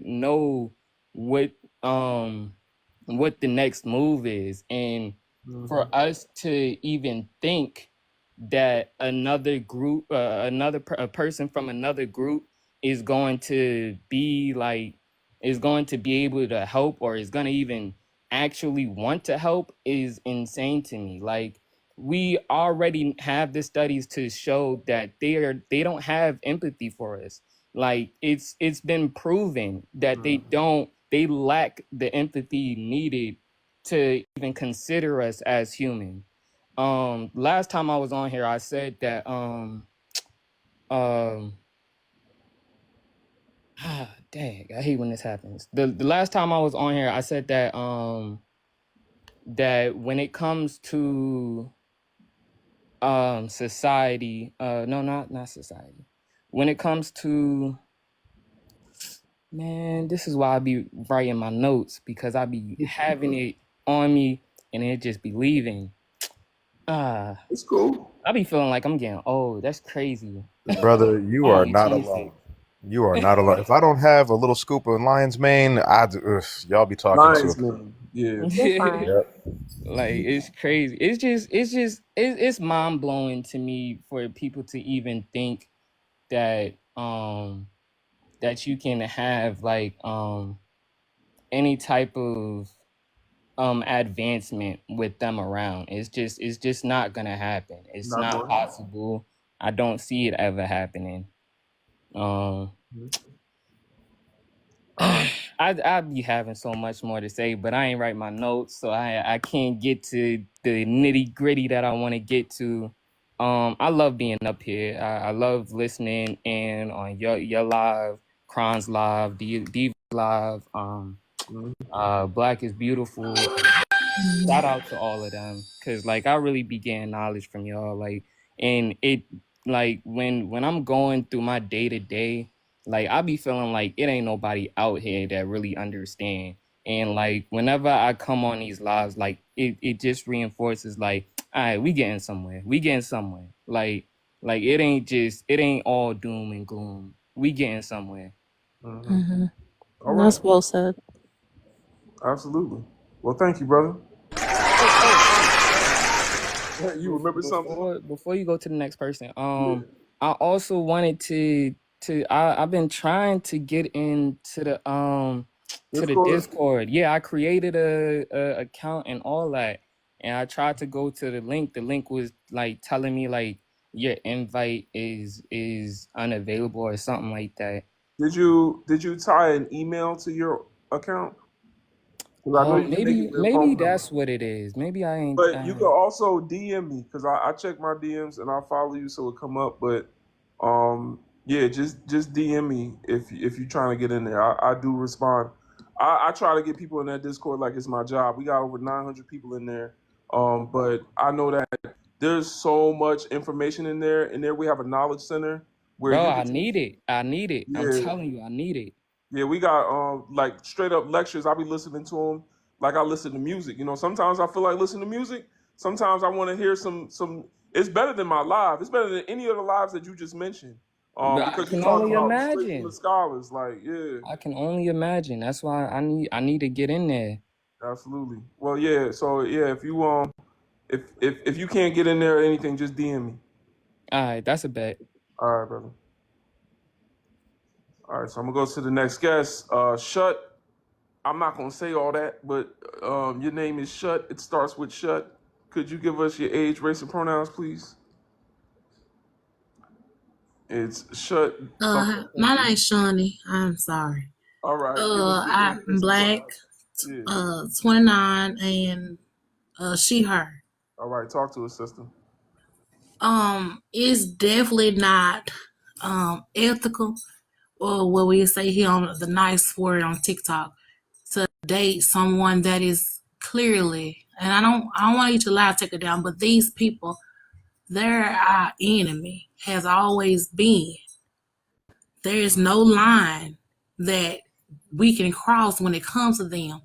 know what the next move is, and Mhm. for us to even think that another group, a person from another group is going to be like is going to be able to help, or is going to even actually want to help, is insane to me. Like we already have the studies to show that they don't have empathy for us. Like it's been proven that they lack the empathy needed to even consider us as human. Last time I was on here, I said that um dang, I hate when this happens. The last time I was on here, I said that when it comes to society, no, not society, when it comes to, man, this is why I be writing my notes, because I be having it on me and it just be leaving. uh, It's cool. I be feeling like I'm getting old. That's crazy. Brother, you I'm are only not 26. alone. You are not alone. If I don't have a little scoop of lion's mane, y'all be talking to Lions, a. man. Yeah. You're fine. Yep. Like it's crazy. It's mind blowing to me for people to even think that that you can have like any type of advancement with them around. It's just not gonna happen. It's Not not going. possible. I don't see it ever happening. Um All right. I'd be having so much more to say, but I ain't write my notes, so I can't get to the nitty gritty that I want to get to. I love being up here. I love listening in on your live, Kron's live, Diva's live, Black is Beautiful. Shout out to all of them, cause like I really be getting knowledge from y'all, like, and it like when I'm going through my day to day, like I be feeling like it ain't nobody out here that really understand, and like whenever I come on these lives, like it just reinforces like, all right, we getting somewhere, like it ain't all doom and gloom, we getting somewhere. Mm-hmm. All right. That's well said. Absolutely. Well, thank you, brother. You remember something? Before you go to the next person, Yeah. I also wanted I've been trying to get into the Discord. Discord. Yeah, I created a account and all that, and I tried to go to the link. The link was like telling me like your invite is unavailable or something like that. Did you tie an email to your account? Because I know you can make it with a Maybe phone number. that's what it is. Maybe I ain't. But you can also DM me because I check my DMs and I'll follow you so it come up. But yeah, just DM me if you're trying to get in there. I do respond. I try to get people in that Discord like it's my job. We got over 900 people in there. But I know that there's so much information in there. In there we have a knowledge center where Bro, you I can need it. I need it. I'm yeah. telling you, I need it. Yeah, we got like straight up lectures. I'll be listening to them like I listen to music. You know, sometimes I feel like listening to music. Sometimes I want to hear some. It's better than my live. It's better than any of the lives that you just mentioned. But I Because you're can talking only about straight from the imagine. scholars. Like, yeah, I can only imagine. That's why I need to get in there. absolutely. Well, yeah. So yeah, if you if you can't get in there or anything, just DM me. All right, that's a bet. All right, brother. All right, so I'm gonna go to the next guest. Shut. I'm not gonna say all that, but your name is Shut. It starts with Shut. Could you give us your age, race, and pronouns, please? It's Shut. My name's Shawnee. I'm sorry. All right. Give us your age, I'm race, and black, pronouns. Yeah. 29, and she, her. All right. Talk to us, sister. It's definitely not ethical, or what we say here on the nice word on TikTok, to date someone that is clearly, and I don't want you to lie, take it down, but these people, they're our enemy, has always been. There is no line that we can cross when it comes to them.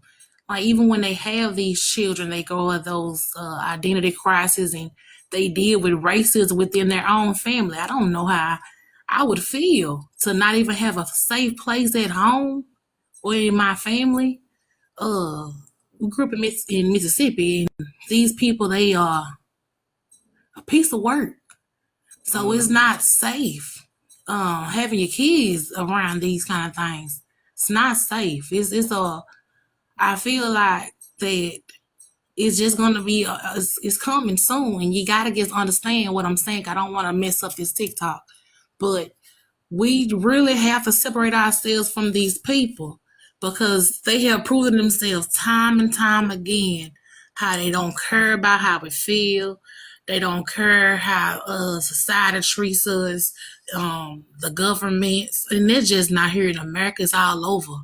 Like even when they have these children, they go at those identity crises and they deal with racism within their own family. I don't know how I would feel to not even have a safe place at home or in my family. We grew up in Mississippi, and these people, they are a piece of work. So it's not safe having your kids around these kind of things. It's not safe. I feel like that it's just gonna be it's coming soon, and you gotta just understand what I'm saying. I don't want to mess up this TikTok, but we really have to separate ourselves from these people because they have proven themselves time and time again how they don't care about how we feel. They don't care how society treats us, the governments, and they're just not here in America. It's all over.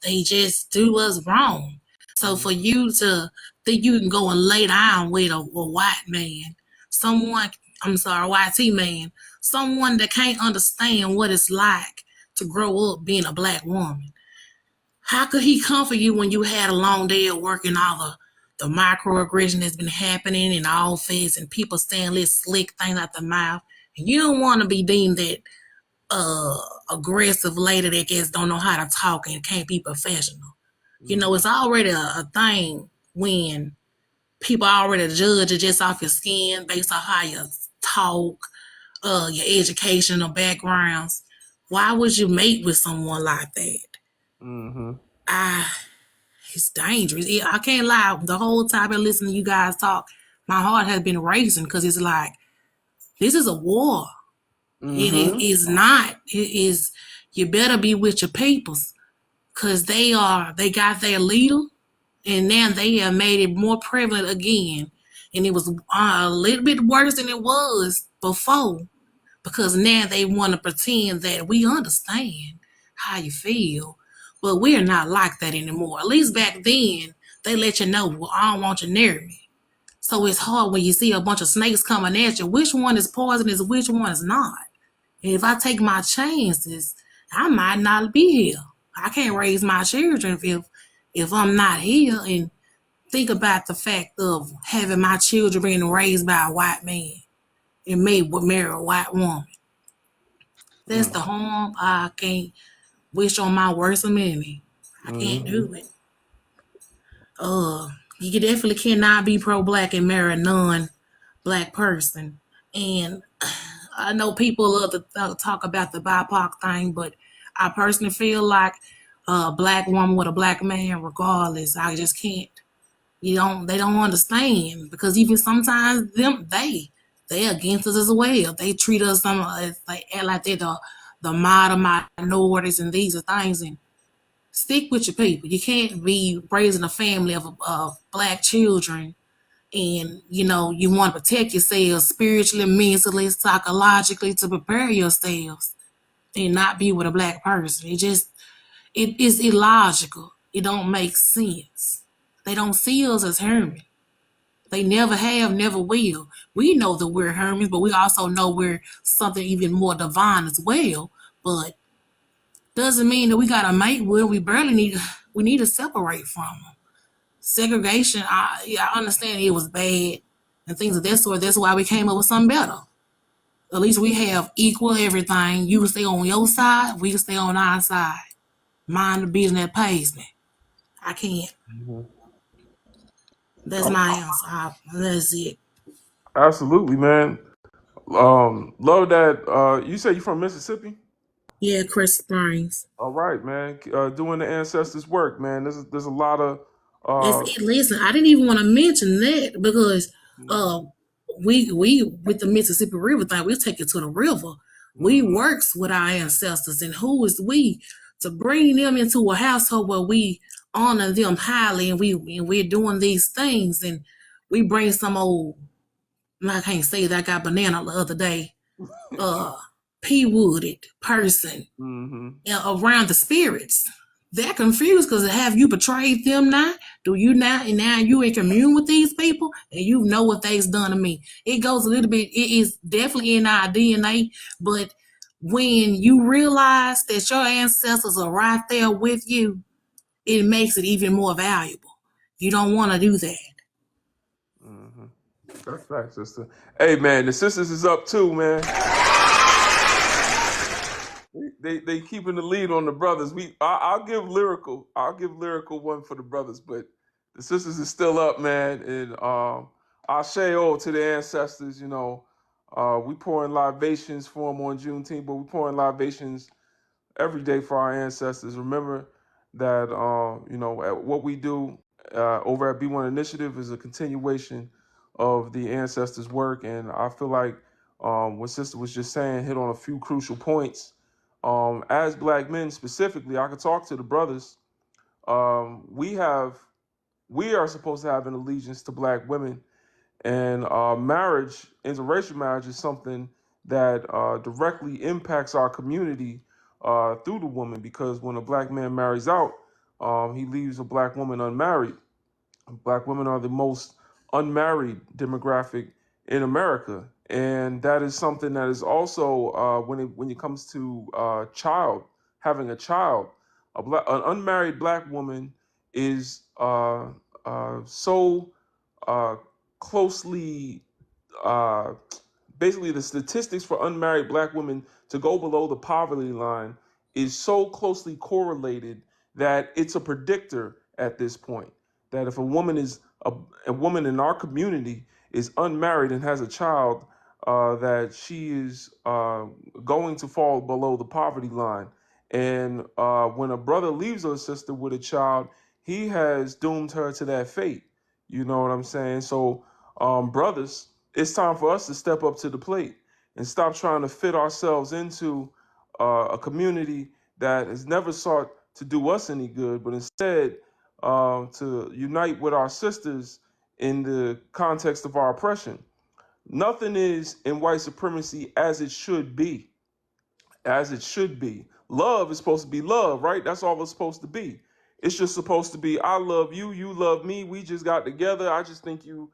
They just do us wrong. So for you to think you can go and lay down with a white man, someone, I'm sorry, YT man, someone that can't understand what it's like to grow up being a black woman. How could he comfort you when you had a long day at work and all the the microaggression that's been happening in office and people saying little slick things out the mouth. And you don't want to be deemed that aggressive lady that just don't know how to talk and can't be professional. You know, it's already a thing when people already judge you just off your skin based on how you talk, your educational backgrounds. Why would you mate with someone like that? It's dangerous. I can't lie. The whole time I've been listening to you guys talk, my heart has been racing because it's like, this is a war. It is not. It is. You better be with your peoples because they got their leader, and now they have made it more prevalent again. And it was a little bit worse than it was before because now they want to pretend that we understand how you feel, but we're not like that anymore. At least back then, they let you know, well, I don't want you near me. So it's hard when you see a bunch of snakes coming at you. Which one is poisonous? Which one is not? And if I take my chances, I might not be here. I can't raise my children if I'm not here. And think about the fact of having my children being raised by a white man and made with marry a white woman. That's the harm I can't wish on my worst enemy. I can't do it. You definitely cannot be pro-black and marry a non-black person. And I know people love to talk about the BIPOC thing, but I personally feel like a black woman with a black man, regardless, I just can't. They don't understand because even sometimes they against us as well. They treat us they act like they're the model minorities and these are things. And stick with your people. You can't be raising a family of black children and you want to protect yourselves spiritually, mentally, psychologically to prepare yourselves and not be with a black person. It is illogical. It don't make sense. They don't see us as Herman. They never have, never will. We know that we're Hermans, but we also know we're something even more divine as well. But doesn't mean that we got to mate with them. We need to separate from them. Segregation, I understand it was bad and things of that sort. That's why we came up with something better. At least we have equal everything. You can stay on your side, we can stay on our side. Mind the business that pays me. I can't. That's my answer. That's it. Absolutely, man. Love that. You say you from Mississippi? Yeah, Chris Springs. All right, man. Doing the ancestors' work, man. There's a lot of That's uh, it. Listen, I didn't even want to mention that because we with the Mississippi River thing, we take it to the river. We works with our ancestors, and who is we to bring them into a household where we honor them highly, and we're doing these things, and we bring some old. I can't say that I got banana the other day. P-wooded person around the spirits. They're confused because have you betrayed them now? Do you now? And now you in commune with these people and you know what they've done to me. It goes a little bit, it is definitely in our DNA, but when you realize that your ancestors are right there with you, it makes it even more valuable. You don't want to do that. That's fact, sister. Hey, man, the sisters is up too, man. They keeping the lead on the brothers. I'll give lyrical one for the brothers, but the sisters is still up, man. And Ashe to the ancestors. We pouring libations for them on Juneteenth, but we pouring libations every day for our ancestors. Remember that what we do over at B1 Initiative is a continuation of the ancestors' work, and I feel like what Sister was just saying hit on a few crucial points. As Black men specifically, I could talk to the brothers. We are supposed to have an allegiance to Black women, and marriage, interracial marriage, is something that directly impacts our community through the woman, because when a Black man marries out, he leaves a Black woman unmarried. Black women are the most unmarried demographic in America, and that is something that is also when it comes to having a child, an unmarried Black woman is so closely, uh, basically the statistics for unmarried black women to go below the poverty line is so closely correlated that it's a predictor at this point that if a woman is a woman in our community is unmarried and has a child, that she is going to fall below the poverty line. And when a brother leaves a sister with a child, he has doomed her to that fate. You know what I'm saying? So, brothers, it's time for us to step up to the plate and stop trying to fit ourselves into a community that has never sought to do us any good, but instead to unite with our sisters in the context of our oppression. Nothing is in white supremacy as it should be. As it should be. Love is supposed to be love, right? That's all it's supposed to be. It's just supposed to be I love you, you love me. We just got together. I think you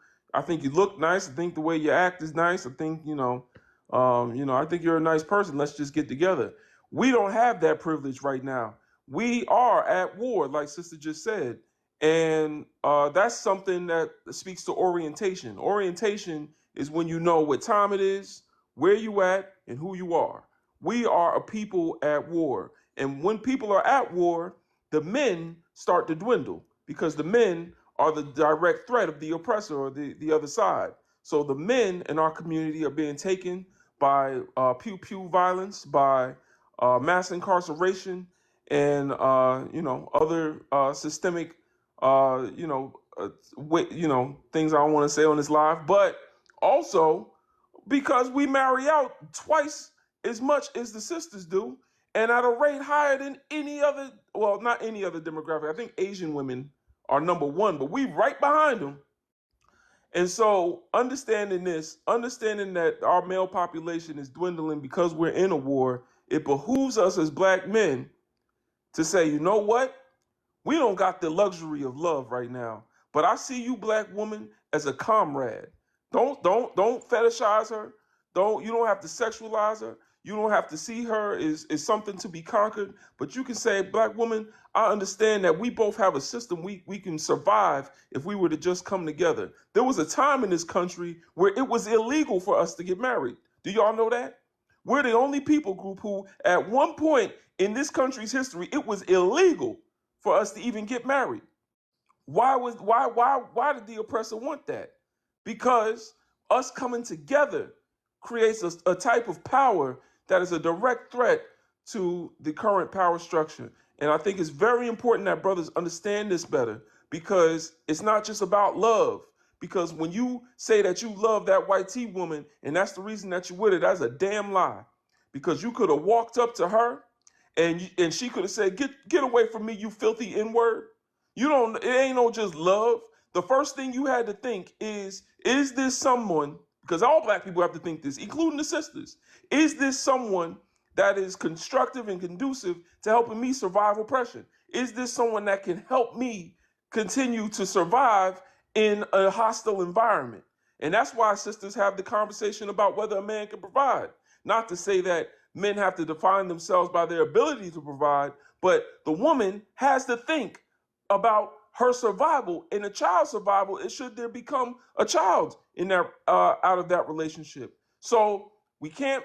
look nice. I think the way you act is nice. I think, I think you're a nice person. Let's just get together. We don't have that privilege right now. We are at war, like Sister just said. And that's something that speaks to orientation. Orientation is when you know what time it is, where you at, and who you are. We are a people at war. And when people are at war, the men start to dwindle because the men are the direct threat of the oppressor or the other side. So the men in our community are being taken by pew pew violence, by mass incarceration, and other systemic things I don't want to say on this live, but also because we marry out twice as much as the sisters do, and at a rate higher than any other, well, not any other demographic. I think Asian women are number one, but we right behind them. And so understanding this, understanding that our male population is dwindling because we're in a war, it behooves us as black men to say, you know what? We don't got the luxury of love right now. But I see you, black woman, as a comrade. Don't fetishize her. You don't have to sexualize her. You don't have to see her as something to be conquered. But you can say, black woman, I understand that we both have a system we can survive if we were to just come together. There was a time in this country where it was illegal for us to get married. Do y'all know that? We're the only people group who, at one point in this country's history, it was illegal for us to even get married. Why did the oppressor want that? Because us coming together creates a type of power that is a direct threat to the current power structure. And I think it's very important that brothers understand this better because it's not just about love. Because when you say that you love that white tea woman and that's the reason that you're with her, that's a damn lie. Because you could have walked up to her and she could have said, "Get away from me, you filthy N-word." You don't. It ain't no just love. The first thing you had to think is this someone? Because all black people have to think this, including the sisters. Is this someone that is constructive and conducive to helping me survive oppression? Is this someone that can help me continue to survive in a hostile environment? And that's why sisters have the conversation about whether a man can provide. Not to say that men have to define themselves by their ability to provide, but the woman has to think about her survival and the child's survival. It should there become a child in that out of that relationship. So we can't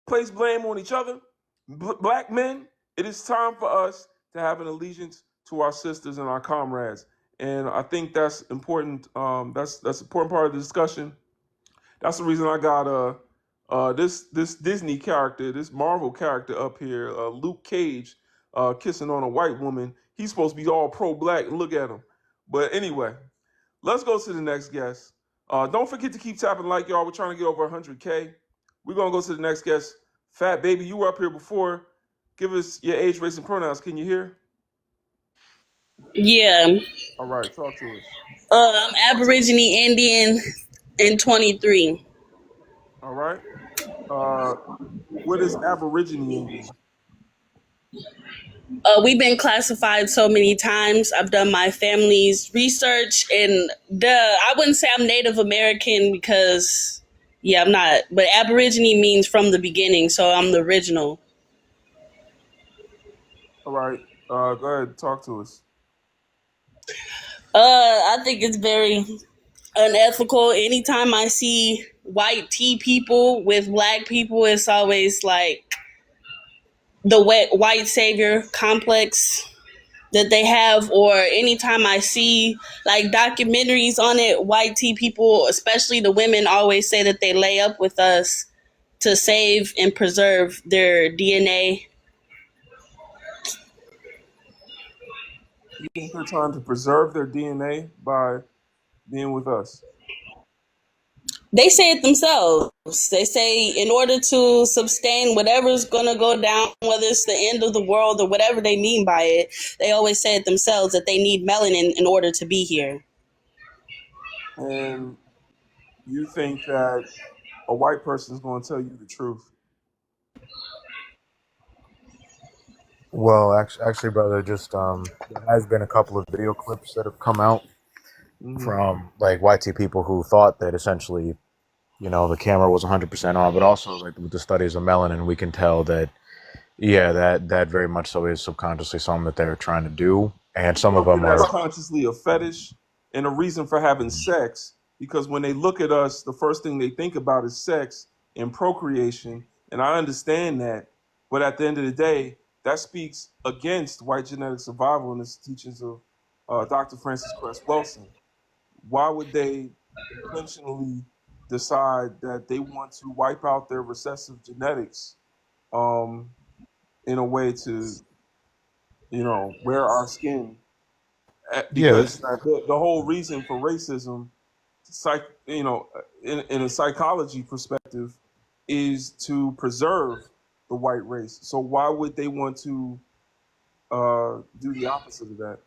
place blame on each other. Black men, it is time for us to have an allegiance to our sisters and our comrades, and I think that's important. That's an important part of the discussion. That's the reason I got this Disney character, this Marvel character up here, Luke Cage, kissing on a white woman. He's supposed to be all pro-black, and look at him. But anyway, let's go to the next guest. Don't forget to keep tapping like y'all. We're trying to get over 100K. We're gonna go to the next guest. Fat Baby, you were up here before. Give us your age, race, and pronouns. Can you hear? Yeah. All right, talk to us. I'm Aborigine Indian and 23. All right. What is Aborigine Indian? We've been classified so many times. I've done my family's research, and I wouldn't say I'm Native American because, yeah, I'm not. But Aborigine means from the beginning, so I'm the original. All right. Go ahead, talk to us. I think it's very unethical. Anytime I see white tea people with black people, it's always like the white savior complex that they have. Or anytime I see like documentaries on it, white tea people, especially the women, always say that they lay up with us to save and preserve their DNA. You think they're trying to preserve their DNA by being with us? They say it themselves. They say in order to sustain whatever's going to go down, whether it's the end of the world or whatever they mean by it, they always say it themselves that they need melanin in order to be here. And you think that a white person is going to tell you the truth? Well, actually, brother, just there has been a couple of video clips that have come out Hmm. from like YT people who thought that essentially, the camera was 100% on, but also like with the studies of melanin, we can tell that yeah, that very much so is subconsciously something that they're trying to do, and You some of don't them think that's are. consciously a fetish and a reason for having sex? Because when they look at us, the first thing they think about is sex and procreation. And I understand that. But at the end of the day, that speaks against white genetic survival and the teachings of Dr. Francis Cress Wilson. Why would they intentionally decide that they want to wipe out their recessive genetics um, in a way to, wear our skin? Yeah, Because that's the whole reason for racism, in a psychology perspective, is to preserve the white race. So why would they want to do the opposite of that?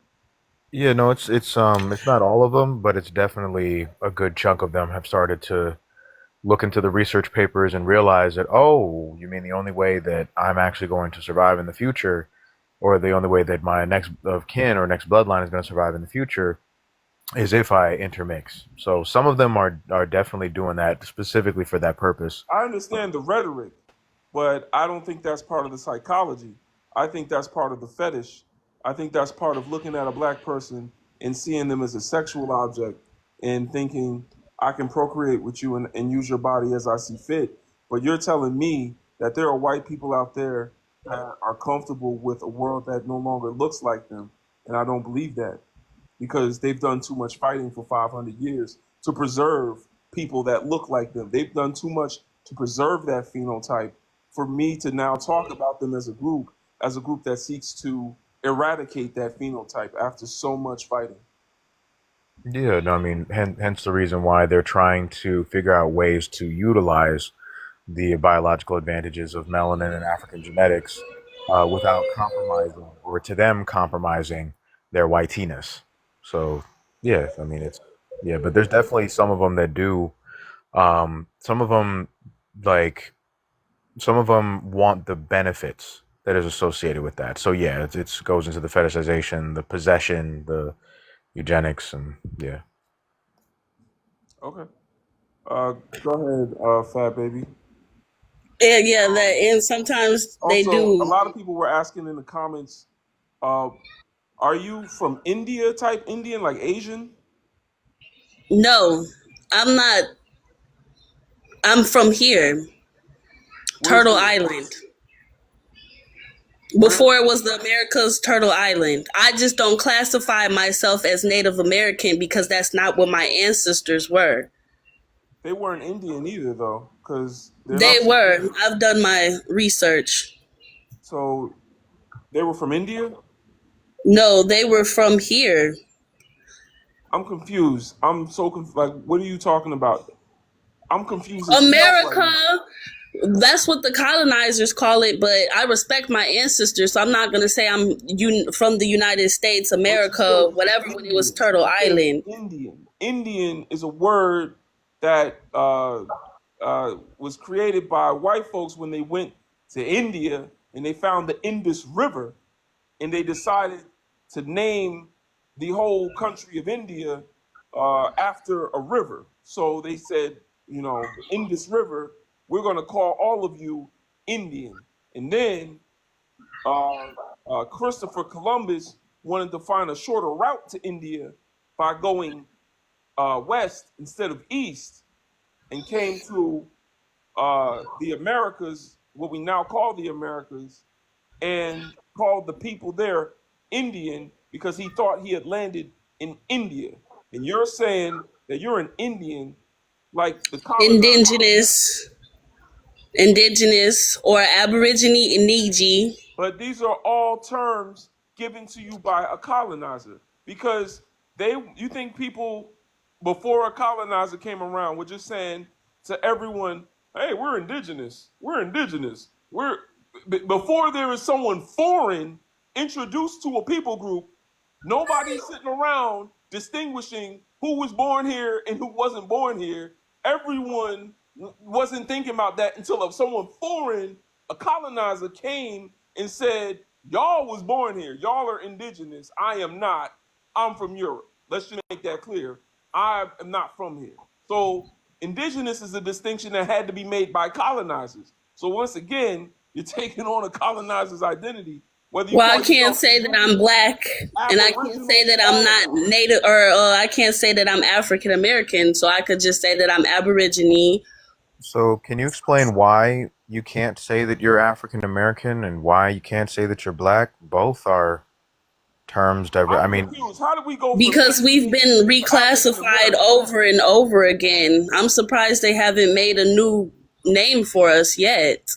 yeah. No, it's not all of them, but it's definitely a good chunk of them have started to look into the research papers and realize that, oh, you mean the only way that I'm actually going to survive in the future, or the only way that my next of kin or next bloodline is going to survive in the future, is if I intermix. So some of them are definitely doing that specifically for that purpose. I understand the rhetoric, but I don't think that's part of the psychology. I think that's part of the fetish. I think that's part of looking at a black person and seeing them as a sexual object and thinking, I can procreate with you and use your body as I see fit. But you're telling me that there are white people out there that are comfortable with a world that no longer looks like them. And I don't believe that, because they've done too much fighting for 500 years to preserve people that look like them. They've done too much to preserve that phenotype for me to now talk about them as a group that seeks to eradicate that phenotype after so much fighting. Yeah, no, I mean, hence the reason why they're trying to figure out ways to utilize the biological advantages of melanin and African genetics without compromising, or to them compromising their whiteness. So, yeah, I mean, yeah, but there's definitely some of them that do. Some of them, like, some of them want the benefits that is associated with that. So, yeah, it goes into the fetishization, the possession, the eugenics, and yeah. Okay. Go ahead, Fat Baby. Yeah, that, and sometimes they Also, a do. lot of people were asking in the comments, uh, are you from India type Indian, like Asian? No, I'm not. I'm from here, Where's Turtle here? Island. Where? Before it was the America's Turtle Island. I just don't classify myself as Native American because that's not what my ancestors were. They weren't Indian either, though, because they're They not from were. India. I've done my research. So they were from India? No, they were from here. I'm confused. I'm so confused. Like, what are you talking about? I'm confused as hell right America, now. that's what the colonizers call it, but I respect my ancestors, so I'm not going to say I'm from the United States, But you America, said whatever, when it was Indian. Turtle You said Island. Indian. Indian is a word that was created by white folks when they went to India and they found the Indus River, and they decided to name the whole country of India after a river. So they said, the Indus River, we're going to call all of you Indian. And then Christopher Columbus wanted to find a shorter route to India, by going west instead of east and came to the Americas, what we now call the Americas, and called the people there Indian because he thought he had landed in India. And you're saying that you're an Indian like the colonizer. Indigenous, or Aborigine, Iniji. But these are all terms given to you by a colonizer because you think people before a colonizer came around were just saying to everyone, "Hey, we're indigenous. We're indigenous. Before there is someone foreign introduced to a people group, nobody's sitting around distinguishing who was born here and who wasn't born here. Everyone wasn't thinking about that until someone foreign, a colonizer, came and said, y'all was born here. Y'all are indigenous. I am not. I'm from Europe. Let's just make that clear. I am not from here. So indigenous is a distinction that had to be made by colonizers. So once again, you're taking on a colonizer's identity. Whether you Well, I can't say that I'm black, and I can't say that I'm not native, or I can't say that I'm African American. So I could just say that I'm Aborigine. So can you explain why you can't say that you're African American and why you can't say that you're black? Both are terms I'm confused. How did we go? Because we've been reclassified over and over again. I'm surprised they haven't made a new name for us yet.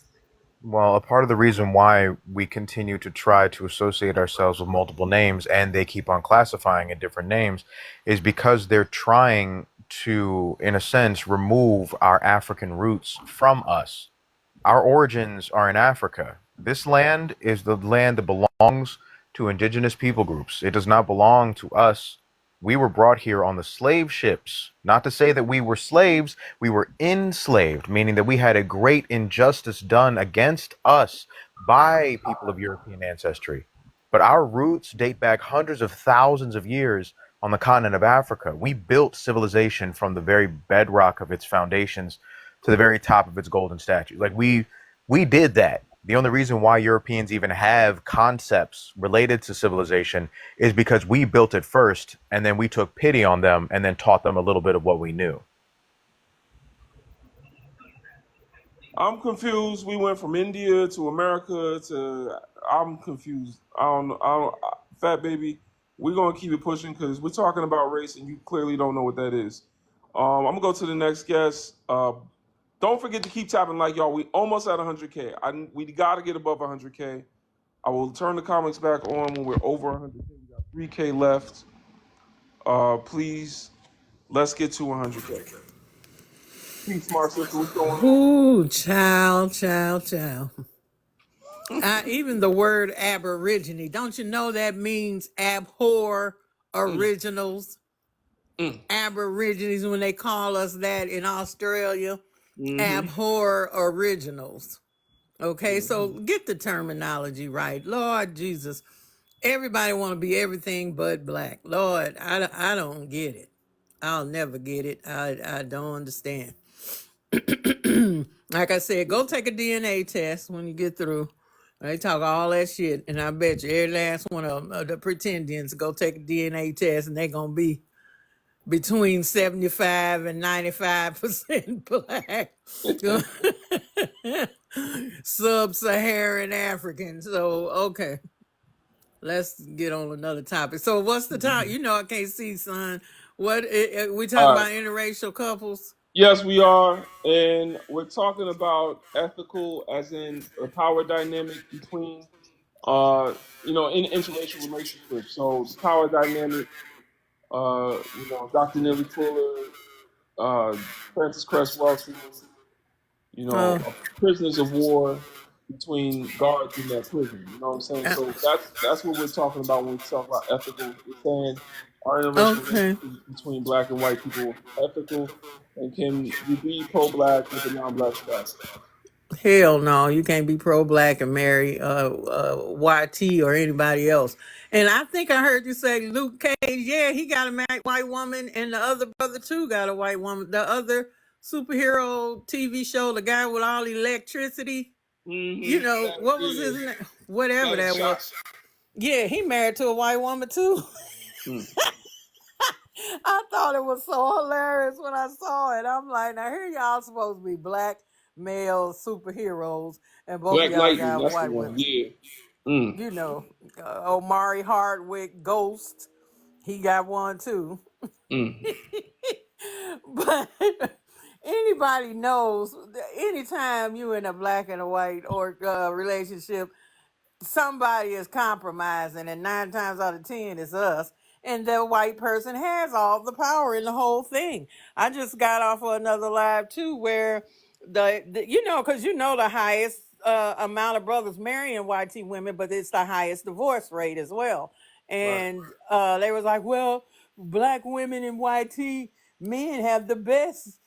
Well, a part of the reason why we continue to try to associate ourselves with multiple names and they keep on classifying in different names is because they're trying to, in a sense, remove our African roots from us. Our origins are in Africa. This land is the land that belongs to indigenous people groups. It does not belong to us. We were brought here on the slave ships. Not to say that we were slaves, we were enslaved, meaning that we had a great injustice done against us by people of European ancestry. But our roots date back hundreds of thousands of years on the continent of Africa. We built civilization from the very bedrock of its foundations to the very top of its golden statue. Like we did that. The only reason why Europeans even have concepts related to civilization is because we built it first, and then we took pity on them and then taught them a little bit of what we knew. I'm confused. We went from India to America to. I'm confused. I don't know. Fat baby, we're gonna keep it pushing because we're talking about race, and you clearly don't know what that is. I'm gonna go to the next guest. Don't forget to keep tapping like y'all. We almost at 100K. We got to get above 100K. I will turn the comics back on when we're over 100K. We got 3K left. Please, let's get to 100K. Peace, smart sister. What's going on? Ooh, child. Even the word Aborigine, don't you know that means abhor originals? Aborigines, when they call us that in Australia, abhor originals. Okay, so get the terminology right. Lord Jesus, everybody want to be everything but black. Lord, I don't get it. I'll never get it. I don't understand. Like I said, go take a DNA test when you get through. They talk all that shit, and I bet you every last one of them, the pretendians, go take a DNA test, and they're going to be between 75 and 95% black. Sub-Saharan African. So, okay. Let's get on another topic. So what's the topic? You know I can't see, son. What we talking about interracial couples? Yes, we are, and we're talking about ethical, as in a power dynamic between, in interracial relationships. So the power dynamic, Dr. Nelly Fuller, Francis Cress Welsing, prisoners of war between guards in that prison. You know what I'm saying? So that's what we're talking about when we talk about ethical. We're saying our interracial relationships between black and white people ethical, and can you be pro-black with a non-black spouse? Hell no, you can't be pro-black and marry YT or anybody else. And I think I heard you say Luke Cage. Yeah, he got a married white woman, and the other brother too got a white woman. The other superhero TV show, the guy with all electricity. You know, what was his name? Whatever that was. Yeah, he married to a white woman too. I thought it was so hilarious when I saw it. I'm like, now here y'all supposed to be black male superheroes, and both of Black y'all Lightning, got that's the white one. women. Yeah. Mm, You know, Omari Hardwick, Ghost, he got one too. mm. But anybody knows, anytime you in a black and a white or relationship, somebody is compromising, and 9 times out of 10 it's us, and the white person has all the power in the whole thing. I just got off of another live too, where because the highest amount of brothers marrying white women, but it's the highest divorce rate as well. Right. And they was like, well, black women and white men have the best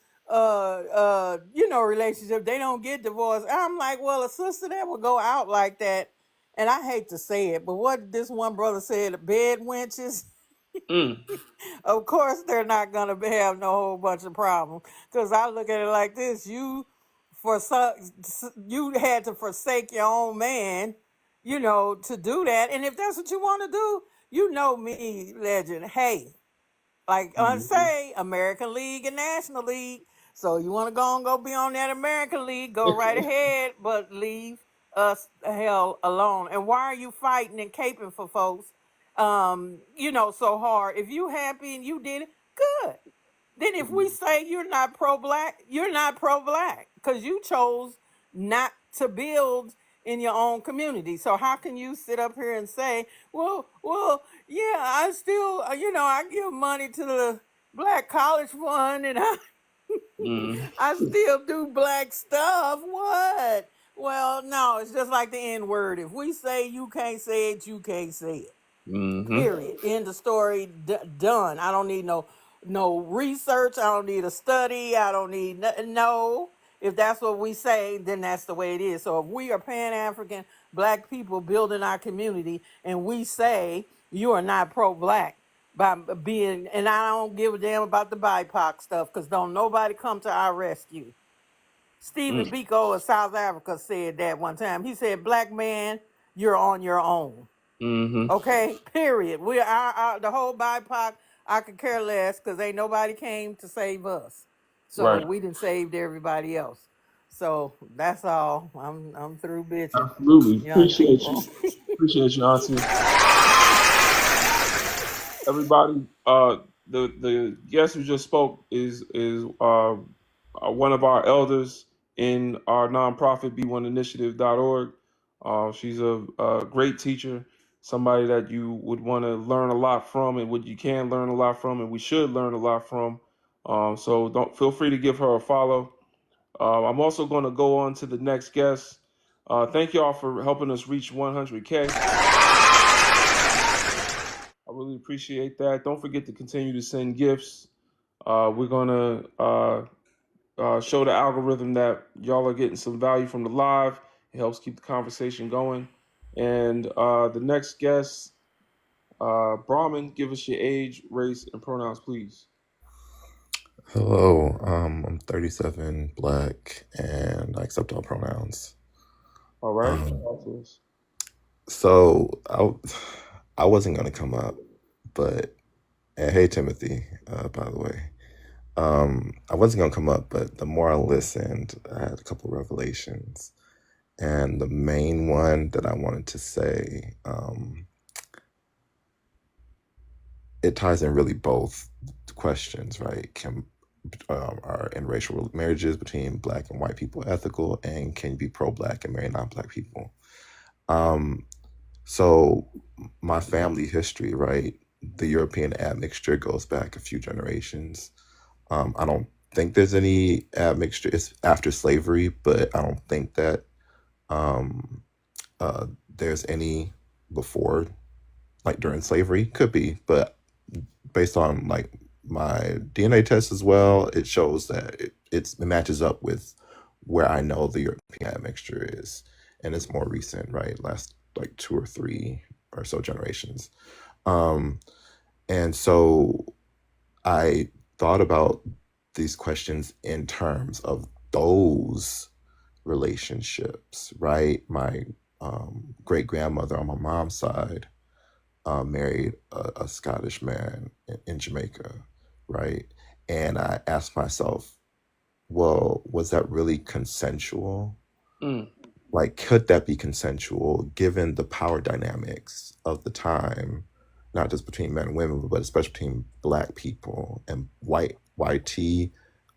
relationship. They don't get divorced. I'm like, well, a sister that would go out like that, and I hate to say it, but what this one brother said, bed wenches, Mm. of course they're not gonna have no whole bunch of problems. Because I look at it like this: you had to forsake your own man, to do that. And if that's what you want to do, me, legend. Hey, like I Mm-hmm. say, American League and National League. So you want to go and go be on that American League, go right ahead, but leave us the hell alone. And why are you fighting and caping for folks, so hard? If you happy and you did it, good. Then if we say you're not pro-black, you're not pro-black because you chose not to build in your own community. So how can you sit up here and say, well, yeah, I still, I give money to the Black College Fund, and Mm. I still do black stuff. What? Well, no, it's just like the N word. If we say you can't say it, you can't say it. Mm-hmm. Period. End of story. Done. I don't need no research. I don't need a study. I don't need no. If that's what we say, then that's the way it is. So if we are Pan African black people building our community, and we say you are not pro black by being, and I don't give a damn about the BIPOC stuff, because don't nobody come to our rescue. Stephen Mm. Biko of South Africa said that one time. He said, "Black man, you're on your own." Mm-hmm. Okay, period. We are the whole BIPOC. I could care less because ain't nobody came to save us. So Right. we done saved everybody else. So that's all. I'm through bitching, Absolutely. young Appreciate you. people. Appreciate you, Auntie. Everybody, the guest who just spoke is one of our elders in our nonprofit B1initiative.org. She's a great teacher, somebody that you would want to learn a lot from, and what you can learn a lot from, and we should learn a lot from. So don't feel free to give her a follow. I'm also going to go on to the next guest. Thank y'all for helping us reach 100K. I really appreciate that. Don't forget to continue to send gifts. We're going to show the algorithm that y'all are getting some value from the live. It helps keep the conversation going. And the next guest, Brahman, give us your age, race, and pronouns, please. Hello, I'm 37, black, and I accept all pronouns. All right. Um, Talk to us. so I wasn't gonna come up, but and hey Timothy, by the way, I wasn't gonna come up, but the more I listened, I had a couple revelations, and the main one that I wanted to say, it ties in really both questions, right? Are interracial marriages between black and white people ethical, and can you be pro-black and marry non-black people? So my family history, right? The European admixture goes back a few generations. I don't think there's any admixture. It's after slavery, but I don't think that um, there's any before, like during slavery. Could be, but based on like my DNA test as well, it shows that it matches up with where I know the European admixture is, and it's more recent, right? Last like 2 or 3 or so generations. And so I thought about these questions in terms of those relationships, right? My great grandmother on my mom's side married a Scottish man in Jamaica, right? And I asked myself, well, was that really consensual? Mm. Like, could that be consensual given the power dynamics of the time, not just between men and women, but especially between Black people and YT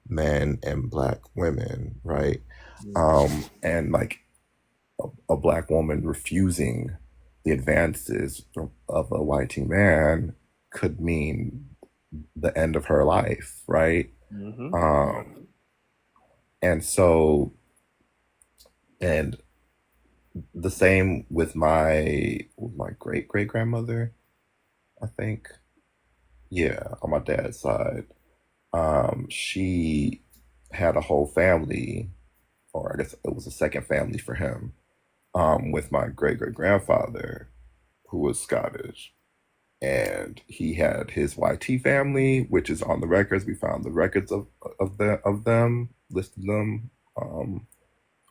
men and Black women, right? And like a Black woman refusing the advances of a YT man could mean the end of her life, right? Mm-hmm. And so, and the same with my great great grandmother, I think. Yeah, on my dad's side. She had a whole family, or I guess it was a second family for him, with my great great grandfather, who was Scottish. And he had his YT family, which is on the records. We found the records of them, listed them,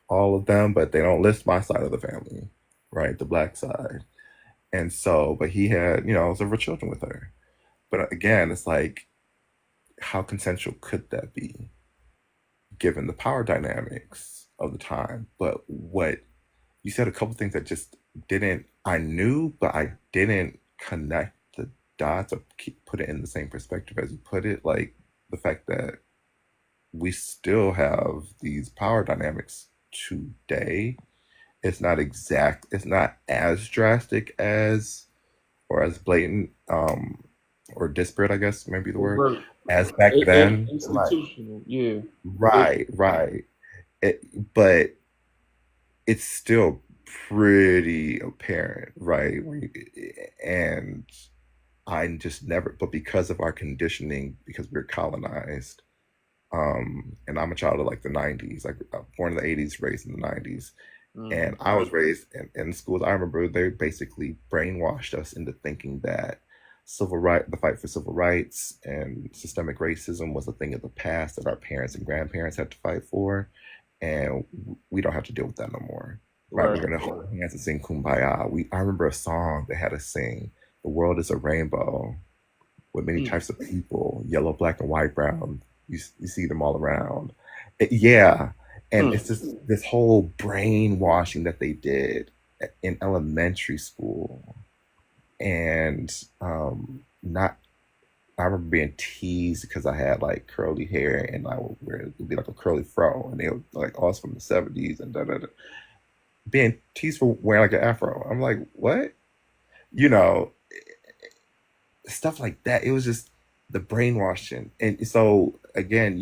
all of them, but they don't list my side of the family, right? The Black side. And so, but he had, several children with her. But again, it's like, how consensual could that be given the power dynamics of the time? But what you said, a couple things that just I knew, but I didn't connect the dots or put it in the same perspective as you put it. Like the fact that we still have these power dynamics today. It's not as drastic as, or as blatant, or disparate, I guess maybe the word, Overt. as back then. Institutional, yeah. Right. But it's still pretty apparent, right? And I just never, but because of our conditioning, because we're colonized, and I'm a child of like the 90s, like born in the 80s, raised in the 90s. And I was raised in schools. I remember they basically brainwashed us into thinking that the fight for civil rights and systemic racism was a thing of the past that our parents and grandparents had to fight for. And we don't have to deal with that no more. Right? We're going to hold hands and sing Kumbaya. I remember a song they had us sing, "The world is a rainbow with many types of people, yellow, black, and white, brown. You see them all around." And it's just this whole brainwashing that they did in elementary school. And I remember being teased because I had like curly hair and I would wear, it would be like a curly fro, and they were like, "Oh, it's from the 70s," and da da da. Being teased for wearing like an afro. I'm like, what? Stuff like that. It was just the brainwashing. And so again,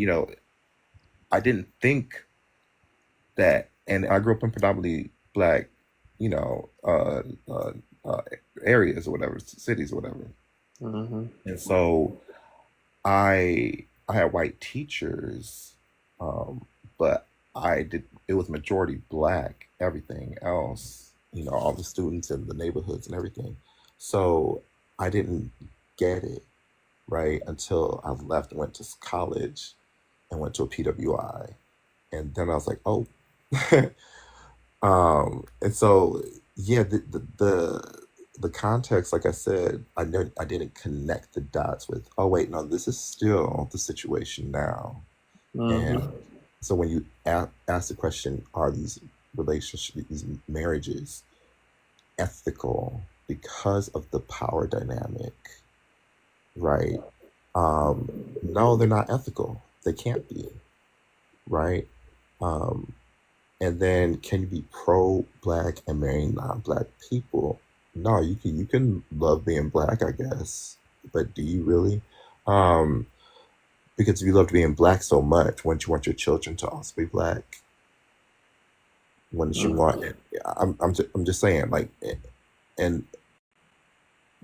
I didn't think that, and I grew up in predominantly Black, areas or whatever, cities or whatever. And so I had white teachers, but it was majority Black, everything else, all the students in the neighborhoods and everything. So I didn't get it, right, until I left and went to college and went to a PWI. And then I was like, oh. And so, yeah, the context, like I said, I didn't connect the dots with, oh wait, no, this is still the situation now. And so when you ask the question, are these relationships, these marriages ethical because of the power dynamic, right? No, they're not ethical. They can't be, right? And then, can you be pro-Black and marrying non-Black people? No, you can love being Black, I guess, but do you really? Because if you love being Black so much, wouldn't you want your children to also be Black? Wouldn't you want? I'm just saying, like, and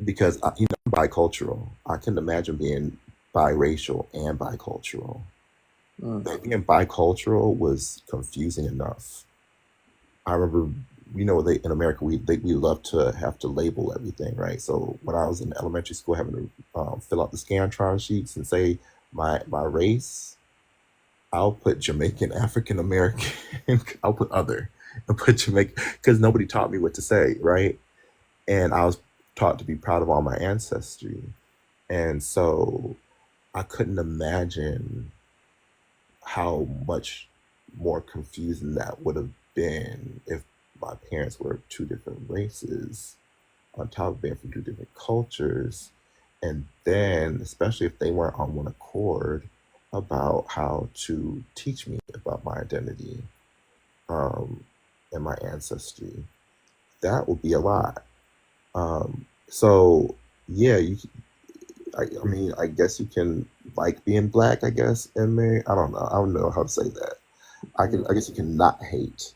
because I'm bicultural, I can imagine being biracial and bicultural. But being bicultural was confusing enough. I remember, in America, we love to have to label everything, right? So when I was in elementary school, having to fill out the Scantron sheets and say my race, I'll put Jamaican, African American, I'll put other, and put Jamaican, because nobody taught me what to say, right? And I was taught to be proud of all my ancestry. And so I couldn't imagine how much more confusing that would have been if my parents were two different races, on top of being from two different cultures. And then, especially if they weren't on one accord about how to teach me about my identity and my ancestry, that would be a lot. So, yeah, I mean, I guess you can like being black, I guess, and marry. I don't know. I don't know how to say that. I guess you can not hate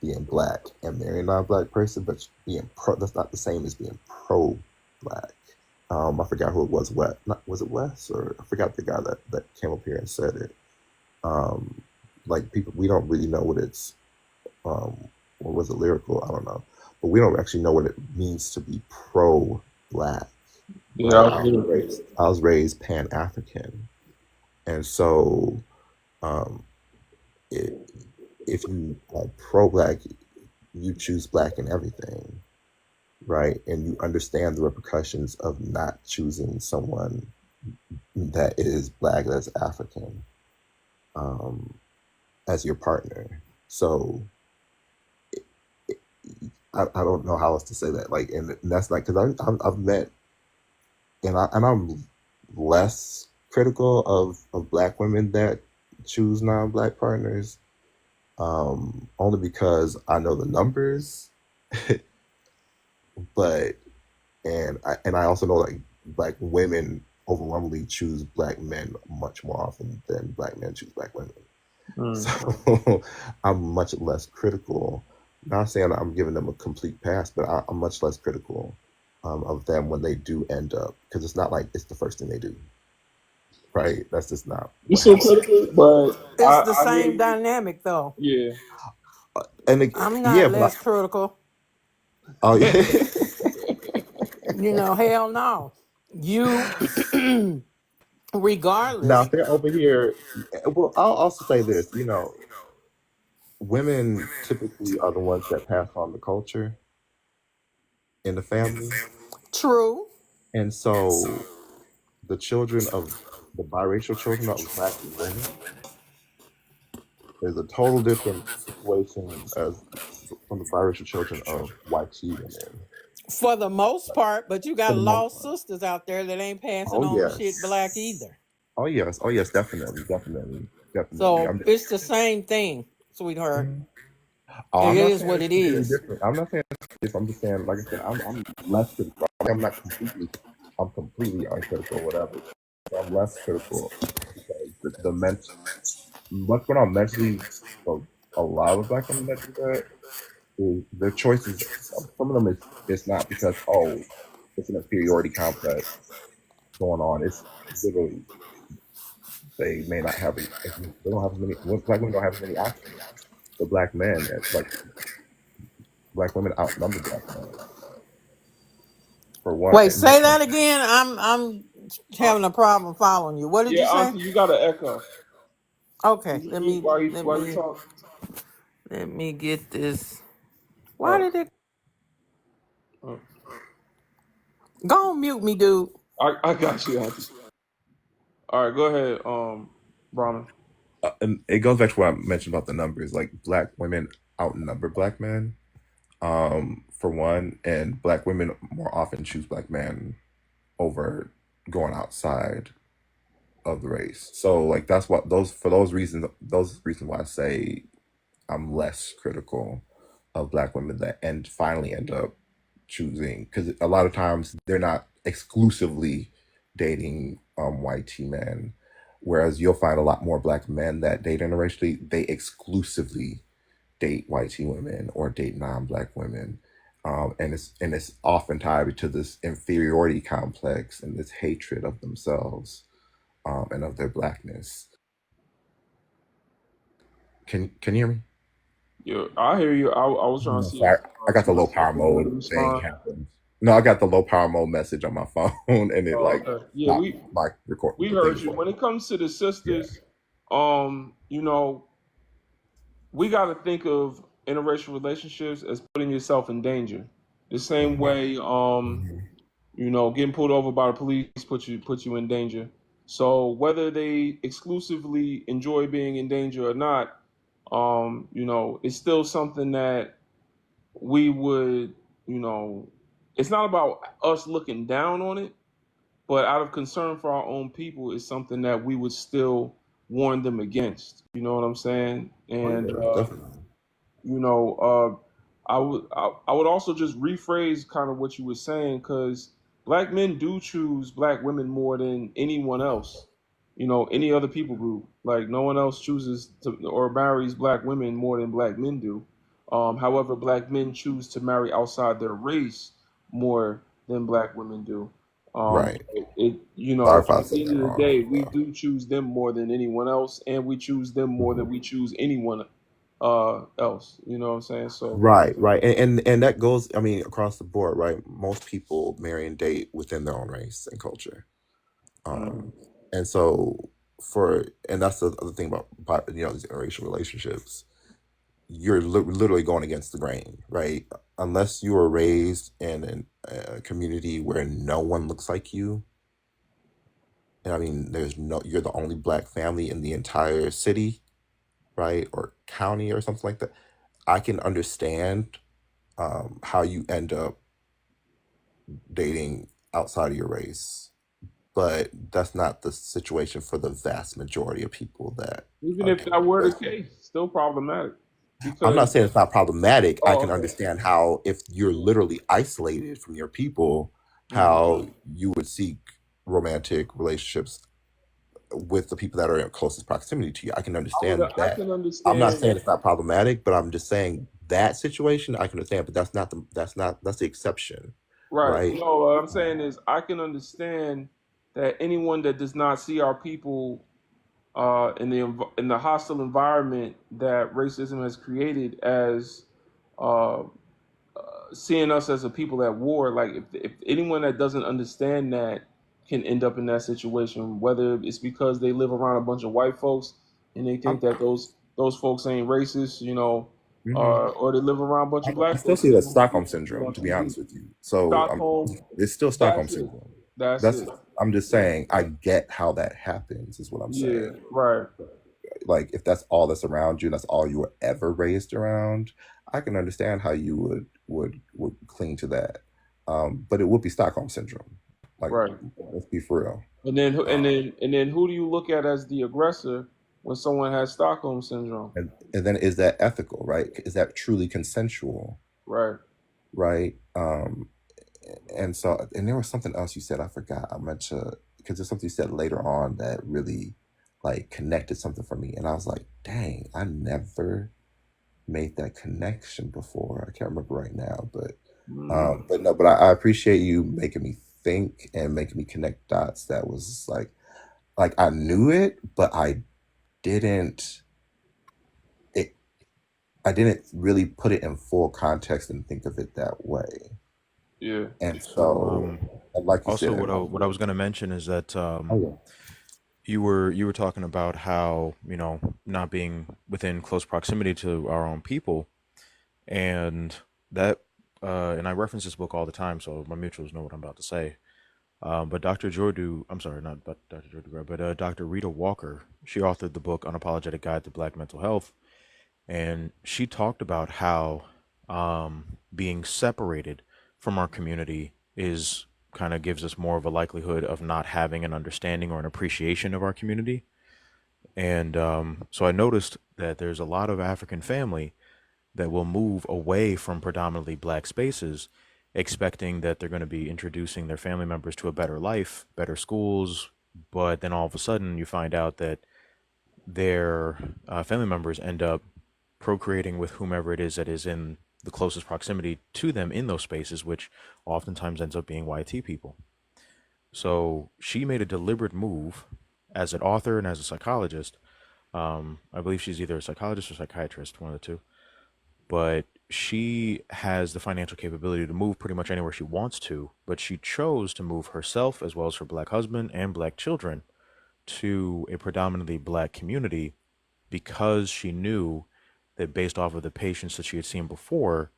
being black and marry a non-black person, but being that's not the same as being pro-black. I forgot who it was. Was it Wes, or I forgot the guy that came up here and said it. Like people, we don't really know what it's. Or was it lyrical? I don't know, but we don't actually know what it means to be pro-black. Yeah, Right? I was raised Pan-African, and so if you are pro-black, you choose black in everything, right? And you understand the repercussions of not choosing someone that is black, that's African, as your partner. So I don't know how else to say that. Like, and that's like, because I've met, and I'm less critical of black women that choose non-black partners, only because I know the numbers, but I also know like black women overwhelmingly choose black men much more often than black men choose black women. So I'm much less critical. Not saying I'm giving them a complete pass, but I'm much less critical of them when they do end up, because it's not like it's the first thing they do, right? That's just not You're what so happens. critical, but It's the I hear same you. dynamic, though. Yeah. I'm Yeah, not less critical. oh yeah. You know, hell no. You, Now, regardless. if they're over here, well, I'll also say this, women typically are the ones that pass on the culture in the family. True. And so the biracial children of black women is a total different situation as from the biracial children of white women, For the most part, but you for got the most lost part. sisters out there that ain't passing Oh on shit black yes. either. Oh yes. Oh yes, definitely. So it's the same thing, sweetheart. Oh, It I'm not is saying what it's it completely is. different. I'm not saying this. I'm just saying, like I said, I'm less critical. I'm completely uncritical, whatever. I'm less critical because the what's going on mentally for a lot of black women that do that is their choices. Some of them it's not because it's an inferiority complex going on. It's literally they may not have they don't have as many black women don't have as many options. The black men, like black women outnumber black men for one. Wait, say that again. I'm having a problem following you. What did Yeah, you say? Auntie, you got an echo. Okay, Can you let mute me while you talk? let me get this. All Why right. did it go on mute me, dude? I got you, Auntie. All right, go ahead, Brahman. And it goes back to what I mentioned about the numbers. Like black women outnumber black men, for one, and black women more often choose black men over going outside of the race. So like that's what those reasons why I say I'm less critical of black women that finally end up choosing, because a lot of times they're not exclusively dating white men, whereas you'll find a lot more black men that date interracially, they exclusively date white women or date non-black women, and it's often tied to this inferiority complex and this hatred of themselves, and of their blackness. Can you hear me? Yeah, I hear you. I was trying to see if I got the low Tanisha power was able to mode thing respond. happen. No, I got the low power mode message on my phone, and it Oh, like okay. Yeah, stopped my record. we The thing heard you. When recording. it comes to the Yeah. sisters, we got to think of interracial relationships as putting yourself in danger. The same way, Mhm. getting pulled over by the police puts you in danger. So whether they exclusively enjoy being in danger or not, it's still something that we would, you know, it's not about us looking down on it, but out of concern for our own people, is something that we would still warn them against. You know what I'm saying? Oh And yeah, definitely. you know, I would also just rephrase kind of what you were saying, because black men do choose black women more than anyone else. Any other people group, like no one else chooses to or marries black women more than black men do. However, black men choose to marry outside their race more than black women do. Right. Sorry if I At the said end that of the wrong. day, we do choose them more than anyone else, and we choose them more than we choose anyone else. You know what I'm saying? So Right, right, and that goes. I mean, across the board, right? Most people marry and date within their own race and culture. mm, Um, and so and that's the other thing about these interracial relationships. You're literally going against the grain, right? Unless you were raised in a community where no one looks like you. And I mean, you're the only black family in the entire city, right, or county or something like that. I can understand how you end up dating outside of your race, but that's not the situation for the vast majority of people that even are if that dating. were the case, still problematic I'm because not saying it's not problematic. I oh, can okay. understand how, if you're literally isolated from your people, Mhm. how you would seek romantic relationships with the people that are in closest proximity to you. I can understand I that. can I'm not understand. saying it's not problematic, but I'm just saying that situation I can understand, but that's the exception, Right. right? No, what I'm saying is I can understand that anyone that does not see our people in the hostile environment that racism has created as uh, seeing us as a people at war. Like if anyone that doesn't understand that can end up in that situation, whether it's because they live around a bunch of white folks and they think I'm, that those folks ain't racist, mhm. or they live around a bunch of I black still folks see and it they as want to Stockholm see them syndrome, on to be TV. honest with you. So Stockholm, it's still Stockholm that's it. syndrome. That's That's it. I'm just saying I get how that happens, is what I'm Yeah, saying. right. Like if that's all that's around you, and that's all you were ever raised around, I can understand how you would cling to that. But it would be Stockholm syndrome. Like, Right. let's be for real. And then who- Um, and then who do you look at as the aggressor when someone has Stockholm syndrome? and then is that ethical, right? Is that truly consensual, Right. right? And there was something else you said, I forgot. I meant to, because there's something you said later on that really like connected something for me, and I was like, dang, I never made that connection before. I can't remember right now, Mhm. but no, but I appreciate you making me think and making me connect dots. That was like I knew it, but didn't it I didn't really put it in full context and think of it that way. Yeah. And So, so, like you also said, what I was going to mention is that oh yeah. you were talking about how not being within close proximity to our own people, and that and I reference this book all the time, so my mutuals know what I'm about to say. But I'm sorry, not but Dr. Jordu, but Dr. Rita Walker, she authored the book Unapologetic Guide to Black Mental Health, and she talked about how being separated from our community is kind of gives us more of a likelihood of not having an understanding or an appreciation of our community. And so I noticed that there's a lot of African family that will move away from predominantly black spaces, expecting that they're going to be introducing their family members to a better life, better schools. But then all of a sudden, you find out that their family members end up procreating with whomever it is that is in the closest proximity to them in those spaces, which oftentimes ends up being YT people. So she made a deliberate move as an author and as a psychologist. I believe she's either a psychologist or psychiatrist, one of the two. But she has the financial capability to move pretty much anywhere she wants to. But she chose to move herself, as well as her black husband and black children, to a predominantly black community because she knew that based off of the patients that she had seen before,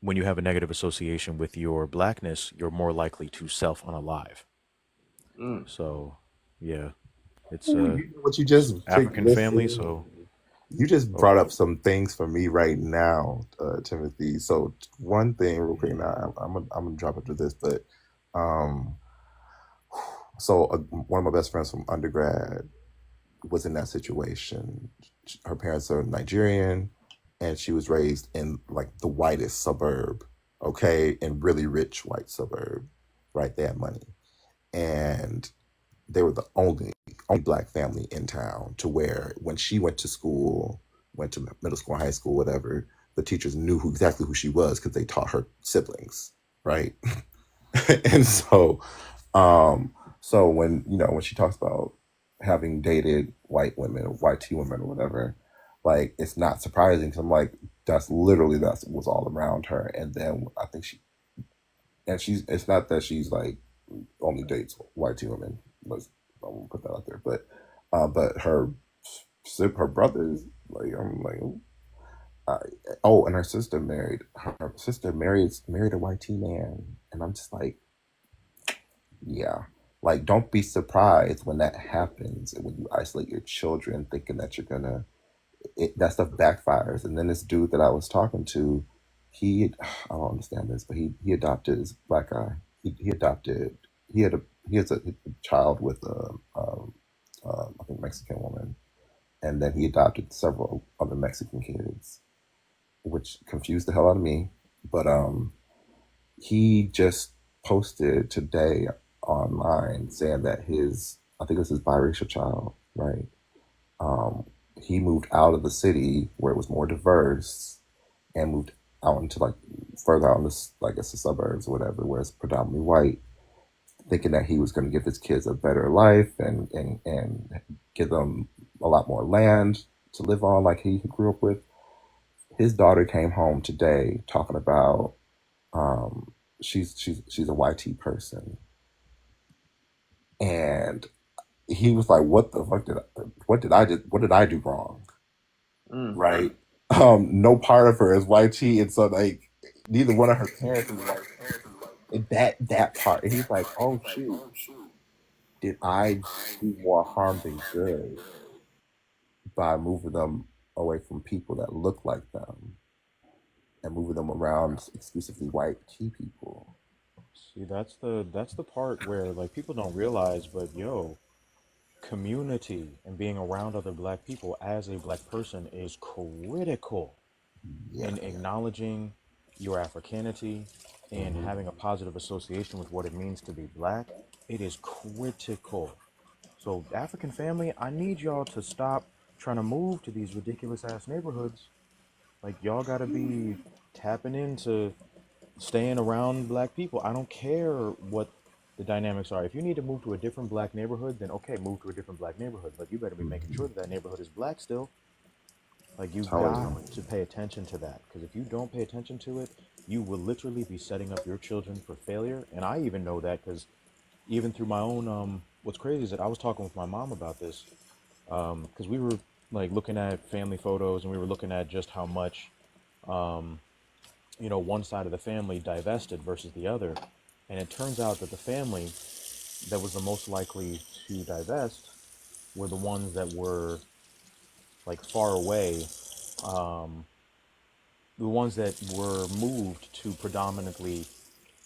when you have a negative association with your blackness, you're more likely to self-unalive. So, yeah, it's Ooh, you know what you just African family. listen. So, You just oh, brought up some things for me right now, Timothy. So one thing, real quick. Now I'm gonna drop into this, but um, so one of my best friends from undergrad was in that situation. Her parents are Nigerian, and she was raised in like the whitest suburb, okay, and really rich white suburb, right? They had money, and they were the only black family in town. To where when she went to school, went to middle school, high school, whatever, the teachers knew exactly who she was because they taught her siblings, right? And um, so when she talks about having dated white women or white tea women or whatever, like it's not surprising because I'm like, that's literally that's was all around her. And then I think it's not that she's like only dates white tea women. I won't put that out there, but her brothers, like I'm like, and her sister married a white tea man, and I'm just like, yeah. Like, don't be surprised when that happens and when you isolate your children thinking that you're gonna, that stuff backfires. And then this dude that I was talking to, I don't understand this, but he adopted this black guy. He adopted, he had a, he has a child with I think Mexican woman. And then he adopted several other Mexican kids, which confused the hell out of me. But he just posted today online saying that I think it was his biracial child, right? Um, he moved out of the city where it was more diverse and moved out into like further out in this, like it's the suburbs or whatever, where it's predominantly white, thinking that he was going to give his kids a better life and give them a lot more land to live on like he grew up with. His daughter came home today talking about um, she's a YT person, and he was like, "What the fuck what did I do wrong?" Right? No part of her is YT, and so like neither one of her parents is white. And that part, and he's like, "Oh shoot, did I do more harm than good by moving them away from people that look like them and moving them around exclusively white key people?" see, that's the part where like people don't realize, but yo, community and being around other black people as a black person is critical Yeah. in acknowledging your Africanity and Mhm. having a positive association with what it means to be black. It is critical. So, African family, I need y'all to stop trying to move to these ridiculous ass neighborhoods. Like, y'all gotta be tapping into staying around black people. I don't care what the dynamics are. If you need to move to a different black neighborhood, then okay, move to a different black neighborhood. But you better be making sure that that neighborhood is black still. Like you Telling got you. to pay attention to that because if you don't pay attention to it, you will literally be setting up your children for failure. And I even know that because even through my own what's crazy is that I was talking with my mom about this because we were like looking at family photos and we were looking at just how much um, one side of the family divested versus the other, and it turns out that the family that was the most likely to divest were the ones that were like far away, um, the ones that were moved to predominantly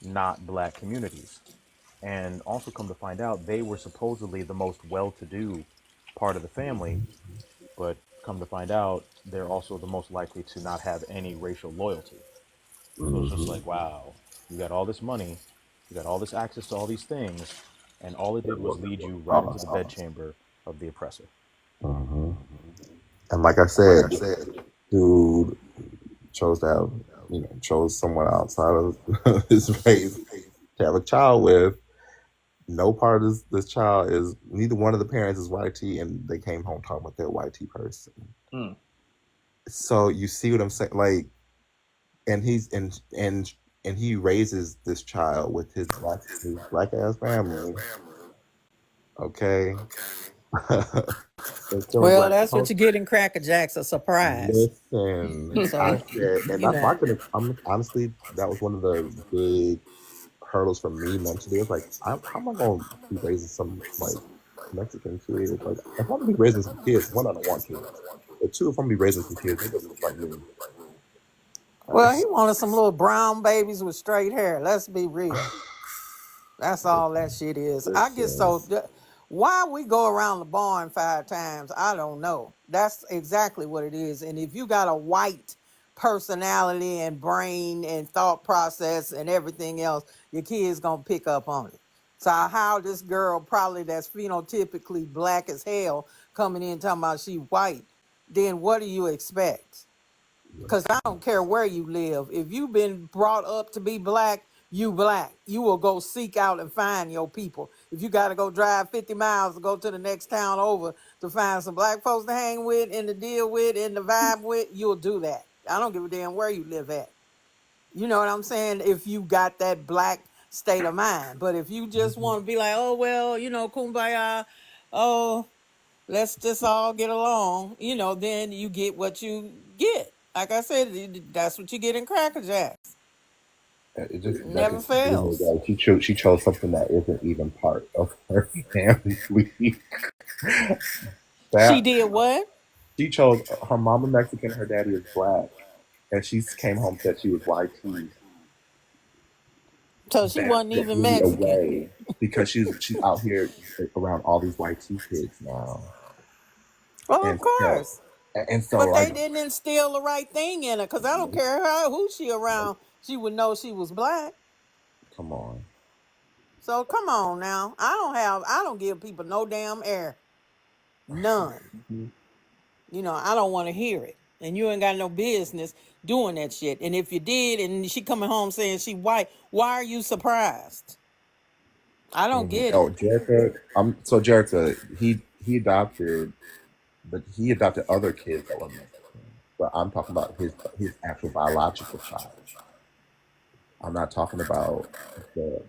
not black communities. And also come to find out, they were supposedly the most well-to-do part of the family, but come to find out, they're also the most likely to not have any racial loyalty. So it's just Mhm. like, wow, you got all this money, you got all this access to all these things, and all it did was lead you right into the bedchamber of the oppressor. Mhm. And like I said, dude chose to have, chose someone outside of his race to have a child with. No part of this child is, neither one of the parents is YT, and they came home talking about their YT person. So you see what I'm saying? Like, and and he raises this child with his black ass family. Okay. and killing Well, black that's what you folks. get in Cracker Jacks, a surprise. Listen, I So, said, and you that's my know. goodness. I'm honestly, that was one of the big hurdles for me mentally. It's like, how am I going to be raising some like Mexican kids? Like, if I'm going to be raising some kids, one, I don't want kids. But two, if I'm going to be raising some kids, they don't look like me. Well, he wanted some little brown babies with straight hair. Let's be real. That's all that shit is. I get Listen, so. Why we go around the barn 5 times, I don't know. That's exactly what it is. And if you got a white personality and brain and thought process and everything else, your kid's gonna pick up on it. So how this girl probably that's phenotypically black as hell coming in talking about she white, then what do you expect? Because I don't care where you live. If you've been brought up to be black, you black. You will go seek out and find your people. If you got to go drive 50 miles to go to the next town over to find some black folks to hang with and to deal with and to vibe with, you'll do that. I don't give a damn where you live at. You know what I'm saying? If you got that black state of mind. But if you just want to be like, oh, well, kumbaya, oh, let's just all get along, then you get what you get. Like I said, that's what you get in Cracker Jacks. it just that Never just blew me fails. away. She chose something that isn't even part of her family. She That did what? she chose her mama Mexican, her daddy is black, and she came home said she was YT. So she That wasn't what even blew me Mexican. away because she's out here around all these YT kids now, Well, of and so course. and so But like they didn't instill the right thing in her, because I don't care who she around, she would know she was black. come on. So come on now. I don't give people no damn air. None. I don't want to hear it. And you ain't got no business doing that shit. And if you did, and she coming home saying she white, why are you surprised? I don't get Oh, it. Jerica, so Jerica, he adopted, but he adopted other kids that were Mexican. But I'm talking about his actual biological child. I'm not talking about the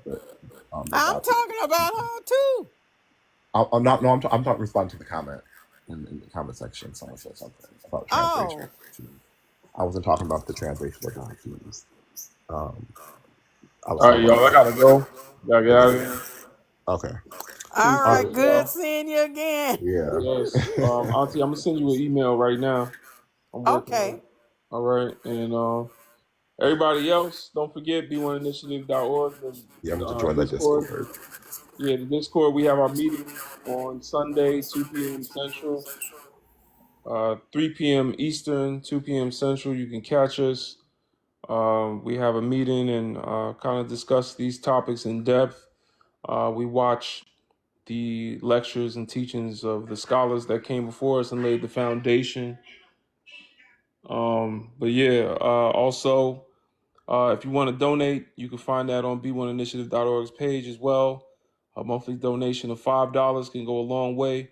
I'm adopted. talking about her too. I'm not. No, I'm talking. Responding to the comment in the comment section. Someone said something about transracial Oh, adoptees. I wasn't talking about the transracial adoptees. Um, I was All right, talking y'all. I about gotta go. Gotta get the out of here. okay. all All right. right. Appreciate Good y'all. seeing you again. Yeah. Yes. Auntie, I'm gonna send you an email right now. I'm working on Okay. it. All right. And everybody else, don't forget b1initiative.org, Yeah, I'm the going to join that Discord. Discord. Yeah, the Discord. We have our meeting on Sunday, 2 p.m. Central, 3 p.m. Eastern, 2 p.m. Central. You can catch us. We have a meeting and kind of discuss these topics in depth. We watch the lectures and teachings of the scholars that came before us and laid the foundation. But yeah, also, if you want to donate, you can find that on b1initiative.org's page as well. A monthly donation of $5 can go a long way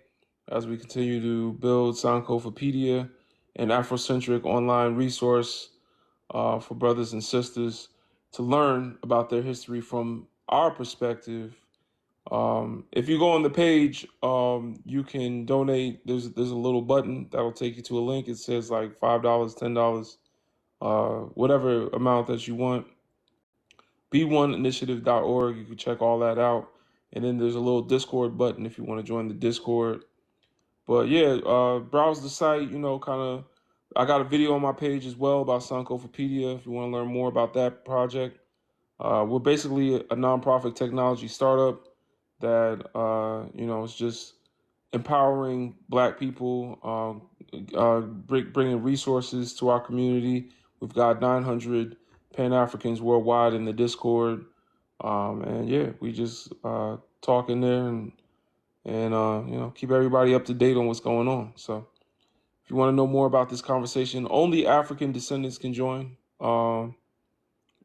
as we continue to build Sankofapedia, an Afrocentric online resource for brothers and sisters to learn about their history from our perspective. If you go on the page, you can donate. There's a little button that'll take you to a link. It says like $5, $10, whatever amount that you want. B1initiative.org. You can check all that out. And then there's a little Discord button if you want to join the Discord. But yeah, browse the site. Kind of. I got a video on my page as well about Sankofapedia if you want to learn more about that project. We're basically a nonprofit technology startup that is just empowering Black people, bringing resources to our community. We've got 900 Pan Africans worldwide in the Discord, and yeah, we just talk in there and keep everybody up to date on what's going on. So if you want to know more about this conversation, only African descendants can join.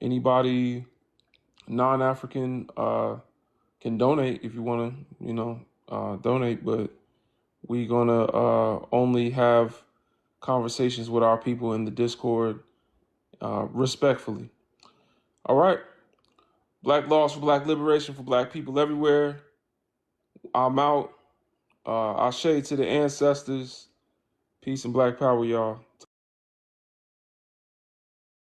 Anybody non-African can donate if you want to, donate, but we're gonna only have conversations with our people in the Discord respectfully. All right. Black laws for Black liberation for Black people everywhere. I'm out. Ashe to the ancestors. Peace and black power, y'all.